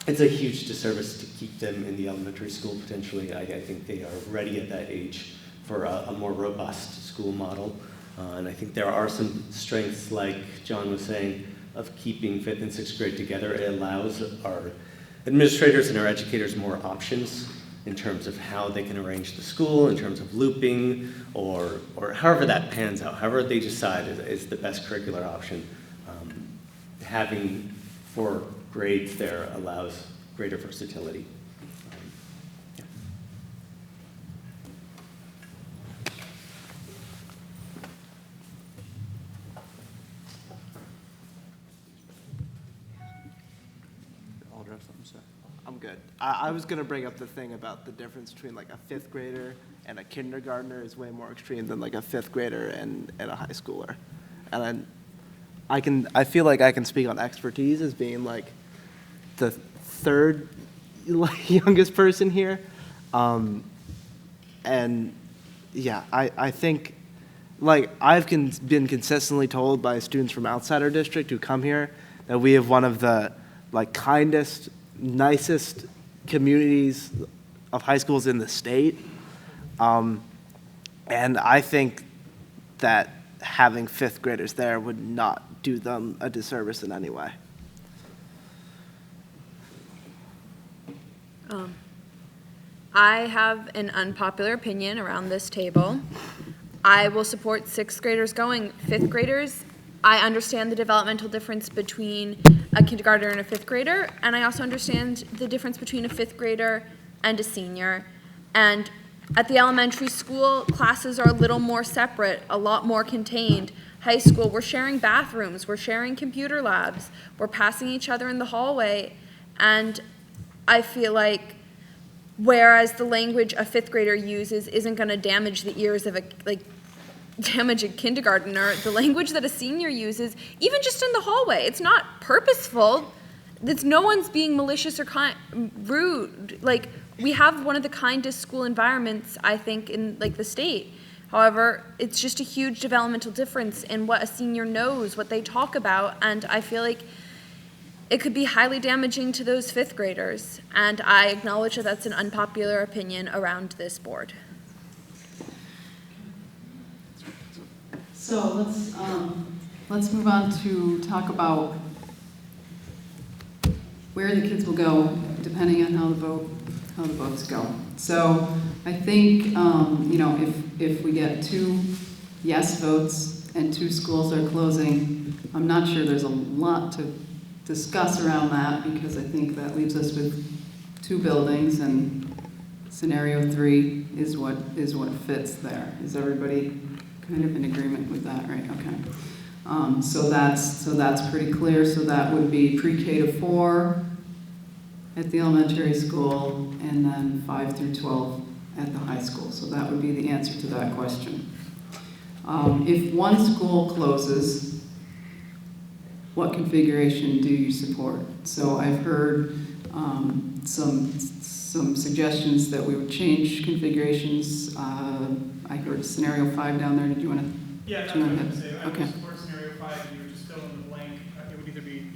it's a huge disservice to keep them in the elementary school potentially. I think they are ready at that age for a more robust school model. And I think there are some strengths, like John was saying, of keeping 5th and 6th grade together. It allows our administrators and our educators more options in terms of how they can arrange the school, in terms of looping, or however that pans out, however they decide is the best curricular option. Having 4 grades there allows greater versatility. I'll have something to say. I'm good. I was gonna bring up the thing about the difference between like a 5th grader and a kindergartner is way more extreme than like a 5th grader and a high schooler. And I feel like I can speak on expertise as being like the 3rd youngest person here. And yeah, I think, like, I've been consistently told by students from outside our district who come here that we have one of the, like, kindest, nicest communities of high schools in the state. And I think that having 5th graders there would not do them a disservice in any way. I have an unpopular opinion around this table. I will support 6th graders going. 5th graders, I understand the developmental difference between a kindergartner and a 5th grader, and I also understand the difference between a 5th grader and a senior. And at the elementary school, classes are a little more separate, a lot more contained. High school, we're sharing bathrooms, we're sharing computer labs, we're passing each other in the hallway, and I feel like whereas the language a 5th grader uses isn't going to damage the ears of damage a kindergartner, the language that a senior uses, even just in the hallway, it's not purposeful. It's no one's being malicious or rude. Like, we have one of the kindest school environments, I think, in like the state. However, it's just a huge developmental difference in what a senior knows, what they talk about, and I feel like it could be highly damaging to those 5th graders, and I acknowledge that that's an unpopular opinion around this board. So let's move on to talk about where the kids will go depending on how the votes go. So I think if we get 2 yes votes and 2 schools are closing, I'm not sure there's a lot to discuss around that, because I think that leaves us with 2 buildings, and scenario 3 is what fits there. Is everybody kind of in agreement with that, right? Okay. So that's pretty clear. So that would be pre-K to 4 at the elementary school, and then 5 through 12 at the high school. So that would be the answer to that question. If one school closes, what configuration do you support? So I've heard some suggestions that we would change configurations. I heard scenario 5 down there. Did you want to? Yeah, that's what I was going to say. I would support scenario 5, and you would just fill in the blank. It would either be,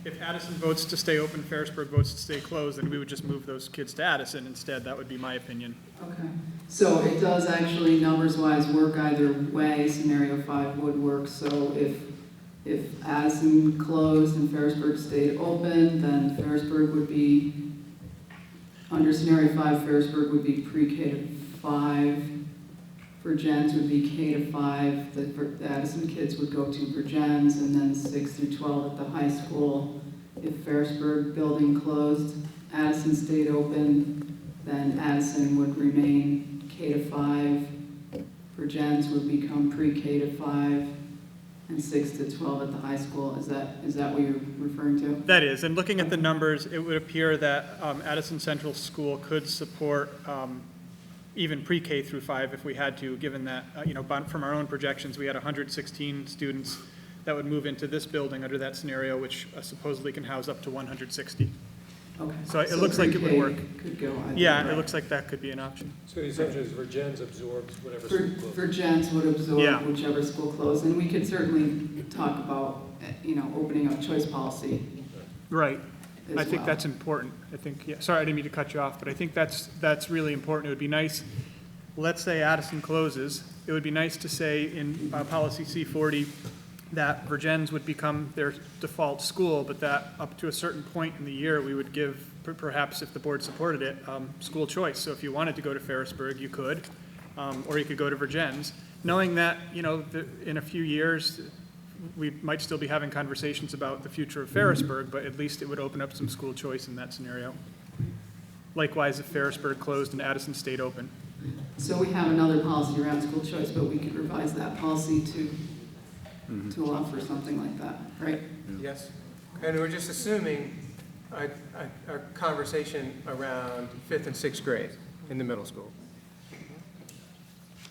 if Addison votes to stay open, Ferrisburg votes to stay closed, then we would just move those kids to Addison instead. That would be my opinion. Okay. So it does actually, numbers-wise, work either way. Scenario 5 would work. So if Addison closed and Ferrisburg stayed open, then Ferrisburg would be, under scenario 5, Ferrisburg would be pre-K to 5. Virgins would be K to 5. The Addison kids would go to Virgins, and then 6 through 12 at the high school. If Ferrisburg building closed, Addison stayed open, then Addison would remain K to 5. Virgins would become pre-K to 5. And 6 to 12 at the high school. Is that what you're referring to? That is, and looking at the numbers, it would appear that Addison Central School could support even pre-K through 5 if we had to, given that, from our own projections, we had 116 students that would move into this building under that scenario, which supposedly can house up to 160. Okay. So it looks like it would work. Could go either Yeah, way. it looks like that could be an option. So the assumption is Virgins absorbs whatever school closes. Virgins would absorb Yeah. whichever school closed, and we could certainly talk about, opening up choice policy. Right. As I think well. that's important. I think, yeah, sorry, I didn't mean to cut you off, but I think that's really important. It would be nice, let's say Addison closes, it would be nice to say in policy C40 that Virgins would become their default school, but that up to a certain point in the year, we would give, perhaps if the board supported it, school choice. So if you wanted to go to Ferrisburg, you could, or you could go to Virgins, knowing that, in a few years, we might still be having conversations about the future of Ferrisburg, but at least it would open up some school choice in that scenario. Likewise, if Ferrisburg closed and Addison stayed open. So we have another policy around school choice, but we could revise that policy to allow for something like that, right? Yes. And we're just assuming a conversation around 5th and 6th grade in the middle school.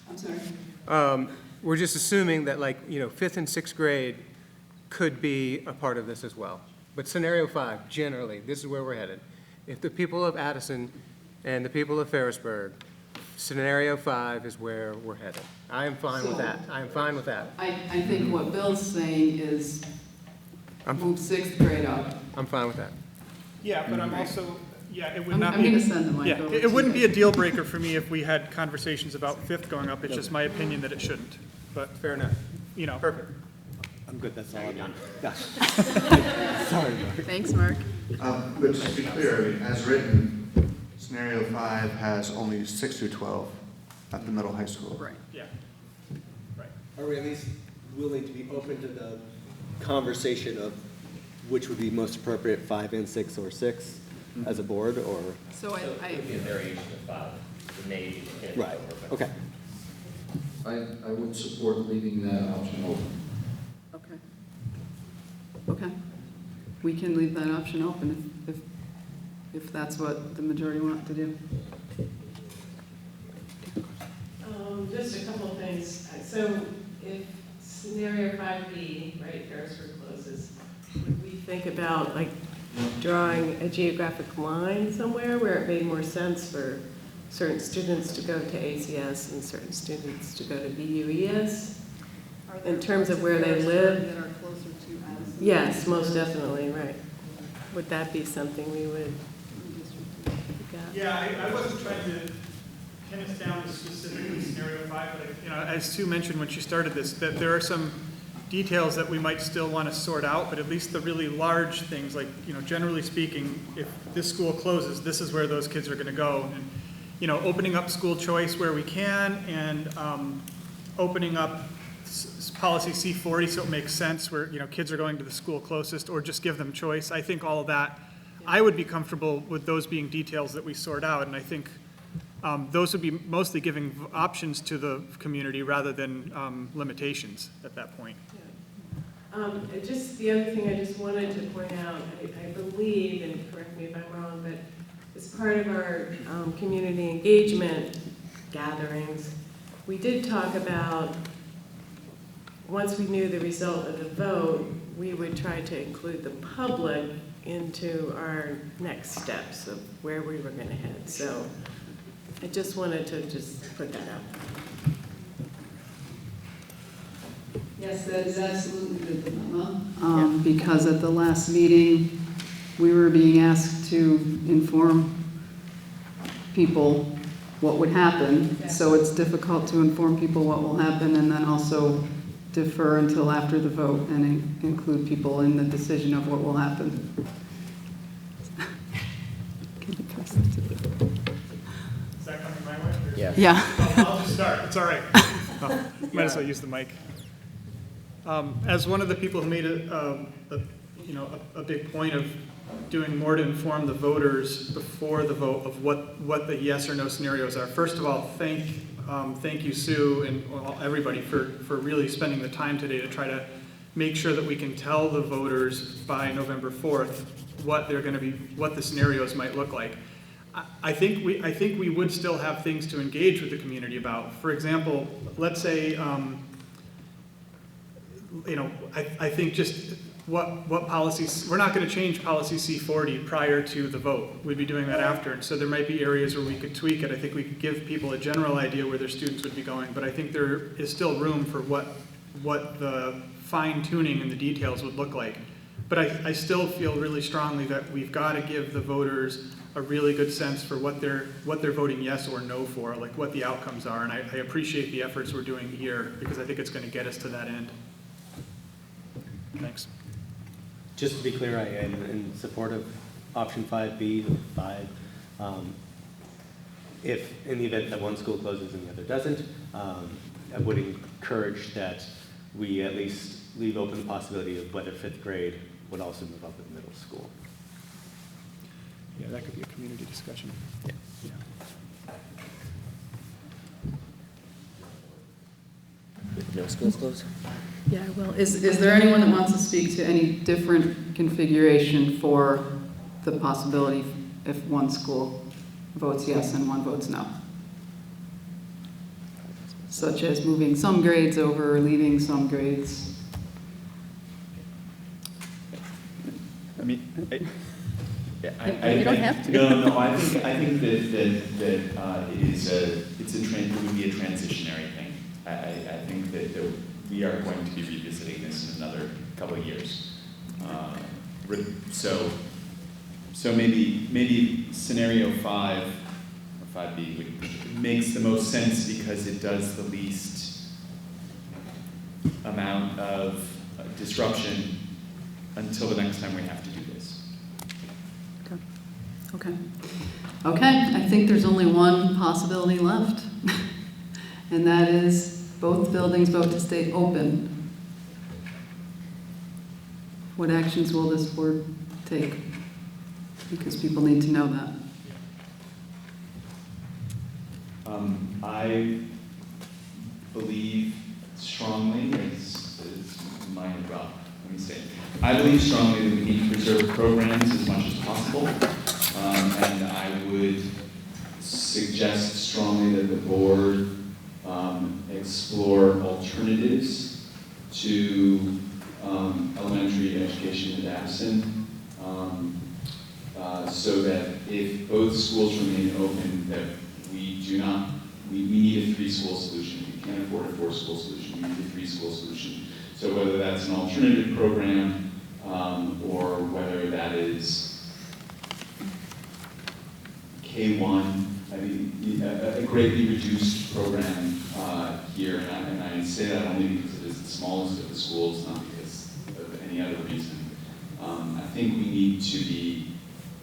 I'm sorry. We're just assuming that, like, 5th and 6th grade could be a part of this as well. But scenario 5, generally, this is where we're headed. If the people of Addison and the people of Ferrisburg, scenario 5 is where we're headed. I am fine with that. I am fine with that. I think what Bill's saying is move 6th grade up. I'm fine with that. Yeah, but I'm also, it would I'm not be. gonna send the mic Yeah, over it to wouldn't you. be a deal breaker for me if we had conversations about 5th going up. It's just my opinion that it shouldn't. But fair enough. Perfect. I'm good, that's all I'm on. Sorry, Mark. Thanks, Mark. But just to be clear, I mean, as written, scenario 5 has only 6 through 12 at the middle high school. Right. Yeah. Right. Are we at least willing to be open to the conversation of which would be most appropriate, 5 and 6 or 6 as a board, or? So It would be a variation of 5. It may be the kid. Right, okay. I would support leaving that option open. Okay. Okay. We can leave that option open if that's what the majority want to do. Just a couple of things. So if scenario 5B, right, Ferrisburg closes, would we think about like drawing a geographic line somewhere where it made more sense for certain students to go to ACS and certain students to go to VUES in terms of where they live? That are closer to Addison? Yes, most definitely, right. Would that be something we would look at? Yeah, I wasn't trying to pin us down to specifically scenario 5, but as Sue mentioned when she started this, that there are some details that we might still want to sort out, but at least the really large things, like, generally speaking, if this school closes, this is where those kids are going to go. And, opening up school choice where we can, and opening up policy C40 so it makes sense where, kids are going to the school closest, or just give them choice. I think all of that, I would be comfortable with those being details that we sort out, and I think those would be mostly giving options to the community rather than limitations at that point. Just the other thing I just wanted to point out, I believe, and correct me if I'm wrong, but as part of our community engagement gatherings, we did talk about, once we knew the result of the vote, we would try to include the public into our next steps of where we were going to head. So I just wanted to just put that out. Yes, that is absolutely the dilemma, because at the last meeting, we were being asked to inform people what would happen, so it's difficult to inform people what will happen and then also defer until after the vote and include people in the decision of what will happen. Can you pass it to the... Is that coming my way? Or? Yeah. Yeah. I'll just start, it's all right. Might as well use the mic. As one of the people who made a big point of doing more to inform the voters before the vote of what the yes or no scenarios are. First of all, thank you, Sue, and everybody for really spending the time today to try to make sure that we can tell the voters by November 4th what they're going to be, what the scenarios might look like. I think we would still have things to engage with the community about. For example, let's say. I think just what policies, we're not going to change policy C40 prior to the vote. We'd be doing that after. And so there might be areas where we could tweak it. I think we could give people a general idea where their students would be going. But I think there is still room for what the fine tuning and the details would look like. But I still feel really strongly that we've got to give the voters a really good sense for what they're voting yes or no for, like what the outcomes are. And I appreciate the efforts we're doing here because I think it's going to get us to that end. Thanks. Just to be clear, I am in support of option 5B, 5. If in the event that one school closes and the other doesn't, I would encourage that we at least leave open the possibility of whether 5th grade would also move up in middle school. Yeah, that could be a community discussion. Yeah. No schools closed? Yeah, well, is there anyone that wants to speak to any different configuration for the possibility if one school votes yes and one votes no. Such as moving some grades over or leaving some grades. I mean, You don't have to. No, I think that it would be a transitionary thing. I think that we are going to be revisiting this in another couple of years. So maybe scenario 5 or 5B makes the most sense because it does the least amount of disruption until the next time we have to do this. Okay. Okay, I think there's only one possibility left, and that is both buildings vote to stay open. What actions will this board take? Because people need to know that. I believe strongly, I believe strongly that we need to preserve programs as much as possible, and I would suggest strongly that the board explore alternatives to elementary education at Addison, so that if both schools remain open, that we need a 3-school solution. We can't afford a 4-school solution. We need a 3-school solution. So whether that's an alternative program or whether that is K-1, I mean, a greatly reduced program here, and I say that only because it is the smallest of the schools, not because of any other reason. I think we need to be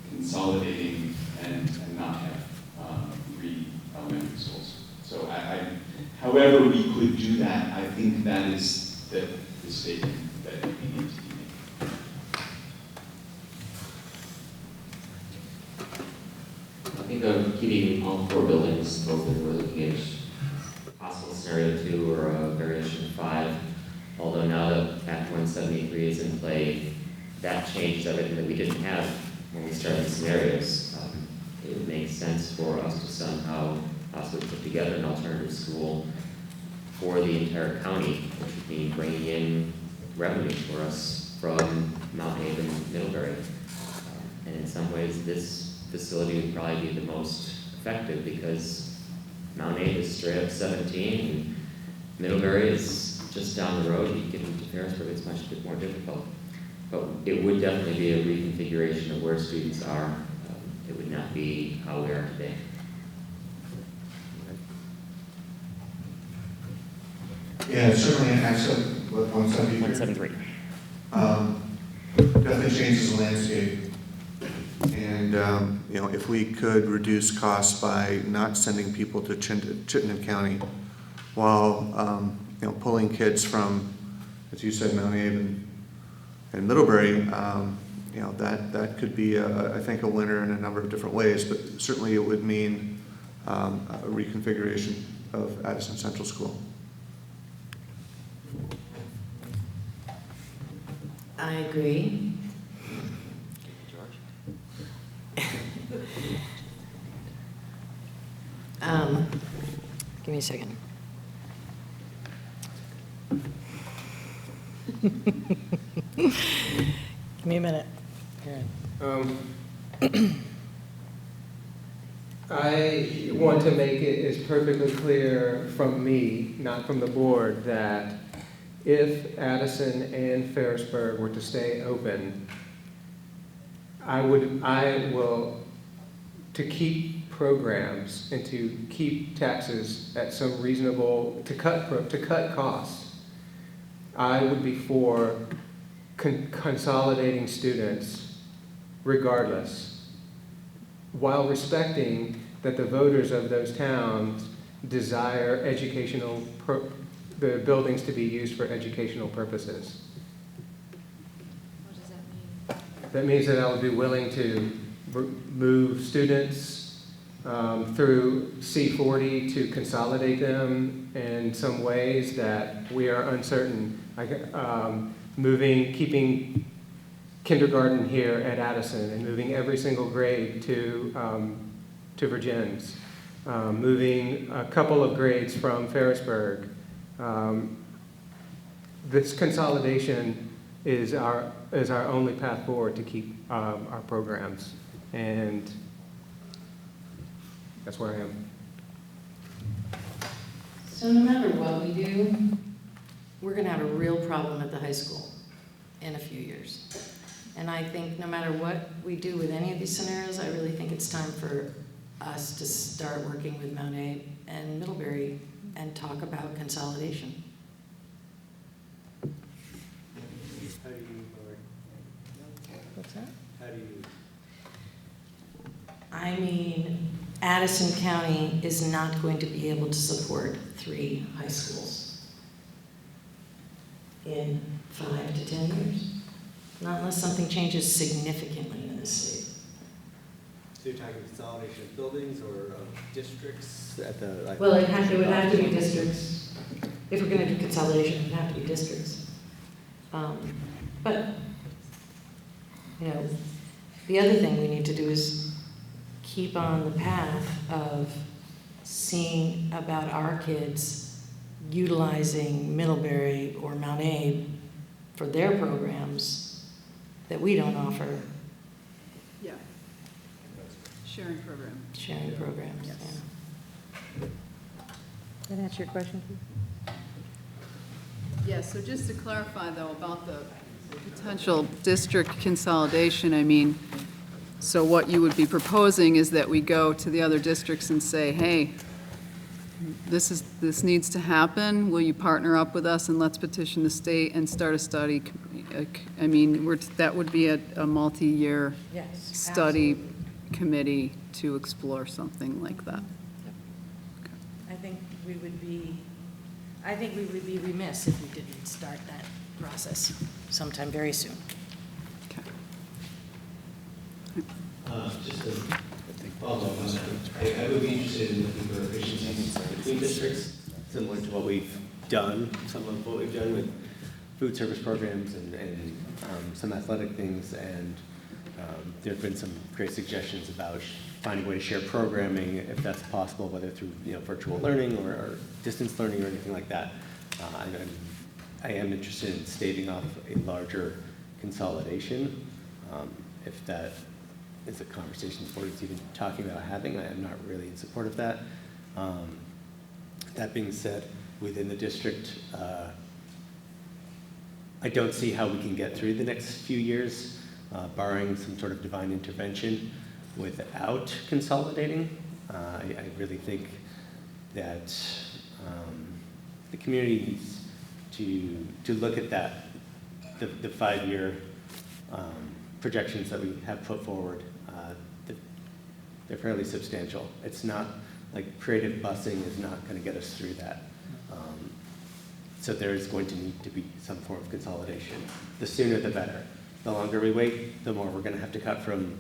consolidating and not have 3 elementary schools. So however we could do that, I think that is the statement that we need to be making. I think of keeping all 4 buildings open, we're looking at possible scenario 2 or a variation of 5. Although now that Act 173 is in play, that changed everything that we didn't have when we started the scenarios. It would make sense for us to somehow possibly put together an alternative school for the entire county, which would mean bringing in revenue for us from Mount Haven, Middlebury. And in some ways, this facility would probably be the most effective because Mount Haven is straight up 17, and Middlebury is just down the road. You get into Harrisburg, it's much bit more difficult. But it would definitely be a reconfiguration of where students are. It would not be how we are today. Yeah, certainly an Act 173. Definitely changes the landscape. And, if we could reduce costs by not sending people to Chittenden County while, pulling kids from, as you said, Mount Haven and Middlebury, that could be, I think, a winner in a number of different ways, but certainly it would mean a reconfiguration of Addison Central School. I agree. Give me a second. Give me a minute. I want to make it as perfectly clear from me, not from the board, that if Addison and Ferrisburg were to stay open, I will, to keep programs and to keep taxes at some reasonable, to cut costs, I would be for consolidating students regardless, while respecting that the voters of those towns desire the buildings to be used for educational purposes. What does that mean? That means that I would be willing to move students through C40 to consolidate them in some ways that we are uncertain. Keeping kindergarten here at Addison and moving every single grade to Virginians, moving a couple of grades from Ferrisburg. This consolidation is our only path forward to keep our programs, and that's where I am. So no matter what we do, we're gonna have a real problem at the high school in a few years. And I think no matter what we do with any of these scenarios, I really think it's time for us to start working with Mount A and Middlebury and talk about consolidation. How do you, What's that? how do you? I mean, Addison County is not going to be able to support 3 high schools in 5 to 10 years, not unless something changes significantly in this state. So you're talking consolidation of buildings or of districts at the, like? Well, it would have to be districts. If we're gonna do consolidation, it would have to be districts. But, you know, the other thing we need to do is keep on the path of seeing about our kids utilizing Middlebury or Mount A for their programs that we don't offer. Yeah. Sharing program. Sharing programs, Yes. yeah. Did that answer your question, Keith? Yeah, so just to clarify though about the potential district consolidation, I mean, so what you would be proposing is that we go to the other districts and say, hey, this needs to happen. Will you partner up with us and let's petition the state and start a study? I mean, that would be a multi-year Yes, study committee to explore something like that. I think we would be remiss if we didn't start that process sometime very soon. Just to follow up on that, I would be interested in looking for efficiencies between districts, similar to what we've done, some of what we've done with food service programs and some athletic things, and there have been some great suggestions about finding a way to share programming, if that's possible, whether through virtual learning or distance learning or anything like that. I am interested in staving off a larger consolidation. If that is a conversation the board is even talking about having, I am not really in support of that. That being said, within the district, I don't see how we can get through the next few years, barring some sort of divine intervention, without consolidating. I really think that the community needs to look at that, the 5-year projections that we have put forward. They're fairly substantial. It's not like creative busing is not going to get us through that. So there is going to need to be some form of consolidation. The sooner the better. The longer we wait, the more we're going to have to cut from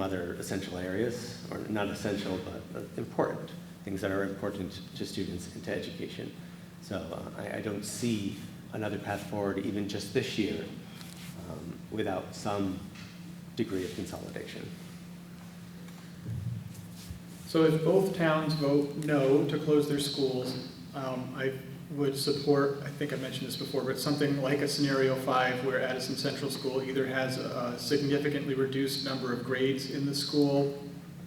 other essential areas, or not essential, but important, things that are important to students and to education. So I don't see another path forward, even just this year, without some degree of consolidation. So if both towns vote no to close their schools, I would support, I think I mentioned this before, but something like a scenario 5 where Addison Central School either has a significantly reduced number of grades in the school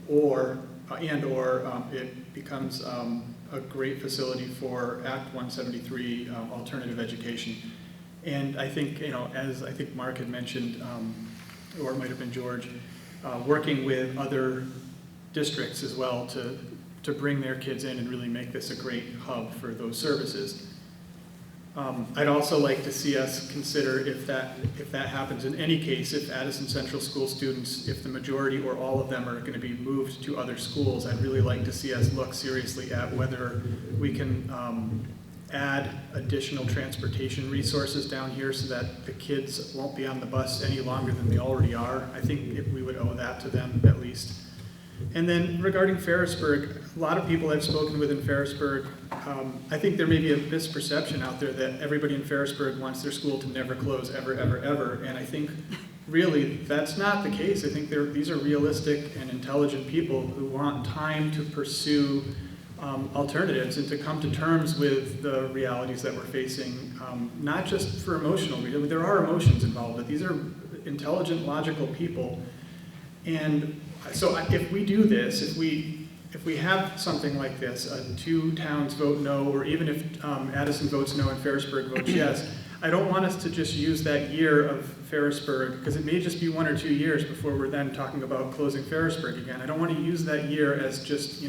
or it becomes a great facility for Act 173 alternative education. And I think, as I think Mark had mentioned, or it might have been George, working with other districts as well to bring their kids in and really make this a great hub for those services. I'd also like to see us consider if that happens in any case, if Addison Central School students, if the majority or all of them are going to be moved to other schools, I'd really like to see us look seriously at whether we can add additional transportation resources down here so that the kids won't be on the bus any longer than they already are. I think we would owe that to them at least. And then regarding Ferrisburg, a lot of people I've spoken with in Ferrisburg, I think there may be a misperception out there that everybody in Ferrisburg wants their school to never close ever, ever, ever. And I think really that's not the case. I think these are realistic and intelligent people who want time to pursue alternatives and to come to terms with the realities that we're facing, not just for emotional reasons. There are emotions involved, but these are intelligent, logical people. And so if we do this, if we have something like this, 2 towns vote no, or even if Addison votes no and Ferrisburg votes yes, I don't want us to just use that year of Ferrisburg, because it may just be 1 or 2 years before we're then talking about closing Ferrisburg again. I don't want to use that year as just,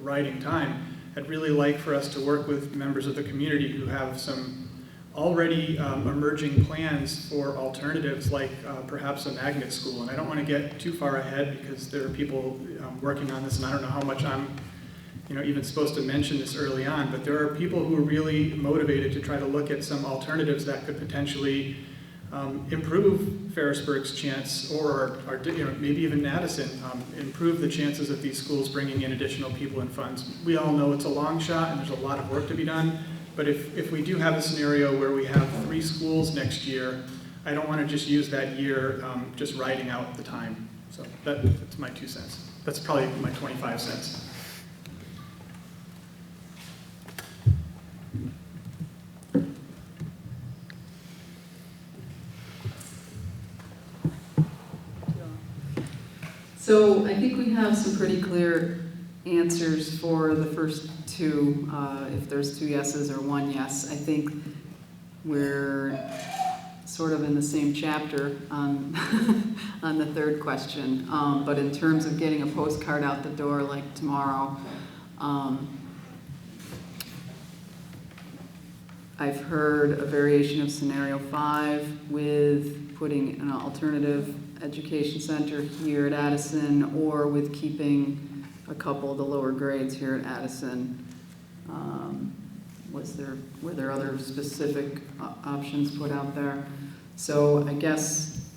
writing time. I'd really like for us to work with members of the community who have some already emerging plans for alternatives, like perhaps a magnet school. And I don't want to get too far ahead because there are people working on this, and I don't know how much I'm even supposed to mention this early on, but there are people who are really motivated to try to look at some alternatives that could potentially improve Ferrisburg's chance, or maybe even Addison, improve the chances of these schools bringing in additional people and funds. We all know it's a long shot and there's a lot of work to be done, but if we do have a scenario where we have 3 schools next year, I don't want to just use that year just riding out the time. So that's my 2 cents. That's probably my 25 cents. So I think we have some pretty clear answers for the first 2, if there's 2 yeses or 1 yes. I think we're sort of in the same chapter on, on the 3rd question. But in terms of getting a postcard out the door like tomorrow, I've heard a variation of scenario 5 with putting an alternative education center here at Addison, or with keeping a couple of the lower grades here at Addison. Were there other specific options put out there? So I guess,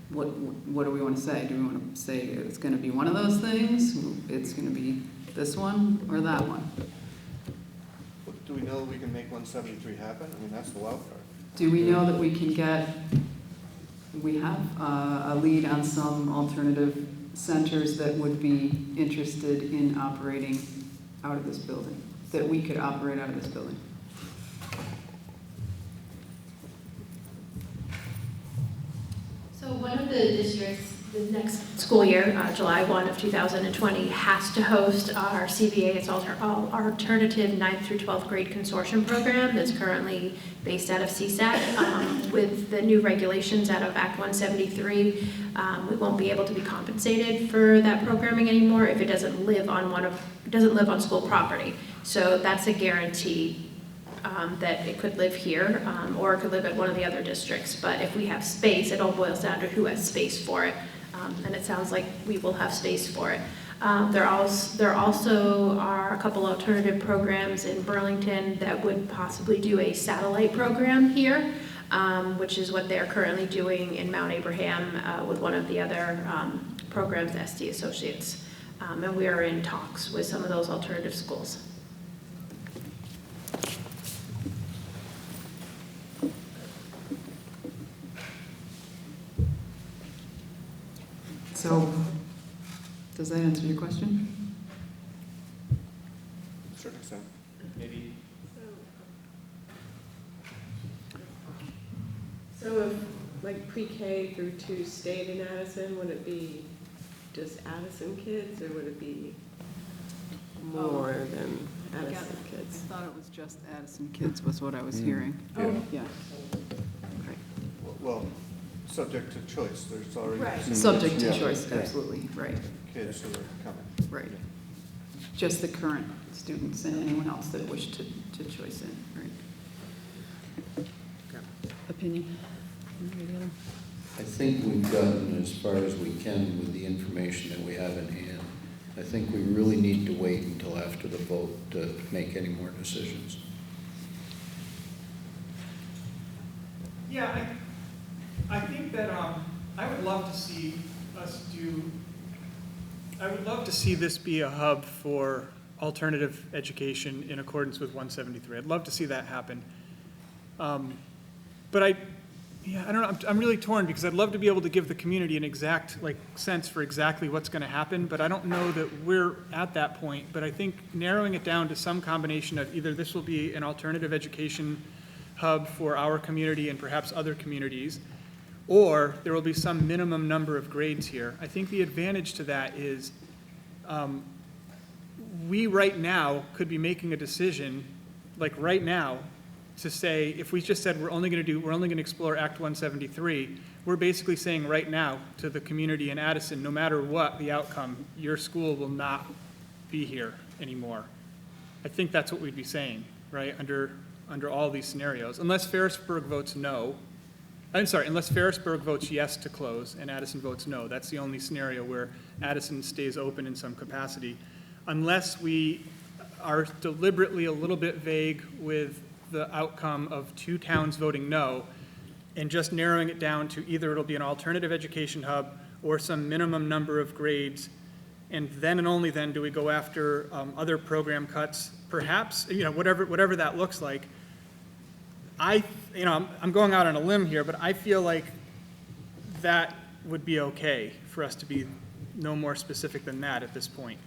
what do we want to say? Do we want to say it's going to be one of those things? It's going to be this one or that one? Do we know that we can make 173 happen? I mean, that's the wild card. Do we know that we can get, we have a lead on some alternative centers that would be interested in operating out of this building, that we could operate out of this building? So one of the districts, the next school year, July 1 of 2020, has to host our CBA, it's our alternative 9th through 12th grade consortium program that's currently based out of CSAC. With the new regulations out of Act 173, we won't be able to be compensated for that programming anymore if it doesn't live on school property. So that's a guarantee that it could live here, or it could live at one of the other districts. But if we have space, it all boils down to who has space for it. And it sounds like we will have space for it. There also are a couple alternative programs in Burlington that would possibly do a satellite program here, which is what they're currently doing in Mount Abraham with one of the other programs, SD Associates. And we are in talks with some of those alternative schools. So, does that answer your question? Certain extent. Maybe. So if like pre-K through 2 stayed in Addison, would it be just Addison kids, or would it be more than Addison kids? I thought it was just Addison kids was what I was hearing. Yeah. Yeah. Well, subject to choice. There's already Right. some Subject to yeah, choice, yeah. absolutely, right. Kids who are coming. Right. Just the current students and anyone else that wish to choice in, right? Opinion? I think we've gotten as far as we can with the information that we have in hand. I think we really need to wait until after the vote to make any more decisions. Yeah, I think that I would love to see us do I would love to see this be a hub for alternative education in accordance with 173. I'd love to see that happen. But I don't know, I'm really torn because I'd love to be able to give the community an exact sense for exactly what's going to happen, but I don't know that we're at that point. But I think narrowing it down to some combination of either this will be an alternative education hub for our community and perhaps other communities, or there will be some minimum number of grades here. I think the advantage to that is we right now could be making a decision, like right now, to say, if we just said we're only going to explore Act 173, we're basically saying right now to the community in Addison, no matter what the outcome, your school will not be here anymore. I think that's what we'd be saying, right, under all these scenarios, unless Ferrisburg votes no. Unless Ferrisburg votes yes to close and Addison votes no. That's the only scenario where Addison stays open in some capacity. Unless we are deliberately a little bit vague with the outcome of 2 towns voting no, and just narrowing it down to either it'll be an alternative education hub or some minimum number of grades, and then and only then do we go after other program cuts, perhaps, whatever that looks like. I'm going out on a limb here, but I feel like that would be okay for us to be no more specific than that at this point.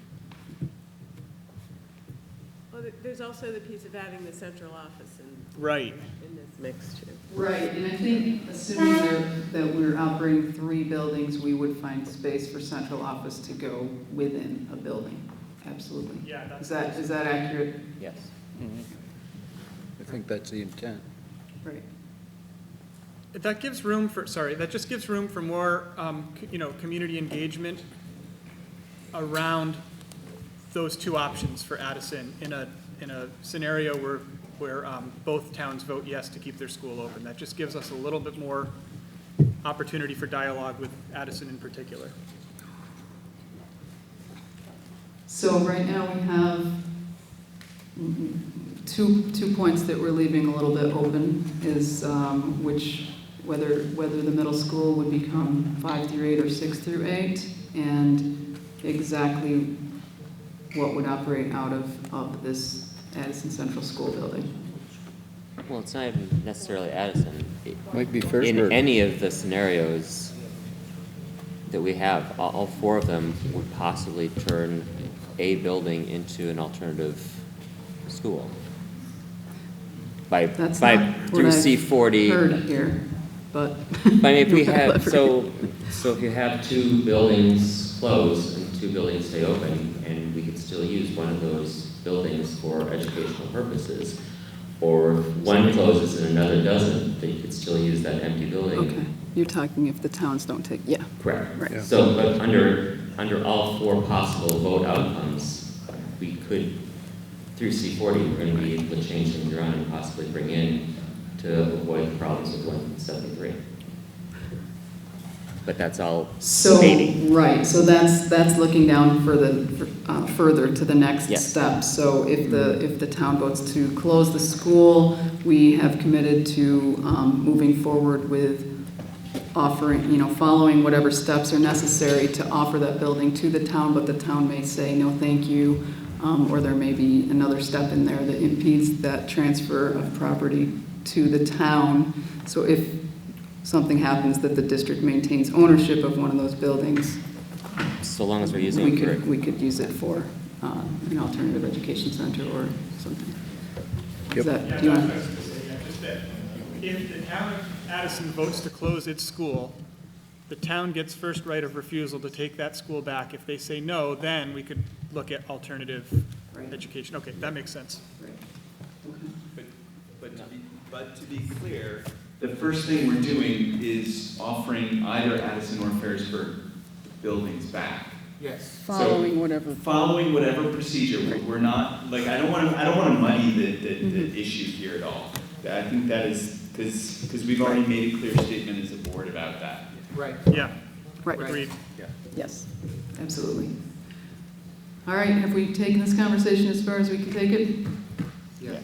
Well, there's also the piece of adding the central office Right. in this mix too. Right, and I think assuming that we're operating 3 buildings, we would find space for central office to go within a building. Absolutely. Yeah, Is that accurate? Yes. I think that's the intent. Right. That gives room for, that just gives room for more, community engagement around those 2 options for Addison in a scenario where both towns vote yes to keep their school open. That just gives us a little bit more opportunity for dialogue with Addison in particular. So right now we have two points that we're leaving a little bit open is whether the middle school would become 5 through 8 or 6 through 8, and exactly what would operate out of this Addison Central School building. Well, it's not even necessarily Addison. Might be In Ferrisburg. any of the scenarios that we have, all 4 of them would possibly turn a building into an alternative school. That's not what Through I've C40. heard here, but. If we have, so if you have 2 buildings closed and 2 buildings stay open, and we could still use one of those buildings for educational purposes, or if one closes and another doesn't, then you could still use that empty building. Okay, you're talking if the towns don't take, yeah. Correct. Right. So, but under all 4 possible vote outcomes, we could, through C40, we're going to be able to change things around and possibly bring in to avoid the problems with 173. But that's all So, maybe. right, so that's looking down further to the next Yes. step. So if the town votes to close the school, we have committed to moving forward with offering, following whatever steps are necessary to offer that building to the town, but the town may say, no, thank you, or there may be another step in there that impedes that transfer of property to the town. So if something happens that the district maintains ownership of one of those buildings, So long as we're using it for we could use it for an alternative education center or something. Is Yep. that, do you want? Just that if the town of Addison votes to close its school, the town gets first right of refusal to take that school back. If they say no, then we could look at alternative education. Okay, that makes sense. But to be clear, the first thing we're doing is offering either Addison or Ferrisburg buildings back. Yes. Following whatever procedure. We're not, I don't want to muddy the issue here at all. I think that is, because we've already made a clear statement as a board about that. Right. Yeah. Right. Agreed. Yeah. Yes, absolutely. All right, have we taken this conversation as far as we can take it?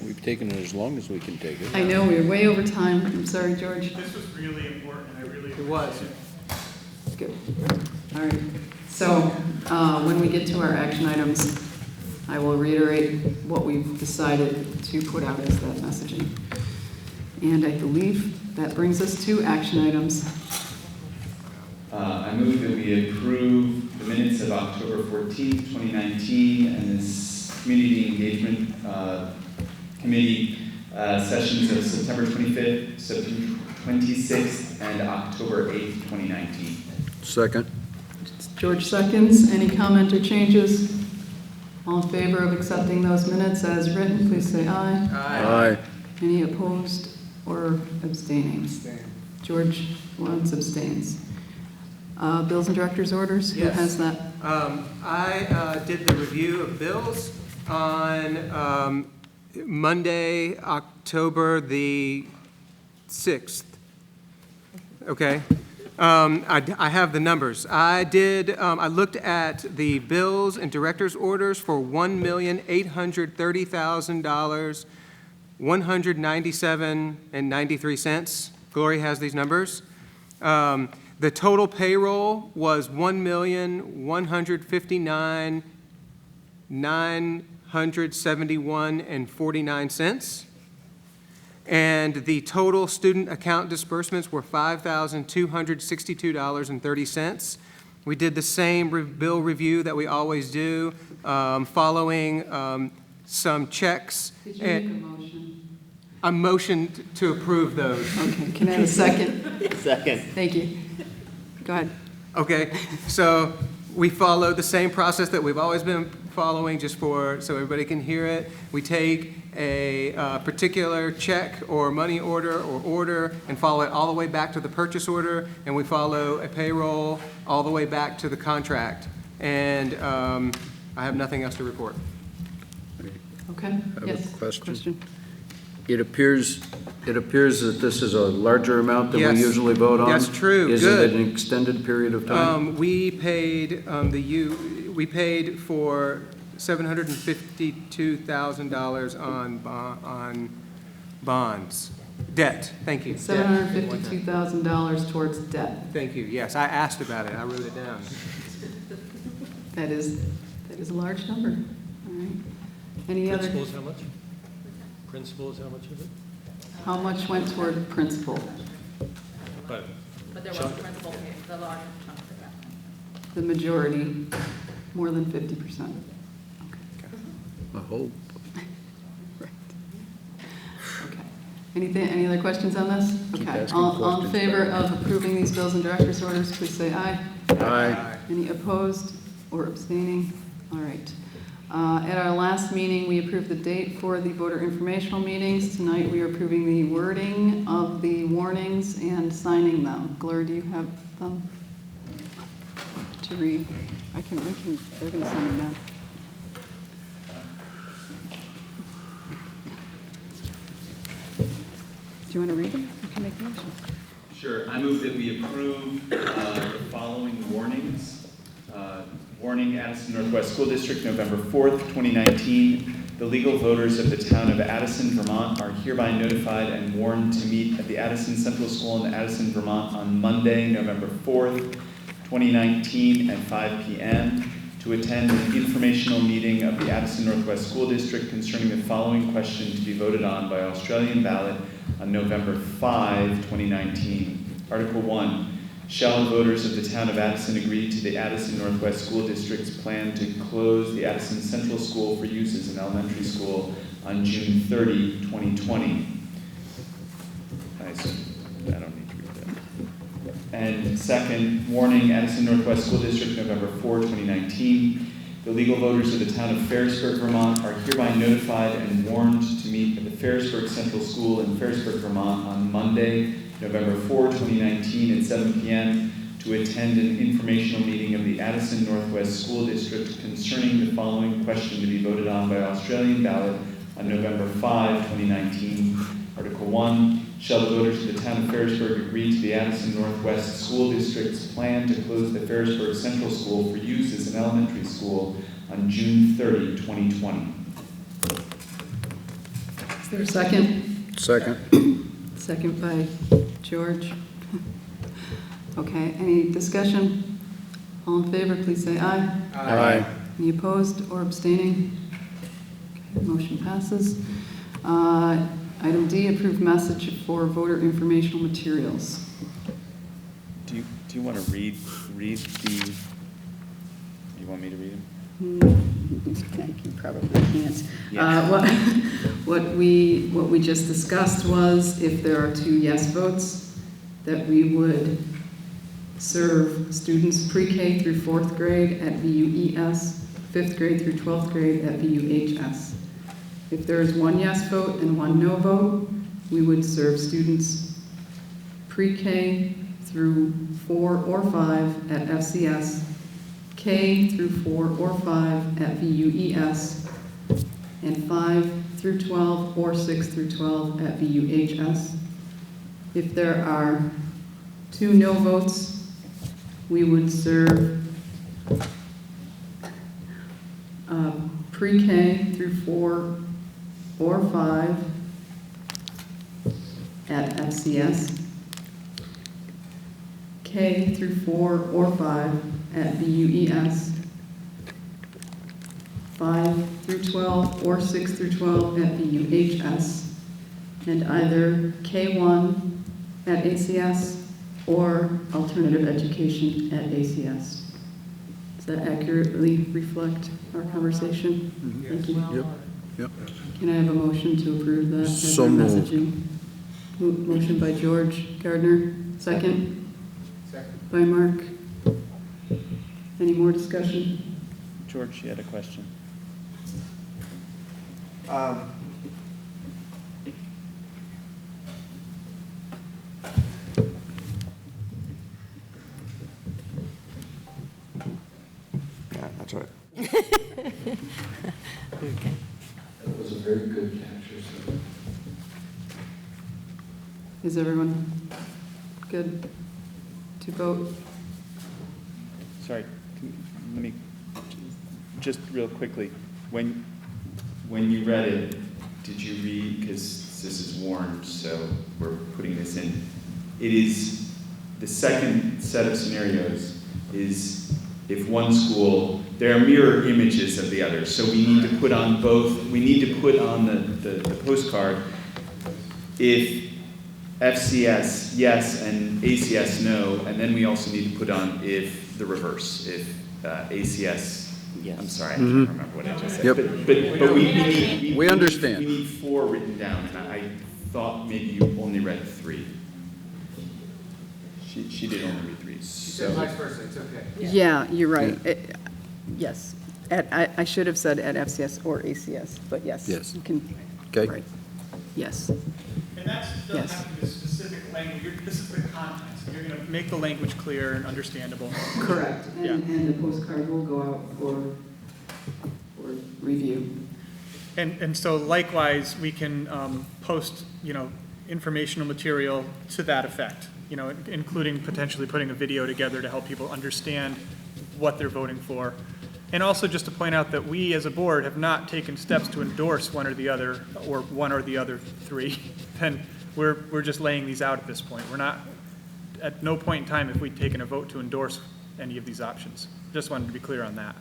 We've taken it as long as we can take it. I know, we're way over time. I'm sorry, George. This was really important, and I really It was. Good. All right. So when we get to our action items, I will reiterate what we've decided to put out as that messaging. And I believe that brings us to action items. I move that we approve the minutes of October 14th, 2019, and this community engagement committee sessions of September 25th, September 26th, and October 8th, 2019. Second. George seconds. Any comment or changes? All in favor of accepting those minutes as written, please say aye. Aye. Any opposed or abstaining? George Lawrence abstains. Bills and directors' orders, who Yes. has that? I did the review of bills on Monday, October the 6th. Okay. I have the numbers. I looked at the bills and directors' orders for $1,830,000, $197.93. Gloria has these numbers. The total payroll was $1,159,971.49. And the total student account disbursements were $5,262.30. We did the same bill review that we always do, following some checks. Did you make a motion? A motion to approve those. Okay, can I have a second? Second. Thank you. Go ahead. Okay, so we follow the same process that we've always been following, just so everybody can hear it. We take a particular check or money order and follow it all the way back to the purchase order, and we follow a payroll all the way back to the contract. And I have nothing else to report. Okay, I have yes. a question. It appears that this is a larger amount than Yes. we usually vote on. That's true. Is Good. it an extended period of time? We paid we paid for $752,000 on bonds, debt. Thank you. $752,000 towards debt. Thank you. Yes, I asked about it. I wrote it down. That is a large number. All right. Any other? Principal is how much? Principal is how much of it? How much went toward principal? But there was principal, the large chunk of that. The majority, more than 50%. I hope. Right. Okay. Any other questions on this? Keep Okay. asking All in questions, favor Barry. of approving these bills and directors' orders, please say aye. Aye. Any opposed or abstaining? All right. At our last meeting, we approved the date for the voter informational meetings. Tonight, we are approving the wording of the warnings and signing them. Gloria, do you have them to read? They're going to send them now. Do you want to read them? You can make a motion. Sure. I move that we approve the following warnings. Warning, Addison Northwest School District, November 4th, 2019. The legal voters of the town of Addison, Vermont are hereby notified and warned to meet at the Addison Central School in Addison, Vermont on Monday, November 4th, 2019 at 5 p.m. to attend an informational meeting of the Addison Northwest School District concerning the following question to be voted on by Australian ballot on November 5, 2019. Article 1. Shall the voters of the town of Addison agree to the Addison Northwest School District's plan to close the Addison Central School for use as an elementary school on June 30, 2020? I don't need to read that. And second, warning, Addison Northwest School District, November 4, 2019. The legal voters of the town of Ferrisburg, Vermont are hereby notified and warned to meet at the Ferrisburg Central School in Ferrisburg, Vermont on Monday, November 4, 2019 at 7 p.m. to attend an informational meeting of the Addison Northwest School District concerning the following question to be voted on by Australian ballot on November 5, 2019. Article 1. Shall the voters of the town of Ferrisburg agree to the Addison Northwest School District's plan to close the Ferrisburg Central School for use as an elementary school on June 30, 2020? Is there a second? Second. Second by George. Okay, any discussion? All in favor, please say aye. Aye. Any opposed or abstaining? Okay, motion passes. Item D, approved message for voter informational materials. Do you want to read the, you want me to read them? You probably can't. What we just discussed was if there are 2 yes votes, that we would serve students pre-K through 4th grade at VUES, 5th grade through 12th grade at VUHS. If there is 1 yes vote and 1 no vote, we would serve students pre-K through 4 or 5 at FCS, K through 4 or 5 at VUES, and 5 through 12 or 6 through 12 at VUHS. If there are 2 no votes, we would serve pre-K through 4 or 5 at FCS, K through 4 or 5 at VUES, 5 through 12 or 6 through 12 at VUHS, and either K1 at ACS or alternative education at ACS. Does that accurately reflect our conversation? Thank you. Yep. Yep. Can I have a motion to approve that? So moved. Messaging? Motion by George Gardner, second? Second. By Mark. Any more discussion? George, you had a question? Yeah, that's right. Okay. That was a very good capture, sir. Is everyone good to vote? Sorry, let me, just real quickly, when you read it, did you read, because this is warned, so we're putting this in. It is, the second set of scenarios is if one school, there are mirror images of the others, so we need to put on both, we need to put on the postcard if FCS yes and ACS no, and then we also need to put on if the reverse, if ACS, I'm sorry, I can't remember what I just said. Yep. But we understand. We need 4 written down, and I thought maybe you only read 3. She did only read 3. She said vice versa, it's okay. Yeah, you're right. Yes. I should have said at FCS or ACS, but yes. Yes. You can. Okay. Right. Yes. And that's doesn't Yes. have to be specific language. This is the content. You're going to make the language clear and understandable. Correct. Yeah. And the postcard will go out for review. And so likewise, we can post, informational material to that effect, including potentially putting a video together to help people understand what they're voting for. And also just to point out that we as a board have not taken steps to endorse one or the other, or one or the other 3. And we're just laying these out at this point. We're not, at no point in time have we taken a vote to endorse any of these options. Just wanted to be clear on that.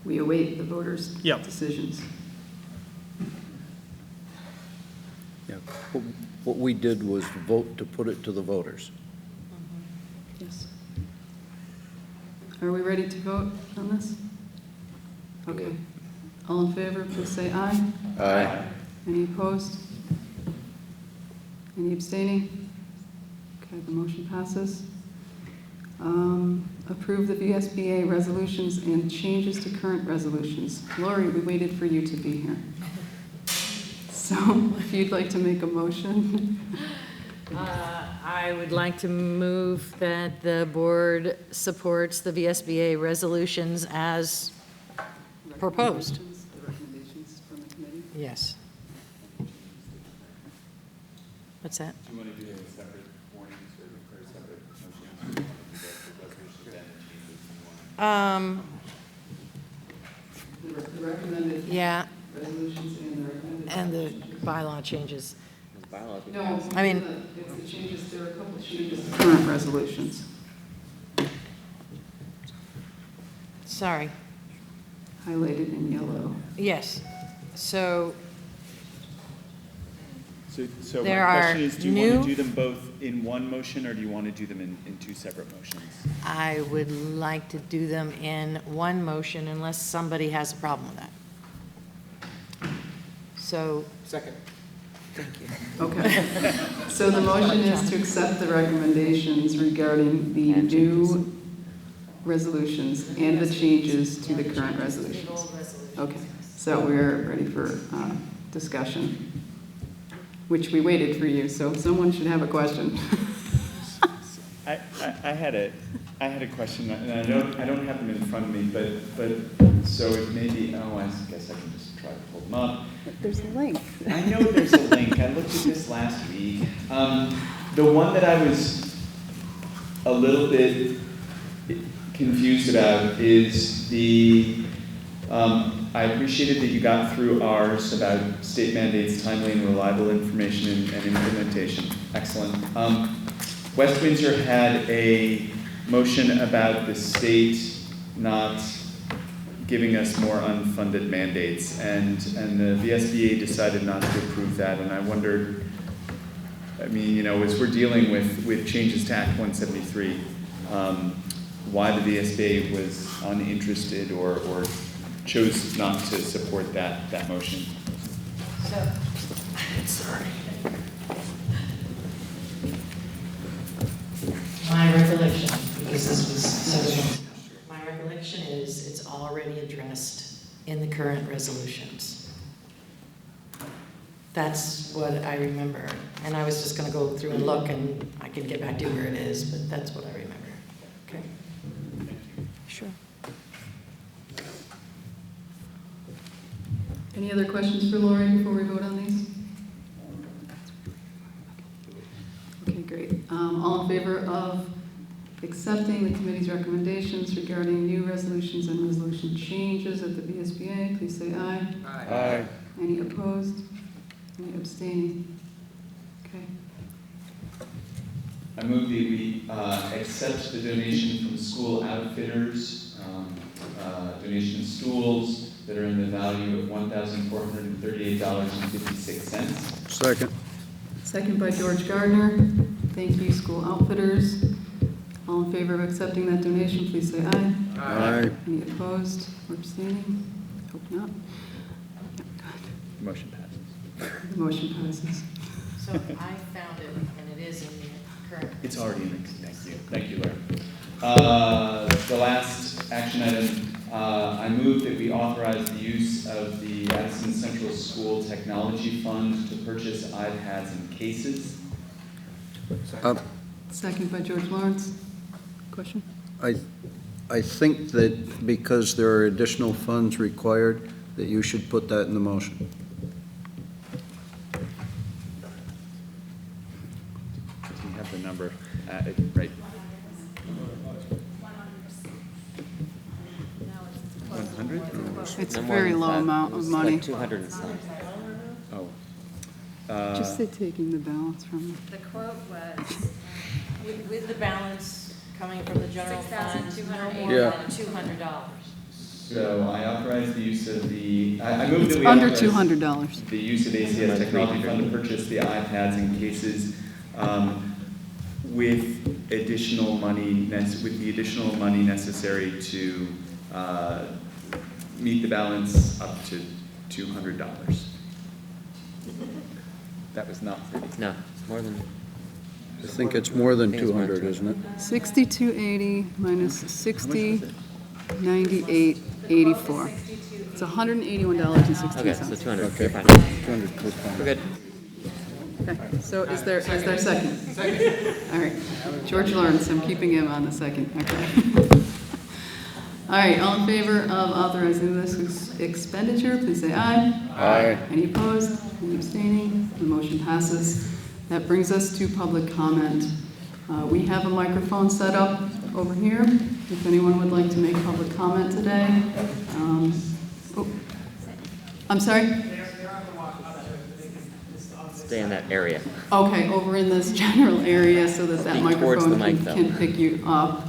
We await the voters' Yep. decisions. Yeah. What we did was vote to put it to the voters. Yes. Are we ready to vote on this? Okay. All in favor, please say aye. Aye. Any opposed? Any abstaining? Okay, the motion passes. Approve the VSBA resolutions and changes to current resolutions. Lori, we waited for you to be here. So if you'd like to make a motion. I would like to move that the board supports the VSBA resolutions as proposed. The recommendations from the committee. Yes. What's that? Do you want to do a separate warnings or separate motions? The recommended Yeah, resolutions and the recommended. and the bylaw changes. No, I mean- it's the changes, there are a couple of changes to current resolutions. sorry. Highlighted in yellow. Yes. So So There my are question is, do you want new- to do them both in one motion, or do you want to do them in two separate motions? I would like to do them in one motion unless somebody has a problem with that. So. Second. Thank you. Okay. So the motion is to accept the recommendations regarding the new resolutions and the changes to the current resolutions. Okay, so we're ready for discussion, which we waited for you, so someone should have a question. I had a question, and I don't have them in front of me, but so it may be, I guess I can just try to pull them up. There's a link. I know there's a link. I looked at this last week. The one that I was a little bit confused about is the, I appreciated that you got through ours about state mandates, timely and reliable information and implementation. Excellent. West Windsor had a motion about the state not giving us more unfunded mandates, and the VSBA decided not to approve that, and I wondered, I mean, you know, as we're dealing with changes to Act 173, why the VSBA was uninterested or chose not to support that motion. So, sorry. My recollection, because this was several months ago, my recollection is it's already addressed in the current resolutions. That's what I remember. And I was just going to go through and look, and I can get back to where it is, but that's what I remember. Okay? Sure. Any other questions for Lori before we vote on these? Okay, great. All in favor of accepting the committee's recommendations regarding new resolutions and resolution changes at the VSBA, please say aye. Aye. Any opposed? Any abstaining? Okay. I move that we accept the donation from School Outfitters, donation stools that are in the value of $1,438.56. Second. Second by George Gardner. Thank you, School Outfitters. All in favor of accepting that donation, please say aye. Aye. Any opposed or abstaining? Hope not. Motion passes. The motion passes. So I found it, and it is in the current. It's already in the, thank you, Larry. The last action item, I move that we authorize the use of the Addison Central School Technology Fund to purchase iPads and cases. Second by George Lawrence. Question? I think that because there are additional funds required, that you should put that in the motion. You have the number, right. 100? It's a very low amount of money. Like 200 and something. Oh. Just say taking the balance from. The quote was, with the balance coming from the general fund, no more Yeah. than $200. So I authorize the use of the, I move that we Under authorize $200. the use of ACS Technology Fund to purchase the iPads and cases with additional money, with the additional money necessary to meet the balance up to $200. That was not 30. No, it's more than. I think it's more than I think it's more than 200, isn't it? 6280 minus 6098.84. It's $181.60. Okay, so 200. Okay. You're fine. 200, we're fine. We're good. Okay, so is there a second? All right, George Lawrence, I'm keeping him on the second, okay. All right, all in favor of authorizing this expenditure, please say aye. Aye. Any opposed? Any abstaining? The motion passes. That brings us to public comment. We have a microphone set up over here. If anyone would like to make public comment today. I'm sorry? Stay in that area. Okay, over in this general area so that Speak towards the microphone mic, though. can pick you up.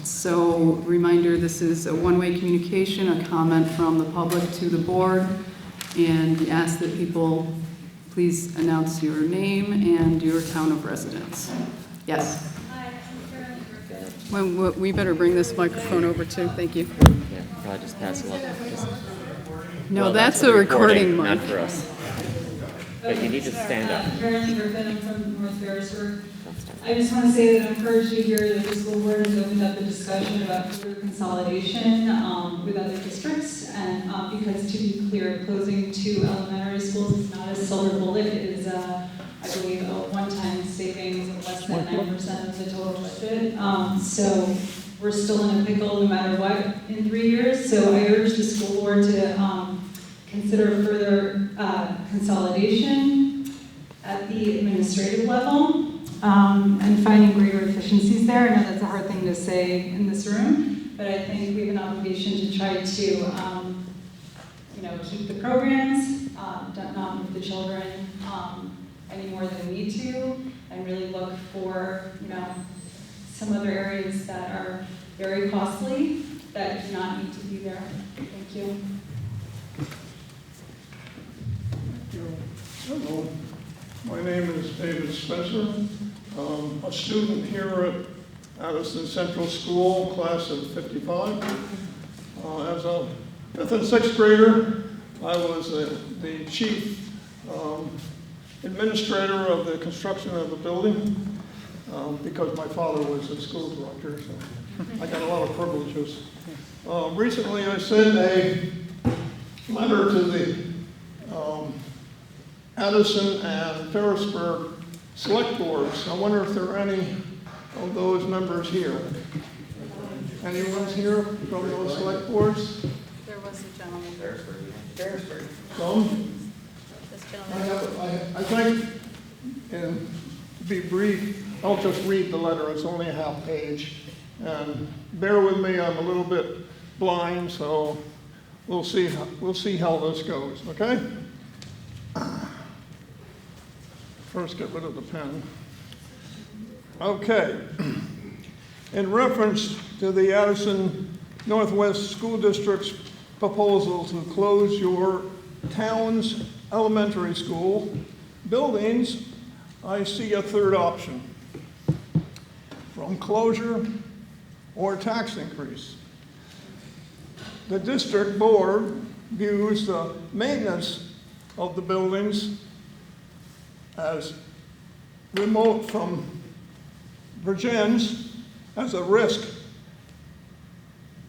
So, reminder, this is a one-way communication, a comment from the public to the board, and we ask that people please announce your name and your town of residence. Yes? Hi, I'm Carolyn Griffin. Well, we better bring this microphone over too, thank you. Yeah, probably just pass it along. No, that's a recording mic. Not for us. But you need to stand up. Carolyn Griffin, I'm from North Ferrisburg. I just want to say that I'm encouraged to hear that the school board has opened up a discussion about further consolidation with other districts. And because, to be clear, closing 2 elementary schools is not a silver bullet. It is, I believe, a one-time savings of less than 9% of the total budget. So we're still in a pickle no matter what in 3 years. So I urge the school board to consider further consolidation at the administrative level. And finding greater efficiencies there. I know that's a hard thing to say in this room, but I think we have an obligation to try to, keep the programs, not move the children any more than we need to, and really look for, some other areas that are very costly that do not need to be there. Thank you. Hello, my name is David Spencer. A student here at Addison Central School, class of 55. As a 5th and 6th grader, I was the chief administrator of the construction of the building because my father was the school director, so I got a lot of privileges. Recently, I sent a letter to the Addison and Ferrisburg select boards. I wonder if there are any of those members here. Anyone's here from those select boards? There was a gentleman. Ferrisburg. Some? This I think, and to be brief, I'll just read the letter. It's only a half page. And bear with me, I'm a little bit blind, so we'll see how this goes, okay? First, get rid of the pen. Okay. In reference to the Addison Northwest School District's proposal to close your town's elementary school buildings, I see a third option: from closure or tax increase. The district board views the maintenance of the buildings as remote from Virgins as a risk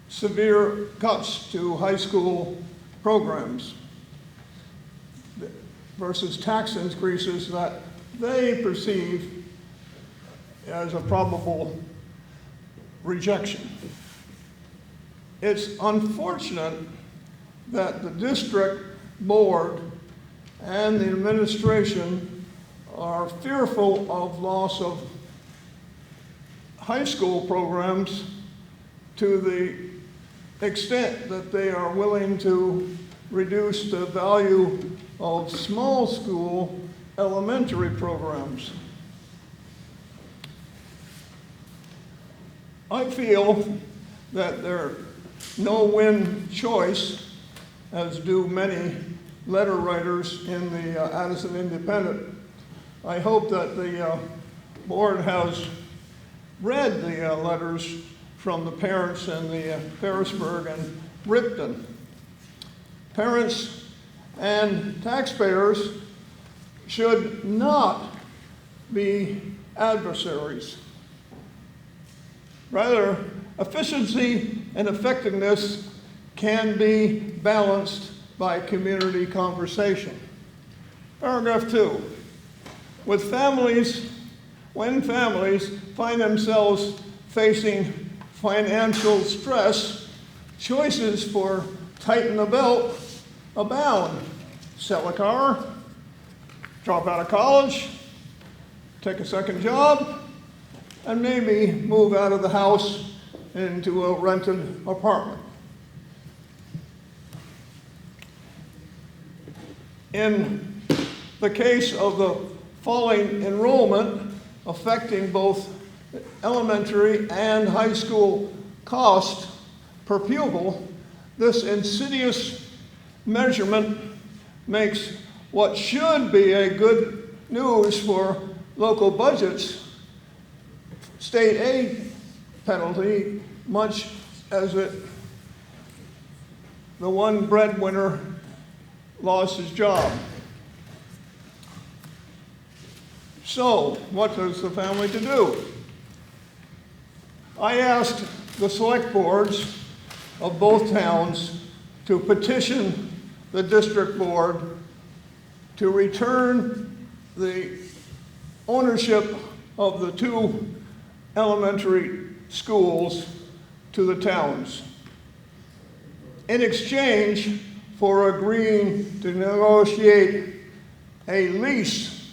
severe cuts to high school programs versus tax increases that they perceive as a probable rejection. It's unfortunate that the district board and the administration are fearful of loss of high school programs to the extent that they are willing to reduce the value of small school elementary programs. I feel that they're no-win choice, as do many letter writers in the Addison Independent. I hope that the board has read the letters from the parents in the Ferrisburg and Ripton. Parents and taxpayers should not be adversaries. Rather, efficiency and effectiveness can be balanced by community conversation. Paragraph 2. When families find themselves facing financial stress, choices for tighten the belt abound. Sell a car, drop out of college, take a second job, and maybe move out of the house into a rented apartment. In the case of the falling enrollment affecting both elementary and high school cost per pupil, this insidious measurement makes what should be a good news for local budgets state aid penalty, much as the one breadwinner lost his job. So, what does the family to do? I asked the select boards of both towns to petition the district board to return the ownership of the two elementary schools to the towns in exchange for agreeing to negotiate a lease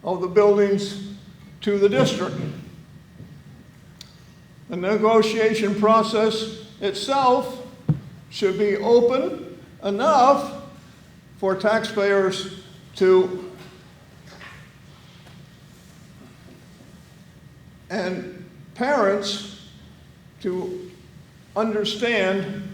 of the buildings to the district. The negotiation process itself should be open enough for taxpayers to and parents to understand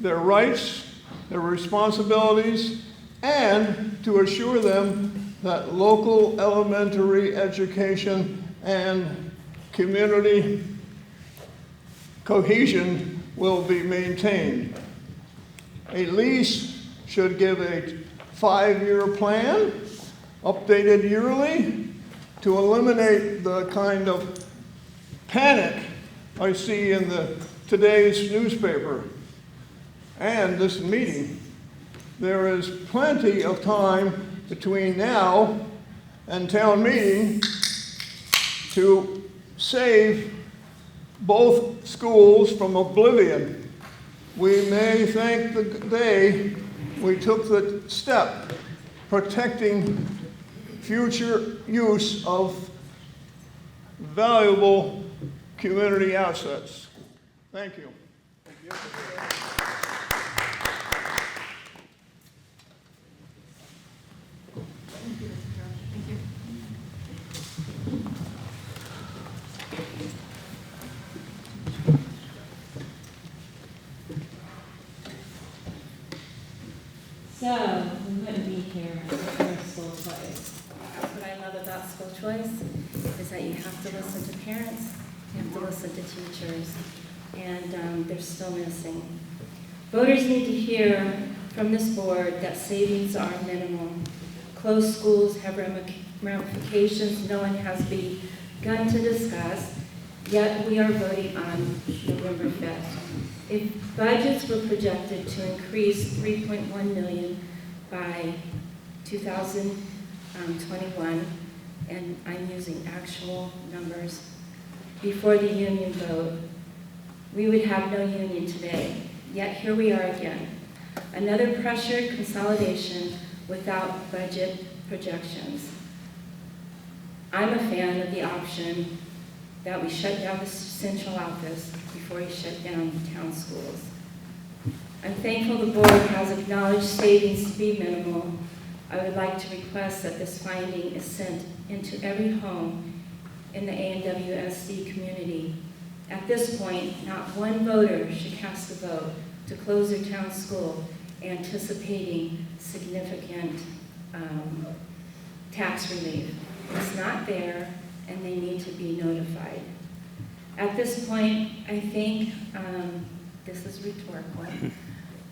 their rights, their responsibilities, and to assure them that local elementary education and community cohesion will be maintained. A lease should give a 5-year plan, updated yearly, to eliminate the kind of panic I see in today's newspaper and this meeting. There is plenty of time between now and town meeting to save both schools from oblivion. We may thank the day we took the step protecting future use of valuable community assets. Thank you. So, we wouldn't be here for school choice. What I love about school choice is that you have to listen to parents, you have to listen to teachers, and they're still missing. Voters need to hear from this board that savings are minimal. Closed schools have ramifications no one has begun to discuss, yet we are voting on November 5th. If budgets were projected to increase $3.1 million by 2021, and I'm using actual numbers, before the union vote, we would have no union today. Yet here we are again. Another pressured consolidation without budget projections. I'm a fan of the option that we shut down the central office before we shut down the town schools. I'm thankful the board has acknowledged savings to be minimal. I would like to request that this finding is sent into every home in the ANWSD community. At this point, not one voter should cast a vote to close their town school anticipating significant tax relief. It's not there, and they need to be notified. At this point, I think, this is rhetorical,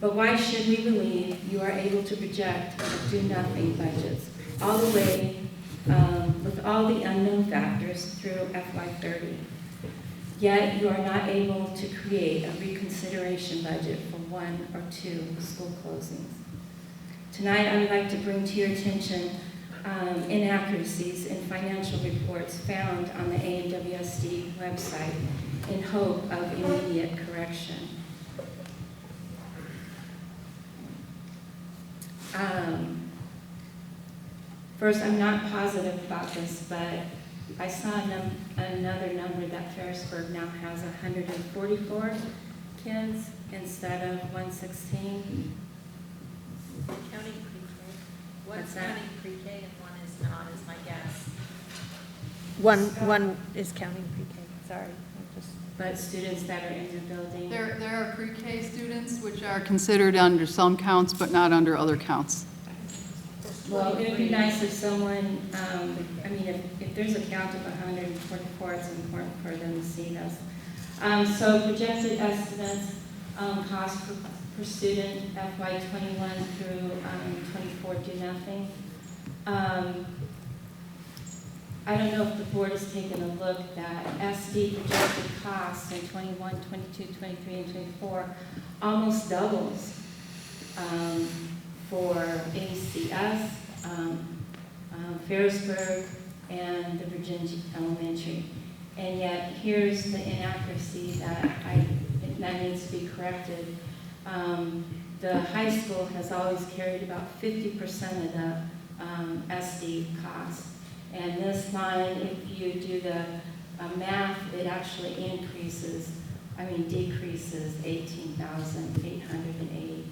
but why should we believe you are able to project do-nothing budgets all the way with all the unknown factors through FY30? Yet you are not able to create a reconsideration budget for 1 or 2 school closings. Tonight, I would like to bring to your attention inaccuracies in financial reports found on the ANWSD website in hope of immediate correction. First, I'm not positive about this, but I saw another number that Ferrisburg now has 144 kids instead of 116. Counting pre-K. What's One's that? counting pre-K and one is not, is my guess. One is counting pre-K, sorry. but students that are in the building. There are pre-K students which are considered under some counts, but not under other counts. Well, it would be nice if someone, I mean, if there's a count of 144, it's important for them to see this. So projected estimates, cost per student, FY '21 through '24, do nothing. I don't know if the board has taken a look that SD projected costs in '21, '22, '23, and '24 almost doubles for ACS, Ferrisburg, and the Virginia Elementary. And yet, here's the inaccuracy that needs to be corrected. The high school has always carried about 50% of the SD costs. And this line, if you do the math, it actually decreases $18,880.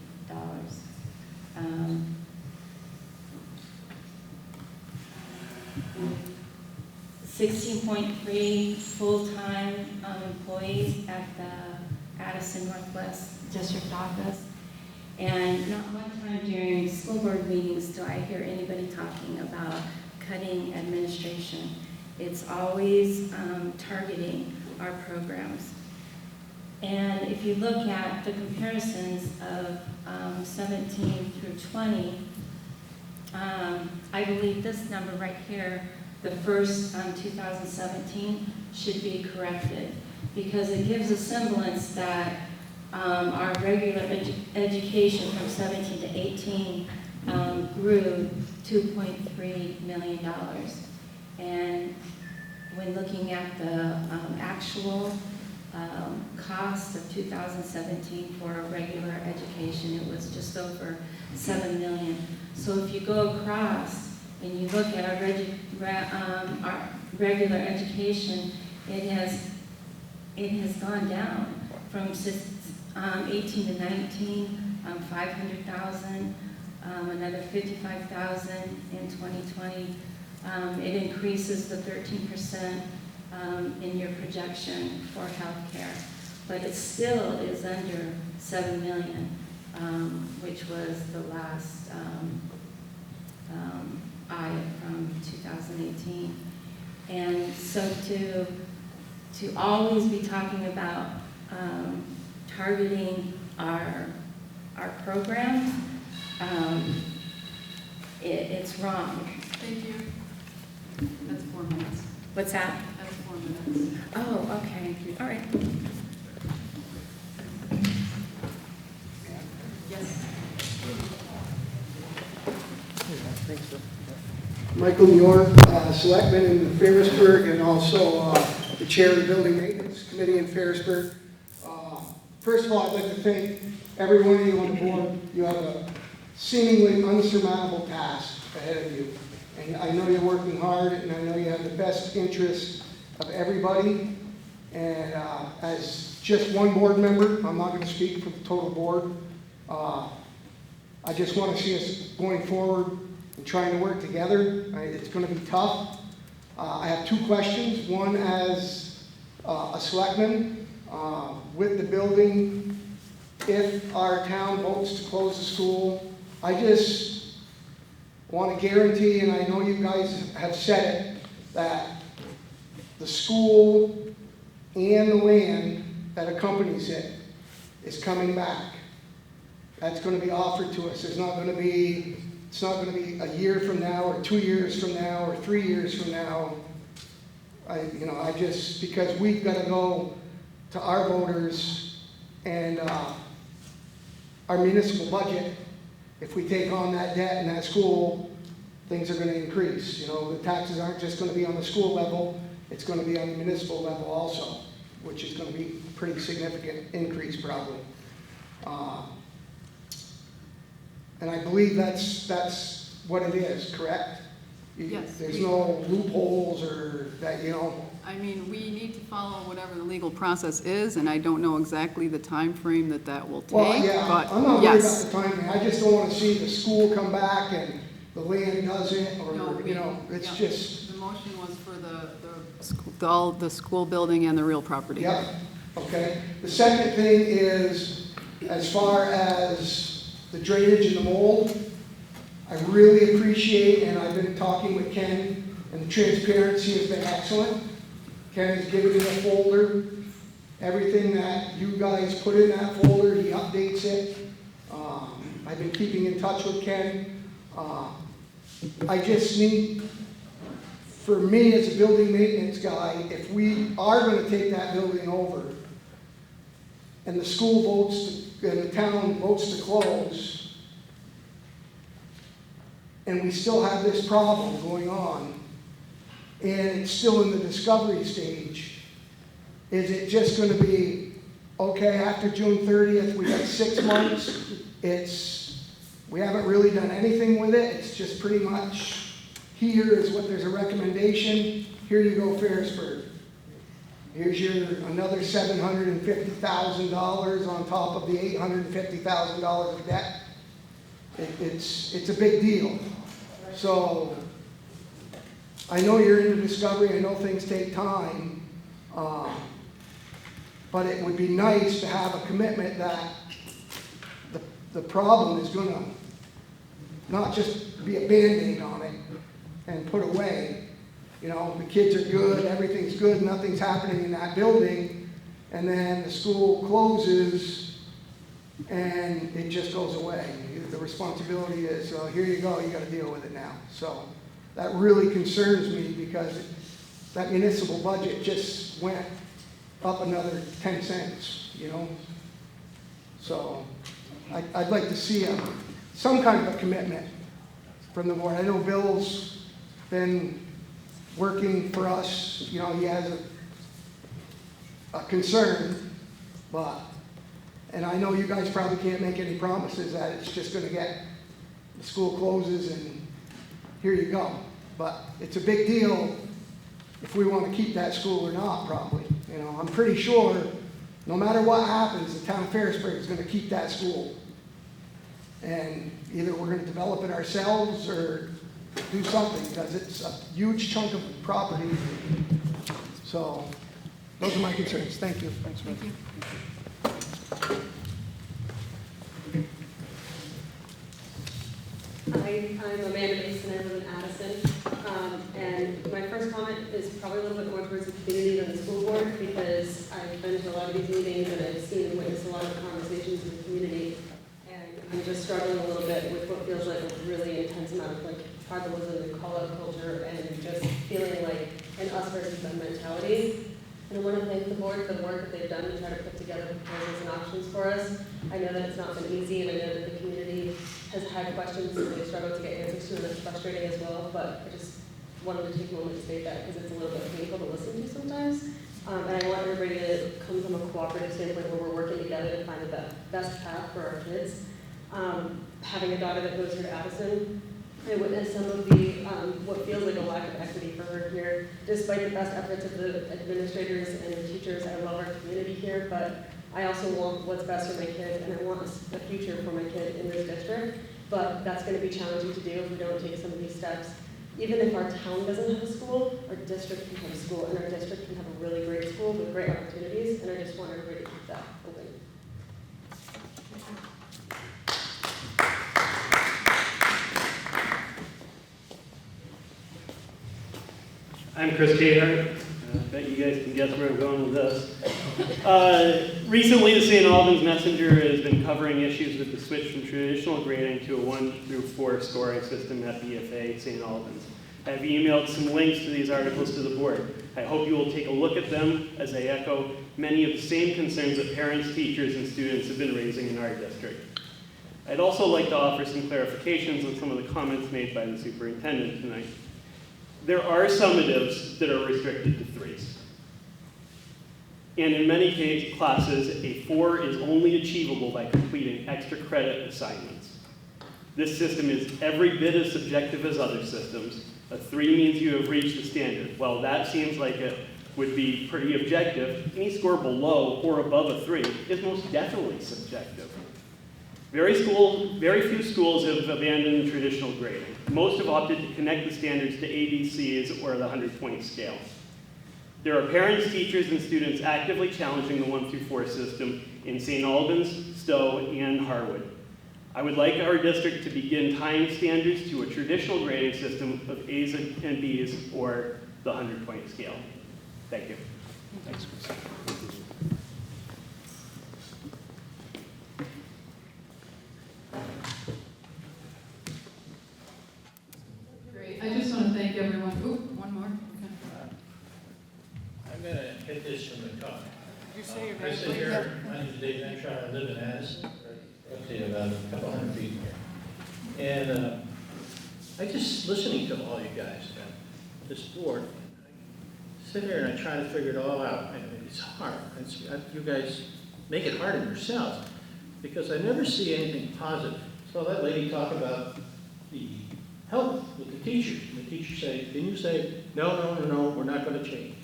16.3 full-time employees at the Addison Northwest District Office. And not one time during school board meetings do I hear anybody talking about cutting administration. It's always targeting our programs. And if you look at the comparisons of 17 through 20, I believe this number right here, the first 2017, should be corrected because it gives a semblance that our regular education from 17 to 18 grew $2.3 million. And when looking at the actual cost of 2017 for regular education, it was just over $7 million. So if you go across and you look at our regular education, it has gone down from 18 to 19, 500,000, another 55,000 in 2020. It increases the 13% in your projection for healthcare, but it still is under 7 million, which was the last audit from 2018. And so to always be talking about targeting our programs, it's wrong. Thank you. That's 4 minutes. What's that? That's 4 minutes. Oh, okay. All right. Yes. Michael Muir, Selectman in Ferrisburg, and also the Chair of the Building Maintenance Committee in Ferrisburg. First of all, I'd like to thank every one of you on the board. You have a seemingly unsurmountable task ahead of you. And I know you're working hard, and I know you have the best interest of everybody. And as just one board member, I'm not going to speak for the total board. I just want to see us going forward and trying to work together. It's going to be tough. I have two questions. One, as a selectman, with the building, if our town votes to close the school, I just want to guarantee, and I know you guys have said it, that the school and the land that accompanies it is coming back. That's going to be offered to us. It's not going to be a year from now, or 2 years from now, or 3 years from now. Because we've got to go to our voters and our municipal budget. If we take on that debt in that school, things are going to increase. The taxes aren't just going to be on the school level, it's going to be on the municipal level also, which is going to be a pretty significant increase probably. And I believe that's what it is, correct? Yes. There's no loopholes or that, I mean, we need to follow whatever the legal process is, and I don't know exactly the time frame that will take, Well, yeah, but I'm not worried yes. about the timing. I just don't want to see the school come back and the land doesn't, or, it's just. The motion was for all the school building and the real property. Yep. Okay? The second thing is, as far as the drainage and the mold, I really appreciate, and I've been talking with Ken, and the transparency has been excellent. Ken has given me a folder. Everything that you guys put in that folder, he updates it. I've been keeping in touch with Ken. I just need, for me as a building maintenance guy, if we are going to take that building over and the school votes, and the town votes to close, and we still have this problem going on, and it's still in the discovery stage, is it just going to be, okay, after June 30th, we got 6 months, we haven't really done anything with it, it's just pretty much, here is what there's a recommendation, here you go, Ferrisburg. Here's your another $750,000 on top of the $850,000 of debt. It's a big deal. So I know you're into discovery, I know things take time, but it would be nice to have a commitment that the problem is going to not just be a Band-Aid on it and put away. You know, the kids are good, everything's good, nothing's happening in that building, and then the school closes and it just goes away. The responsibility is, here you go, you got to deal with it now. So that really concerns me because that municipal budget just went up another 10 cents, you know. So I'd like to see some kind of a commitment from the board. I know Bill's been working for us, you know, he has a concern, and I know you guys probably can't make any promises that it's just going to get, the school closes and here you go. But it's a big deal if we want to keep that school or not, probably. You know, I'm pretty sure no matter what happens, the town of Ferrisburg is going to keep that school. And either we're going to develop it ourselves or do something, because it's a huge chunk of property. So those are my concerns. Thank you. Thanks, Thank you. Hi, I'm Amanda Mason. I live in Addison. And my first comment is probably a little bit more towards the community than the school board, because I've been to a lot of these meetings and I've seen and witnessed a lot of the conversations in the community. And I'm just struggling a little bit with what feels like a really intense amount of like tribalism and call-out culture and just feeling like an us versus them mentality. And I want to thank the board for the work that they've done to try to put together proposals and options for us. I know that it's not been easy, and I know that the community has had questions that they've struggled to get answers to, and that's frustrating as well, but I just wanted to take a moment to state that because it's a little bit painful to listen to sometimes. And I want everybody to come from a cooperative standpoint where we're working together to find the best path for our kids. Having a daughter that goes here to Addison, I witnessed some of the, what feels like a lack of equity for her here. Despite the best efforts of the administrators and the teachers, I love our community here, but I also want what's best for my kid, and I want a future for my kid in this district. But that's going to be challenging to do if we don't take some of these steps. Even if our town doesn't have a school, our district can have a school, and our district can have a really great school with great opportunities, and I just want everybody to keep that open. I'm Chris Cater. I bet you guys can guess where I'm going with this. Recently, the St. Albans Messenger has been covering issues with the switch from traditional grading to a 1 through 4 scoring system at BFA St. Albans. I've emailed some links to these articles to the board. I hope you will take a look at them as they echo many of the same concerns that parents, teachers, and students have been raising in our district. I'd also like to offer some clarifications on some of the comments made by the superintendent tonight. There are summatives that are restricted to 3s. And in many classes, a 4 is only achievable by completing extra credit assignments. This system is every bit as subjective as other systems. A 3 means you have reached the standard. While that seems like it would be pretty objective, any score below or above a 3 is most definitely subjective. Very few schools have abandoned traditional grading. Most have opted to connect the standards to ABCs or the 100-point scale. There are parents, teachers, and students actively challenging the 1 through 4 system in St. Albans, Stowe, and Harwood. I would like our district to begin tying standards to a traditional grading system of A's and B's or the 100-point scale. Thank you. Thanks, Chris. Great. I just want to thank everyone. Ooh, one more. I'm going to hit this from the top. I sit here, my name is Dave Ventron, I live in Addison, roughly about a couple hundred feet here. And I just listening to all you guys, this board, I sit here and I try to figure it all out. And it's hard. You guys make it hard on yourselves because I never see anything positive. So that lady talked about the help with the teachers. And the teachers say, didn't you say, no, we're not going to change?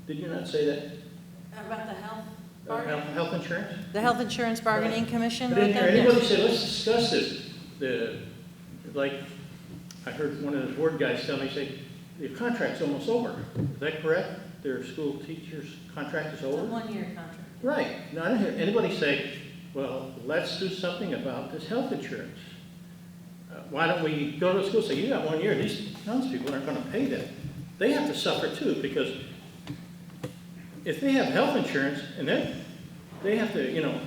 Did you not say that? About the health? Health insurance? The Health Insurance Bargaining Commission? I didn't hear anybody say, let's discuss this. Like, I heard one of the board guys tell me, say, the contract's almost over. Is that correct? Their school teacher's contract is over? It's a one-year contract. Right. Now, I didn't hear anybody say, well, let's do something about this health insurance. Why don't we go to the school and say, you got 1 year, these townspeople aren't going to pay that. They have to suffer too, because if they have health insurance and they have to,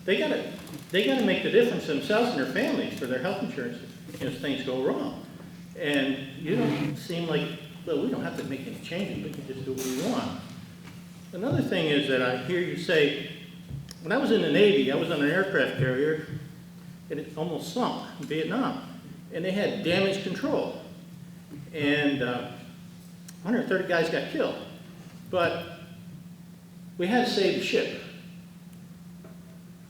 they gotta make the difference themselves and their families for their health insurance if things go wrong. And you don't seem like, well, we don't have to make any changes, we can just do what we want. Another thing is that I hear you say, when I was in the Navy, I was on an aircraft carrier and it almost sunk in Vietnam. And they had damage control. And 130 guys got killed. But we had to save the ship.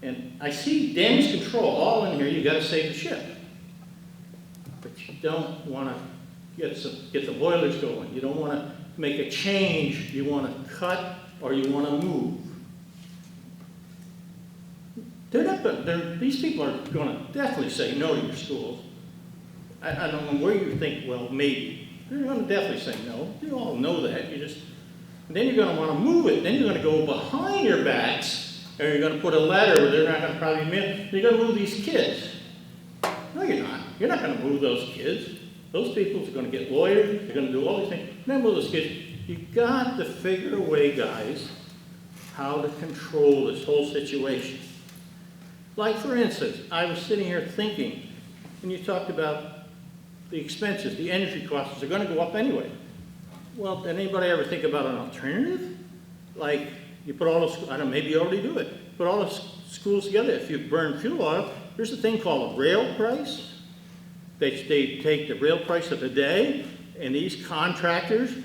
And I see damage control all in here, you gotta save the ship. But you don't wanna get the boilers going. You don't wanna make a change. You wanna cut or you wanna move. These people are gonna definitely say no to your schools. I don't know where you think, well, maybe. They're gonna definitely say no. You all know that. And then you're going to want to move it. Then you're going to go behind your backs, and you're going to put a ladder where they're not going to probably move. You're going to move these kids. No, you're not. You're not going to move those kids. Those people are going to get lawyers. They're going to do all these things. Then move those kids. You got to figure a way, guys, how to control this whole situation. Like, for instance, I was sitting here thinking, and you talked about the expenses, the energy costs are going to go up anyway. Well, did anybody ever think about an alternative? Like, you put all the, I don't know, maybe you already do it. Put all the schools together. If you burn fuel oil, there's a thing called a rail price. They take the rail price of the day, and these contractors,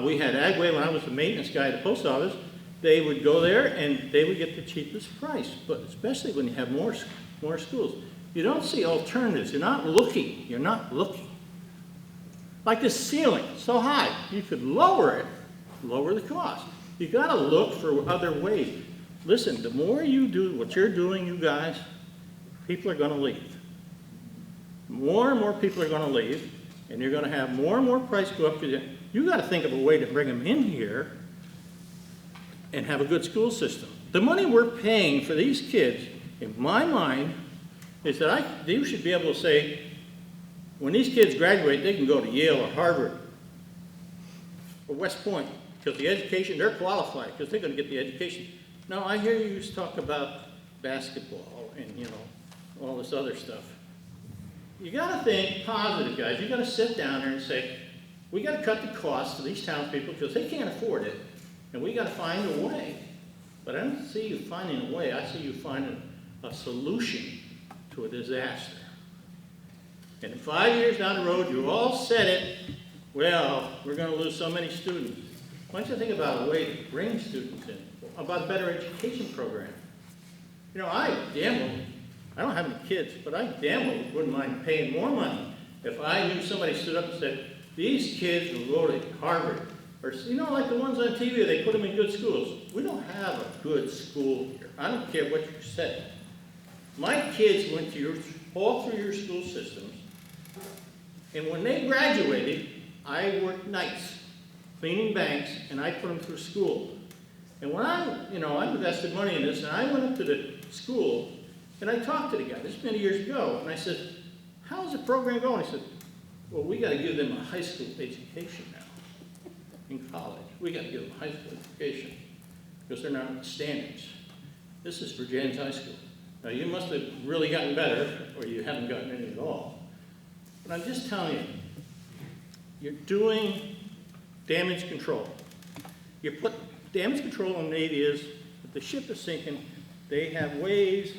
we had Agway when I was the maintenance guy at the post office, they would go there and they would get the cheapest price, but especially when you have more schools. You don't see alternatives. You're not looking. You're not looking. Like this ceiling, so high, you could lower it, lower the cost. You gotta look for other ways. Listen, the more you do what you're doing, you guys, people are gonna leave. More and more people are gonna leave, and you're gonna have more and more price go up. You gotta think of a way to bring them in here and have a good school system. The money we're paying for these kids, in my mind, is that you should be able to say, when these kids graduate, they can go to Yale or Harvard or West Point, because the education, they're qualified, because they're going to get the education. Now, I hear you talk about basketball and, all this other stuff. You got to think positive, guys. You got to sit down there and say, we got to cut the costs to these townspeople because they can't afford it, and we got to find a way. But I don't see you finding a way. I see you finding a solution to a disaster. And in 5 years down the road, you all said it, well, we're going to lose so many students. Why don't you think about a way to bring students in, about a better education program? I don't have any kids, but I damn well wouldn't mind paying more money if I knew somebody stood up and said, these kids will go to Harvard. Or, like the ones on TV, they put them in good schools. We don't have a good school here. I don't care what you say. My kids went to all through your school systems. And when they graduated, I worked nights cleaning banks, and I put them through school. And when I invested money in this, and I went up to the school, and I talked to the guy, this was many years ago, and I said, how's the program going? He said, well, we got to give them a high school education now, in college. We got to give them a high school education, because they're not up to standards. This is for Jan's High School. Now, you must have really gotten better, or you haven't gotten any at all. But I'm just telling you, you're doing damage control. You put damage control on Navy is, if the ship is sinking, they have ways,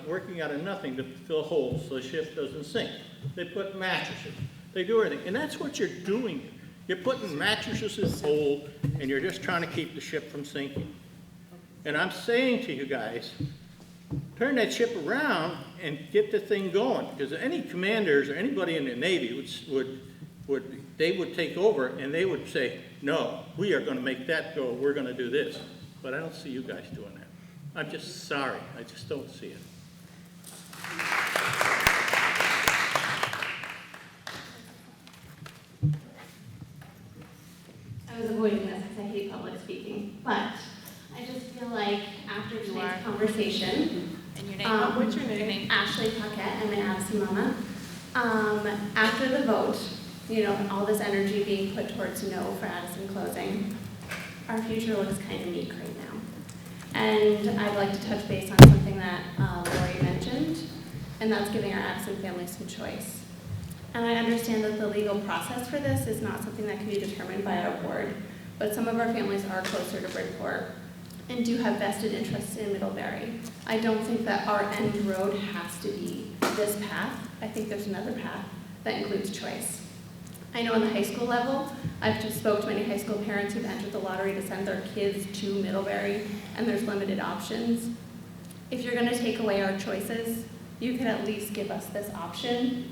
working out of nothing to fill holes so the ship doesn't sink. They put mattresses. They do everything. And that's what you're doing. You're putting mattresses in hold, and you're just trying to keep the ship from sinking. And I'm saying to you guys, turn that ship around and get the thing going. Because any commanders or anybody in the Navy would take over and they would say, no, we are going to make that go. We're going to do this. But I don't see you guys doing that. I'm just sorry. I just don't see it. I was avoiding this because I hate public speaking, but I just feel like after today's conversation, and your name? What's your name? Ashley Paquette, I'm an Addison mama. After the vote, all this energy being put towards no for Addison closing, our future looks kind of meek right now. And I'd like to touch base on something that Lori mentioned, and that's giving our Addison families some choice. And I understand that the legal process for this is not something that can be determined by our board, but some of our families are closer to Bridport and do have vested interests in Middlebury. I don't think that our end road has to be this path. I think there's another path that includes choice. I know on the high school level, I've just spoke to many high school parents who've entered the lottery to send their kids to Middlebury, and there's limited options. If you're gonna take away our choices, you can at least give us this option.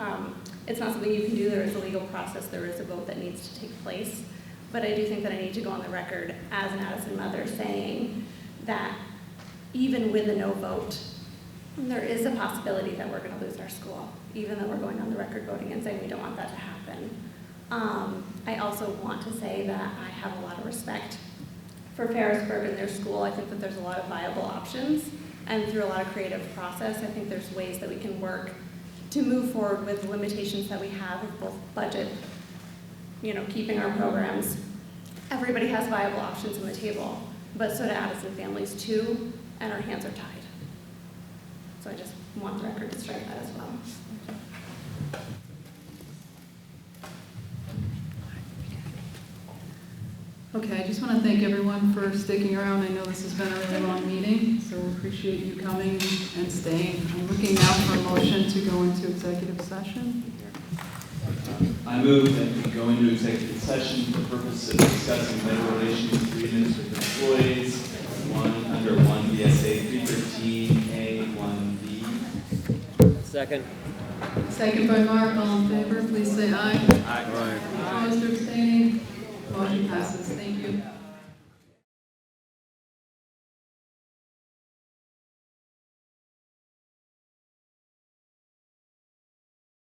It's not something you can do. There is a legal process. There is a vote that needs to take place. But I do think that I need to go on the record as an Addison mother saying that even with a no vote, there is a possibility that we're going to lose our school, even though we're going on the record voting and saying we don't want that to happen. I also want to say that I have a lot of respect for Ferrisburg and their school. I think that there's a lot of viable options, and through a lot of creative process, I think there's ways that we can work to move forward with the limitations that we have of both budget, keeping our programs. Everybody has viable options on the table, but so do Addison families too, and our hands are tied. So I just want the record to strike that as well. Okay, I just want to thank everyone for sticking around. I know this has been a really long meeting, so we appreciate you coming and staying. I'm looking now for a motion to go into executive session. I move that we go into executive session for the purpose of discussing labor relations agreements with employees, under 1 VSA 313A1B. Second. Second by Mark, all in favor, please say aye. Aye. Opposed or abstaining? Motion passes. Thank you.